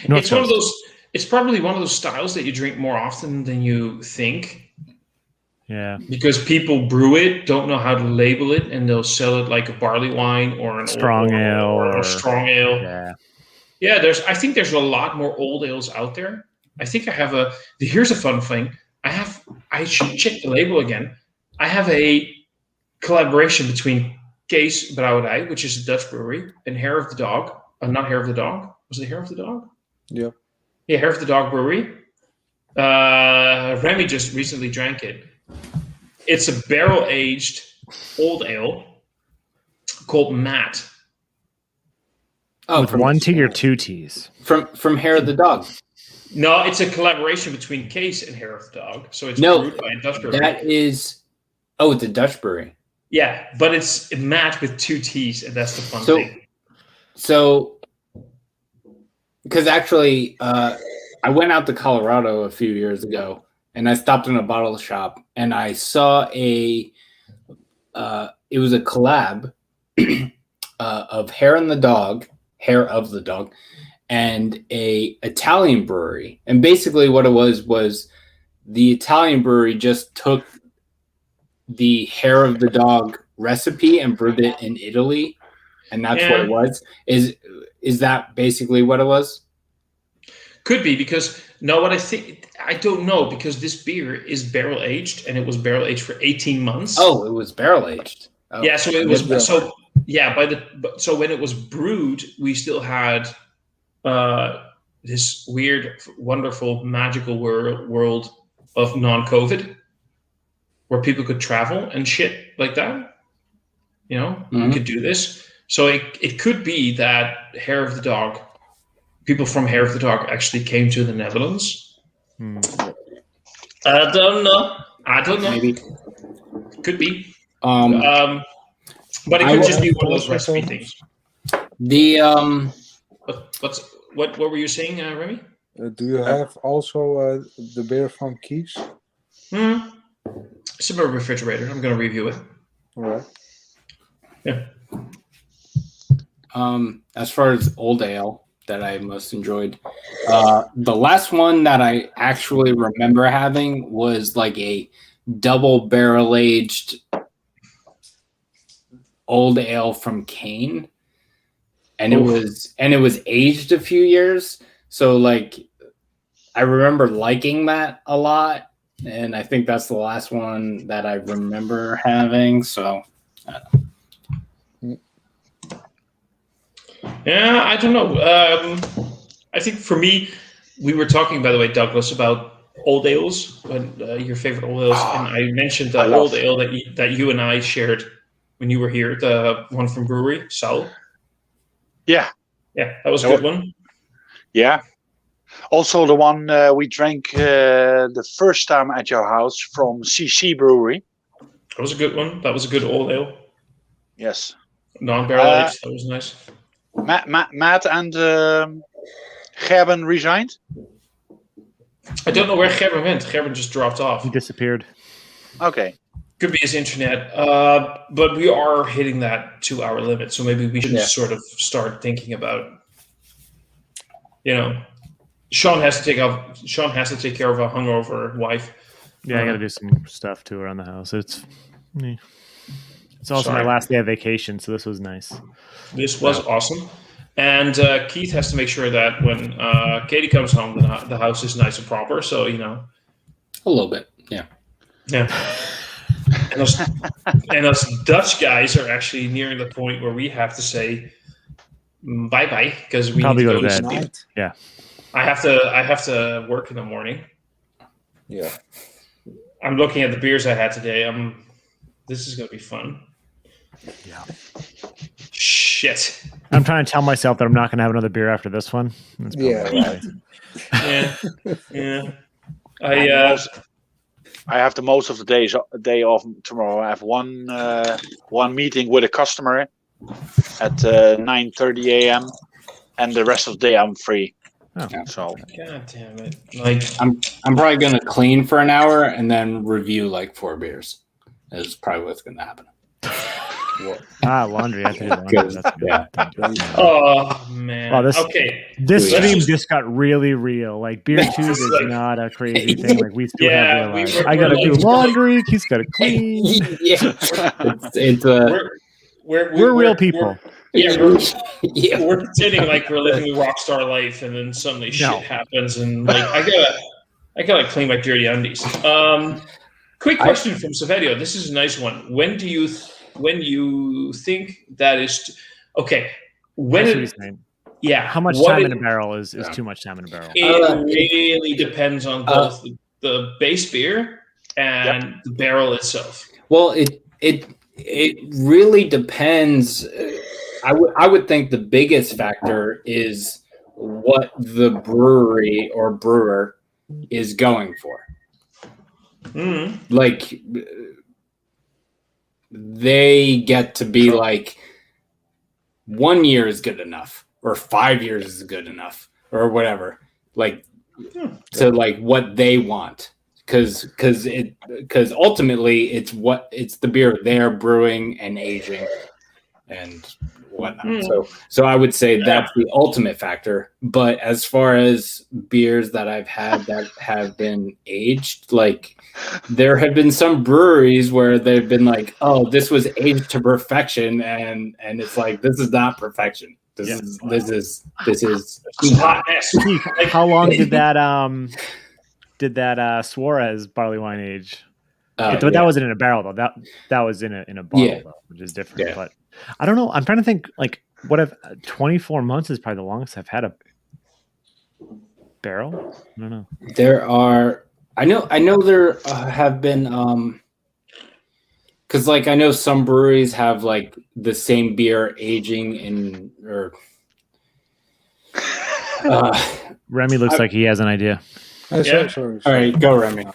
It's one of those, it's probably one of those styles that you drink more often than you think. Yeah. Because people brew it, don't know how to label it, and they'll sell it like a barley wine or an strong ale or strong ale. Yeah. Yeah, I think there's a lot more old ales out there. I think I have here's a fun thing. I should check the label again. I have a collaboration between Kees Brouwerij, which is a Dutch brewery, and Hair of the Dog. Not Hair of the Dog. Was it Hair of the Dog? Yeah. Yeah, Hair of the Dog Brewery. Remy just recently drank it. It's a barrel-aged old ale called Matt. Oh, with one T or two T's? From Hair of the Dog. No, it's a collaboration between Kees and Hair of the Dog. So it's brewed by a Dutch brewery. That is... Oh, it's a Dutch brewery. Yeah, but it's matte with 2 T's, and that's the fun thing. So, because actually, I went out to Colorado a few years ago, and I stopped in a bottle shop, and I saw it was a collab of Hair of the Dog, and a Italian brewery. And basically what it was the Italian brewery just took the Hair of the Dog recipe and brewed it in Italy, and that's what it was. Is that basically what it was? Could be, because what I don't know, because this beer is barrel aged, and it was barrel aged for 18 months. Oh, it was barrel aged. Oh. Yeah, so it was so when it was brewed, we still had this weird, wonderful, magical world of non-COVID, where people could travel and shit like that. You know, we could do this. So it could be that Hair of the Dog, people from Hair of the Dog actually came to the Netherlands. I don't know. Maybe. Could be. But it could just be one of those recipe things. What were you saying, Remy? Do you have also the beer from Kies? It's in my refrigerator. I'm going to review it. All right. Yeah. As far as old ale that I most enjoyed, the last one that I actually remember having was like a double barrel aged old ale from Kane, and it was aged a few years. So like, I remember liking that a lot, and I think that's the last one that I remember having. So. Yeah, I don't know. I think for me, we were talking, by the way, Douglas, about old ales, your favorite old ales, and I mentioned the old ale that you and I shared when you were here, the one from brewery, Sal. Yeah, that was a good one. Yeah. Also, the one we drank the first time at your house from CC Brewery. That was a good one. That was a good old ale. Yes. Non-barrel aged. That was nice. Matt and Gerben resigned? I don't know where Gerben went. Gerben just dropped off. He disappeared. Okay. Could be his internet. But we are hitting that 2-hour limit, so maybe we should sort of start thinking about, Sean has to take care of a hungover wife. Yeah, I got to do some stuff too around the house. It's also my last day of vacation, so this was nice. This was awesome. And Keith has to make sure that when Katie comes home, the house is nice and proper. So, A little bit, yeah. Yeah. And us Dutch guys are actually nearing the point where we have to say bye-bye, because we probably need to go to bed. sleep. Yeah. I have to work in the morning. Yeah. I'm looking at the beers I had today. This is going to be fun. Yeah. Shit. I'm trying to tell myself that I'm not going to have another beer after this one. Yeah. Yeah. I have the most of the day off tomorrow. I have one meeting with a customer at 9:30 a.m. and the rest of the day I'm free. Oh. So God damn it! Like I'm probably gonna clean for an hour and then review like 4 beers. That's probably what's gonna happen. Laundry. I have to do laundry. That's good. Oh man. Oh, okay. This stream just got really real. Like beer tubes is not a crazy thing. Like we still have real lives. I gotta do laundry. He's gotta clean. We're real people. We're pretending like we're living a rock star life, and then suddenly shit happens, and like I gotta clean my dirty undies. Quick question from Saverio. This is a nice one. When you think that is okay? How much time in a barrel is too much time in a barrel? It really depends on both the base beer and the barrel itself. Well, it really depends. I would think the biggest factor is what the brewery or brewer is going for. Mm. Like, they get to be like 1 year is good enough, or 5 years is good enough, or whatever. Like to like what they want, because ultimately it's the beer they're brewing and aging and whatnot. So I would say that's the ultimate factor. But as far as beers that I've had that have been aged, like there have been some breweries where they've been like, oh, this was aged to perfection, and it's like, this is not perfection. This is hotness. How long did that Suarez barley wine age? But that wasn't in a barrel though. That was in a bottle, though, which is different. Yeah. But I don't know. I'm trying to think. Like, what if 24 months is probably the longest I've had a barrel? I don't know. There are. I know there have been. Because like I know some breweries have like the same beer aging in or. Remy looks like he has an idea. Sorry. All right, go Remy.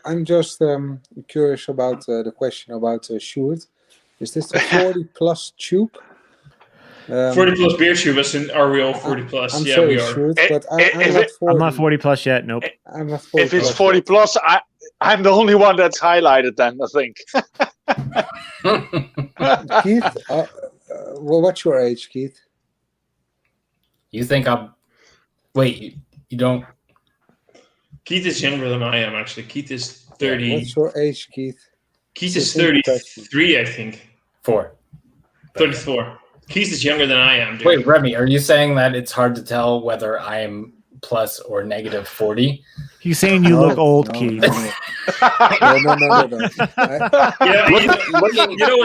I'm just curious about the question about Sjoerd. Is this the 40 plus tube? 40 plus beer tube, are we all 40 plus? I'm yeah, sorry, we are. Sjoerd, but I'm not 40. I'm not 40 plus yet. Nope. I'm not 40 if it's 40 plus, I'm the only one that's highlighted then, I think. Keith, well, what's your age, Keith? You think I'm... Wait, you don't... Keith is younger than I am, actually. Keith is 30. What's your age, Keith? Keith is 33, I think. 34. Keith is younger than I am, dude. Wait, Remy, are you saying that it's hard to tell whether I am plus or negative 40? He's saying you look old, Keith. No.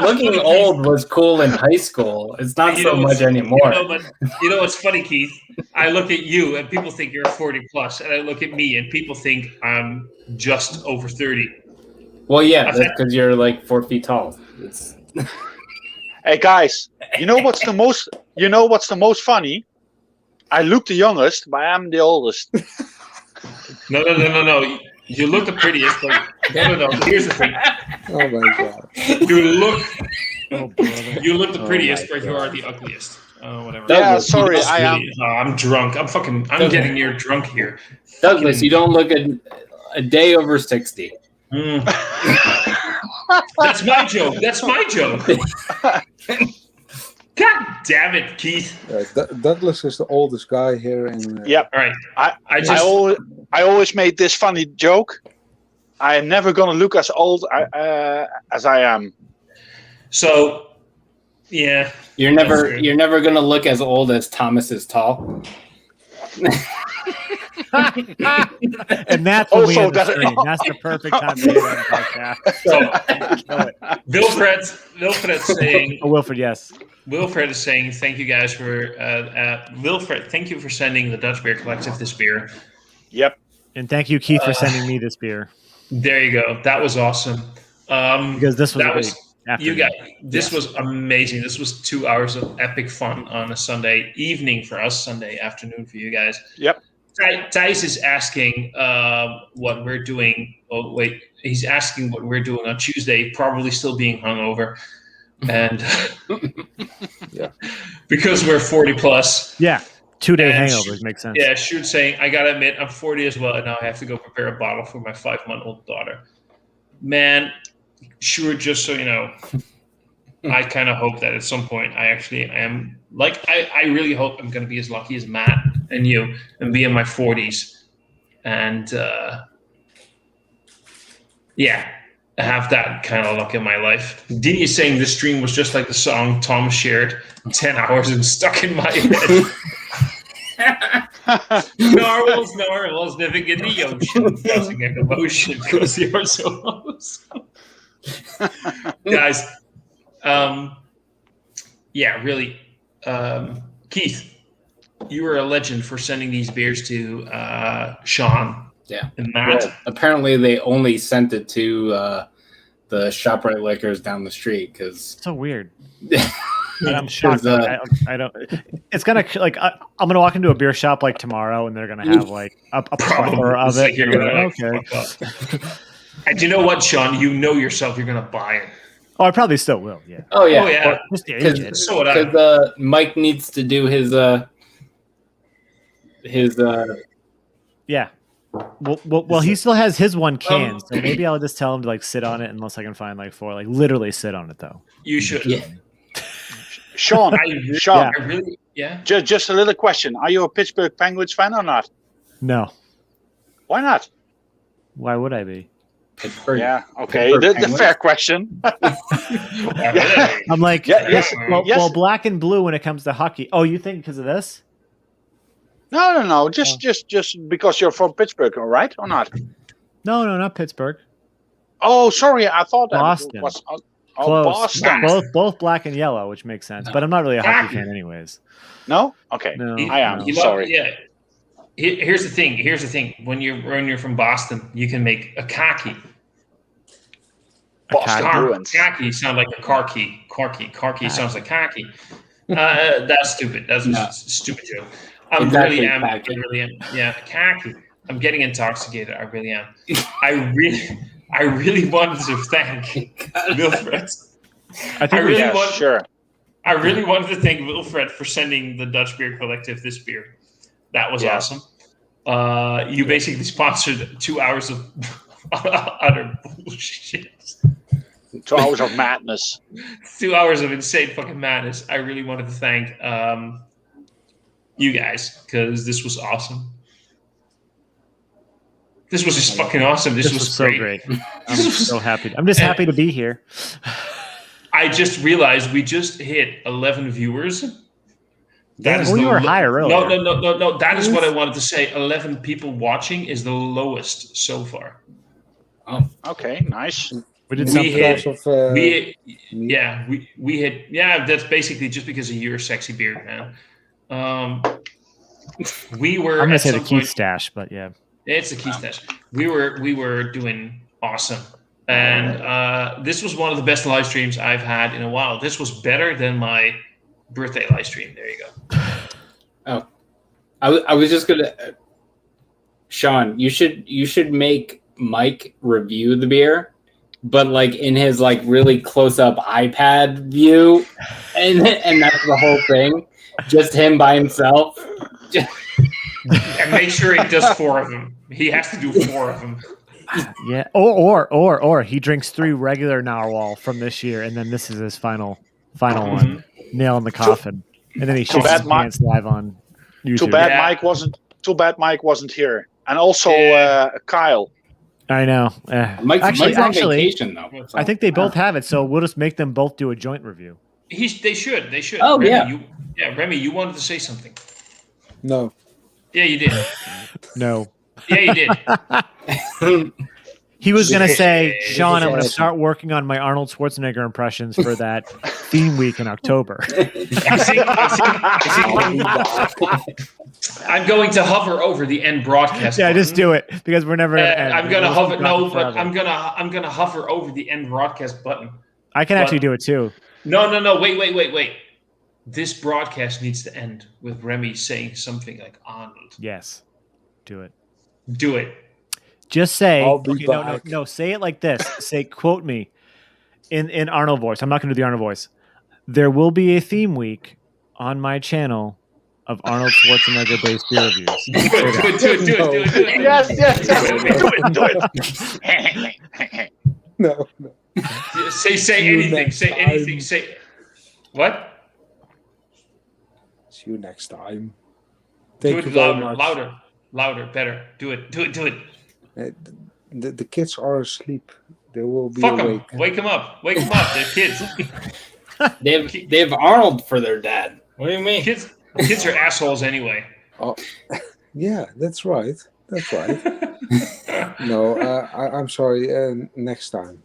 Looking old was cool in high school. It's not so much anymore. But you know what's funny, Keith? I look at you and people think you're 40 plus, and I look at me and people think I'm just over 30. Well, yeah, that's because you're like 4 feet tall. Hey guys, you know what's the most funny? I look the youngest, but I'm the oldest. No. You look the prettiest, but no. Here's the thing. Oh my god. You look the prettiest, but you are the ugliest. Whatever. Yeah, sorry, I am. I'm drunk. I'm getting near drunk here. Douglas, you don't look a day over 60. That's my joke. God damn it, Keith. Douglas is the oldest guy here in. Yep. All right. I always made this funny joke. I am never gonna look as old as I am. So, yeah. You're never gonna look as old as Thomas is tall. And that's when we end the stream. That's the perfect time to end the podcast. Wilfred's saying. Oh, Wilfred, yes. Wilfred is saying, thank you guys for Wilfred. Thank you for sending the Dutch Beer Collective this beer. Yep. And thank you, Keith, for sending me this beer. There you go. That was awesome. Because this was this was amazing. This was 2 hours of epic fun on a Sunday evening for us, Sunday afternoon for you guys. Yep. Thijs is asking what we're doing. Oh, wait. He's asking what we're doing on Tuesday, probably still being hungover. And because we're 40 plus. Yeah. 2-day hangovers make sense. Yeah, Sjoerd saying, I gotta admit, I'm 40 as well, and now I have to go prepare a bottle for my 5-month-old daughter. Man, Sjoerd, just so you know, I kind of hope that at some point I actually am, like, I really hope I'm going to be as lucky as Matt and you and be in my 40s. And, have that kind of luck in my life. Dini saying this stream was just like the song Tom shared, 10 hours and stuck in my head. Narwhals living in the ocean, causing a commotion because you are so awesome. Guys, really. Keith, you were a legend for sending these beers to Sean. Yeah. And Matt. Well, apparently they only sent it to the ShopRite Liquors down the street because so weird. I'm shocked. I don't. It's gonna like I'm gonna walk into a beer shop like tomorrow, and they're gonna have like a plethora of it. Like, okay. And you know what, Sean? You know yourself. You're going to buy it. Oh, I probably still will. Yeah. Oh yeah. Oh yeah. So because Mike needs to do his Yeah. Well, he still has his one can, so maybe I'll just tell him to like sit on it unless I can find like 4. Like literally sit on it though. You should. Yeah. Sean, I really, yeah. Just a little question: are you a Pittsburgh Penguins fan or not? No. Why not? Why would I be? Pittsburgh. Yeah. Okay. The fair question. I'm like, well, black and blue when it comes to hockey. Oh, you think because of this? No. Just because you're from Pittsburgh, all right, or not? No, not Pittsburgh. Oh, sorry. I thought that Boston. was Close. Boston. Both black and yellow, which makes sense. But I'm not really a hockey fan, anyways. No. Okay. No, I am. Sorry. Yeah. Here's the thing. When you're from Boston, you can make a khaki. Boston Bruins. Khaki sounds like a car key. Car key sounds like khaki. That's stupid. That's a stupid joke. I really am. Yeah, khaki. I'm getting intoxicated. I really am. I really wanted to thank Wilfred. I really wanted to thank Wilfred for sending the Dutch Beer Collective this beer. That was awesome. You basically sponsored 2 hours of utter bullshit. 2 hours of madness. 2 hours of insane fucking madness. I really wanted to thank you guys because this was awesome. This was just fucking awesome. This was so great. I'm so happy. I'm just happy to be here. I just realized we just hit 11 viewers. You were higher earlier. No. That is what I wanted to say. 11 people watching is the lowest so far. Oh, okay, nice. We hit. That's basically just because of your sexy beard, man. We were. I'm gonna say the Keith stash, but yeah. It's a key stash. We were doing awesome, and this was one of the best live streams I've had in a while. This was better than my birthday live stream. There you go. Oh, I was just gonna, Sean. You should make Mike review the beer, but like in his like really close up iPad view, and that's the whole thing. Just him by himself. And make sure he does 4 of them. He has to do 4 of them. Yeah. Or he drinks 3 regular Narwhal from this year, and then this is his final one. Nail in the coffin. And then he shakes his pants live on YouTube. Too bad Mike wasn't here. And also Kyle. I know. Mike's on vacation though. I think they both have it, so we'll just make them both do a joint review. They should. Oh, Remy, Remy, you wanted to say something. No. Yeah, you did. No. Yeah, you did. He was going to say, Sean, I'm going to start working on my Arnold Schwarzenegger impressions for that theme week in October. I'm going to hover over the end broadcast. Yeah, just do it because we're never going to end. I'm going to hover. No, but I'm going to hover over the end broadcast button. I can actually do it too. No. Wait. This broadcast needs to end with Remy saying something like Arnold. Yes. Do it. Just say, no, say it like this. Say, quote me in Arnold voice. I'm not going to do the Arnold voice. There will be a theme week on my channel of Arnold Schwarzenegger based beer reviews. Do it. Yes. Do it. No. Say anything. Say anything. Say what? See you next time. Do it louder, better. Do it. The kids are asleep. They will be Fuck awake. them. Wake them up. They're kids. They have Arnold for their dad. What do you mean? Kids are assholes anyway. Oh, yeah, that's right. No, I'm sorry. Next time.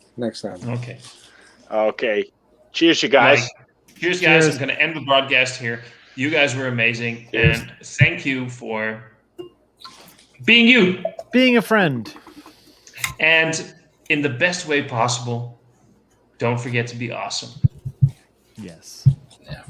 Okay. Cheers, you guys. Cheers, guys. I'm going to end the broadcast here. You guys were amazing, and thank you for being you. Being a friend. And in the best way possible, don't forget to be awesome. Yes. Yeah.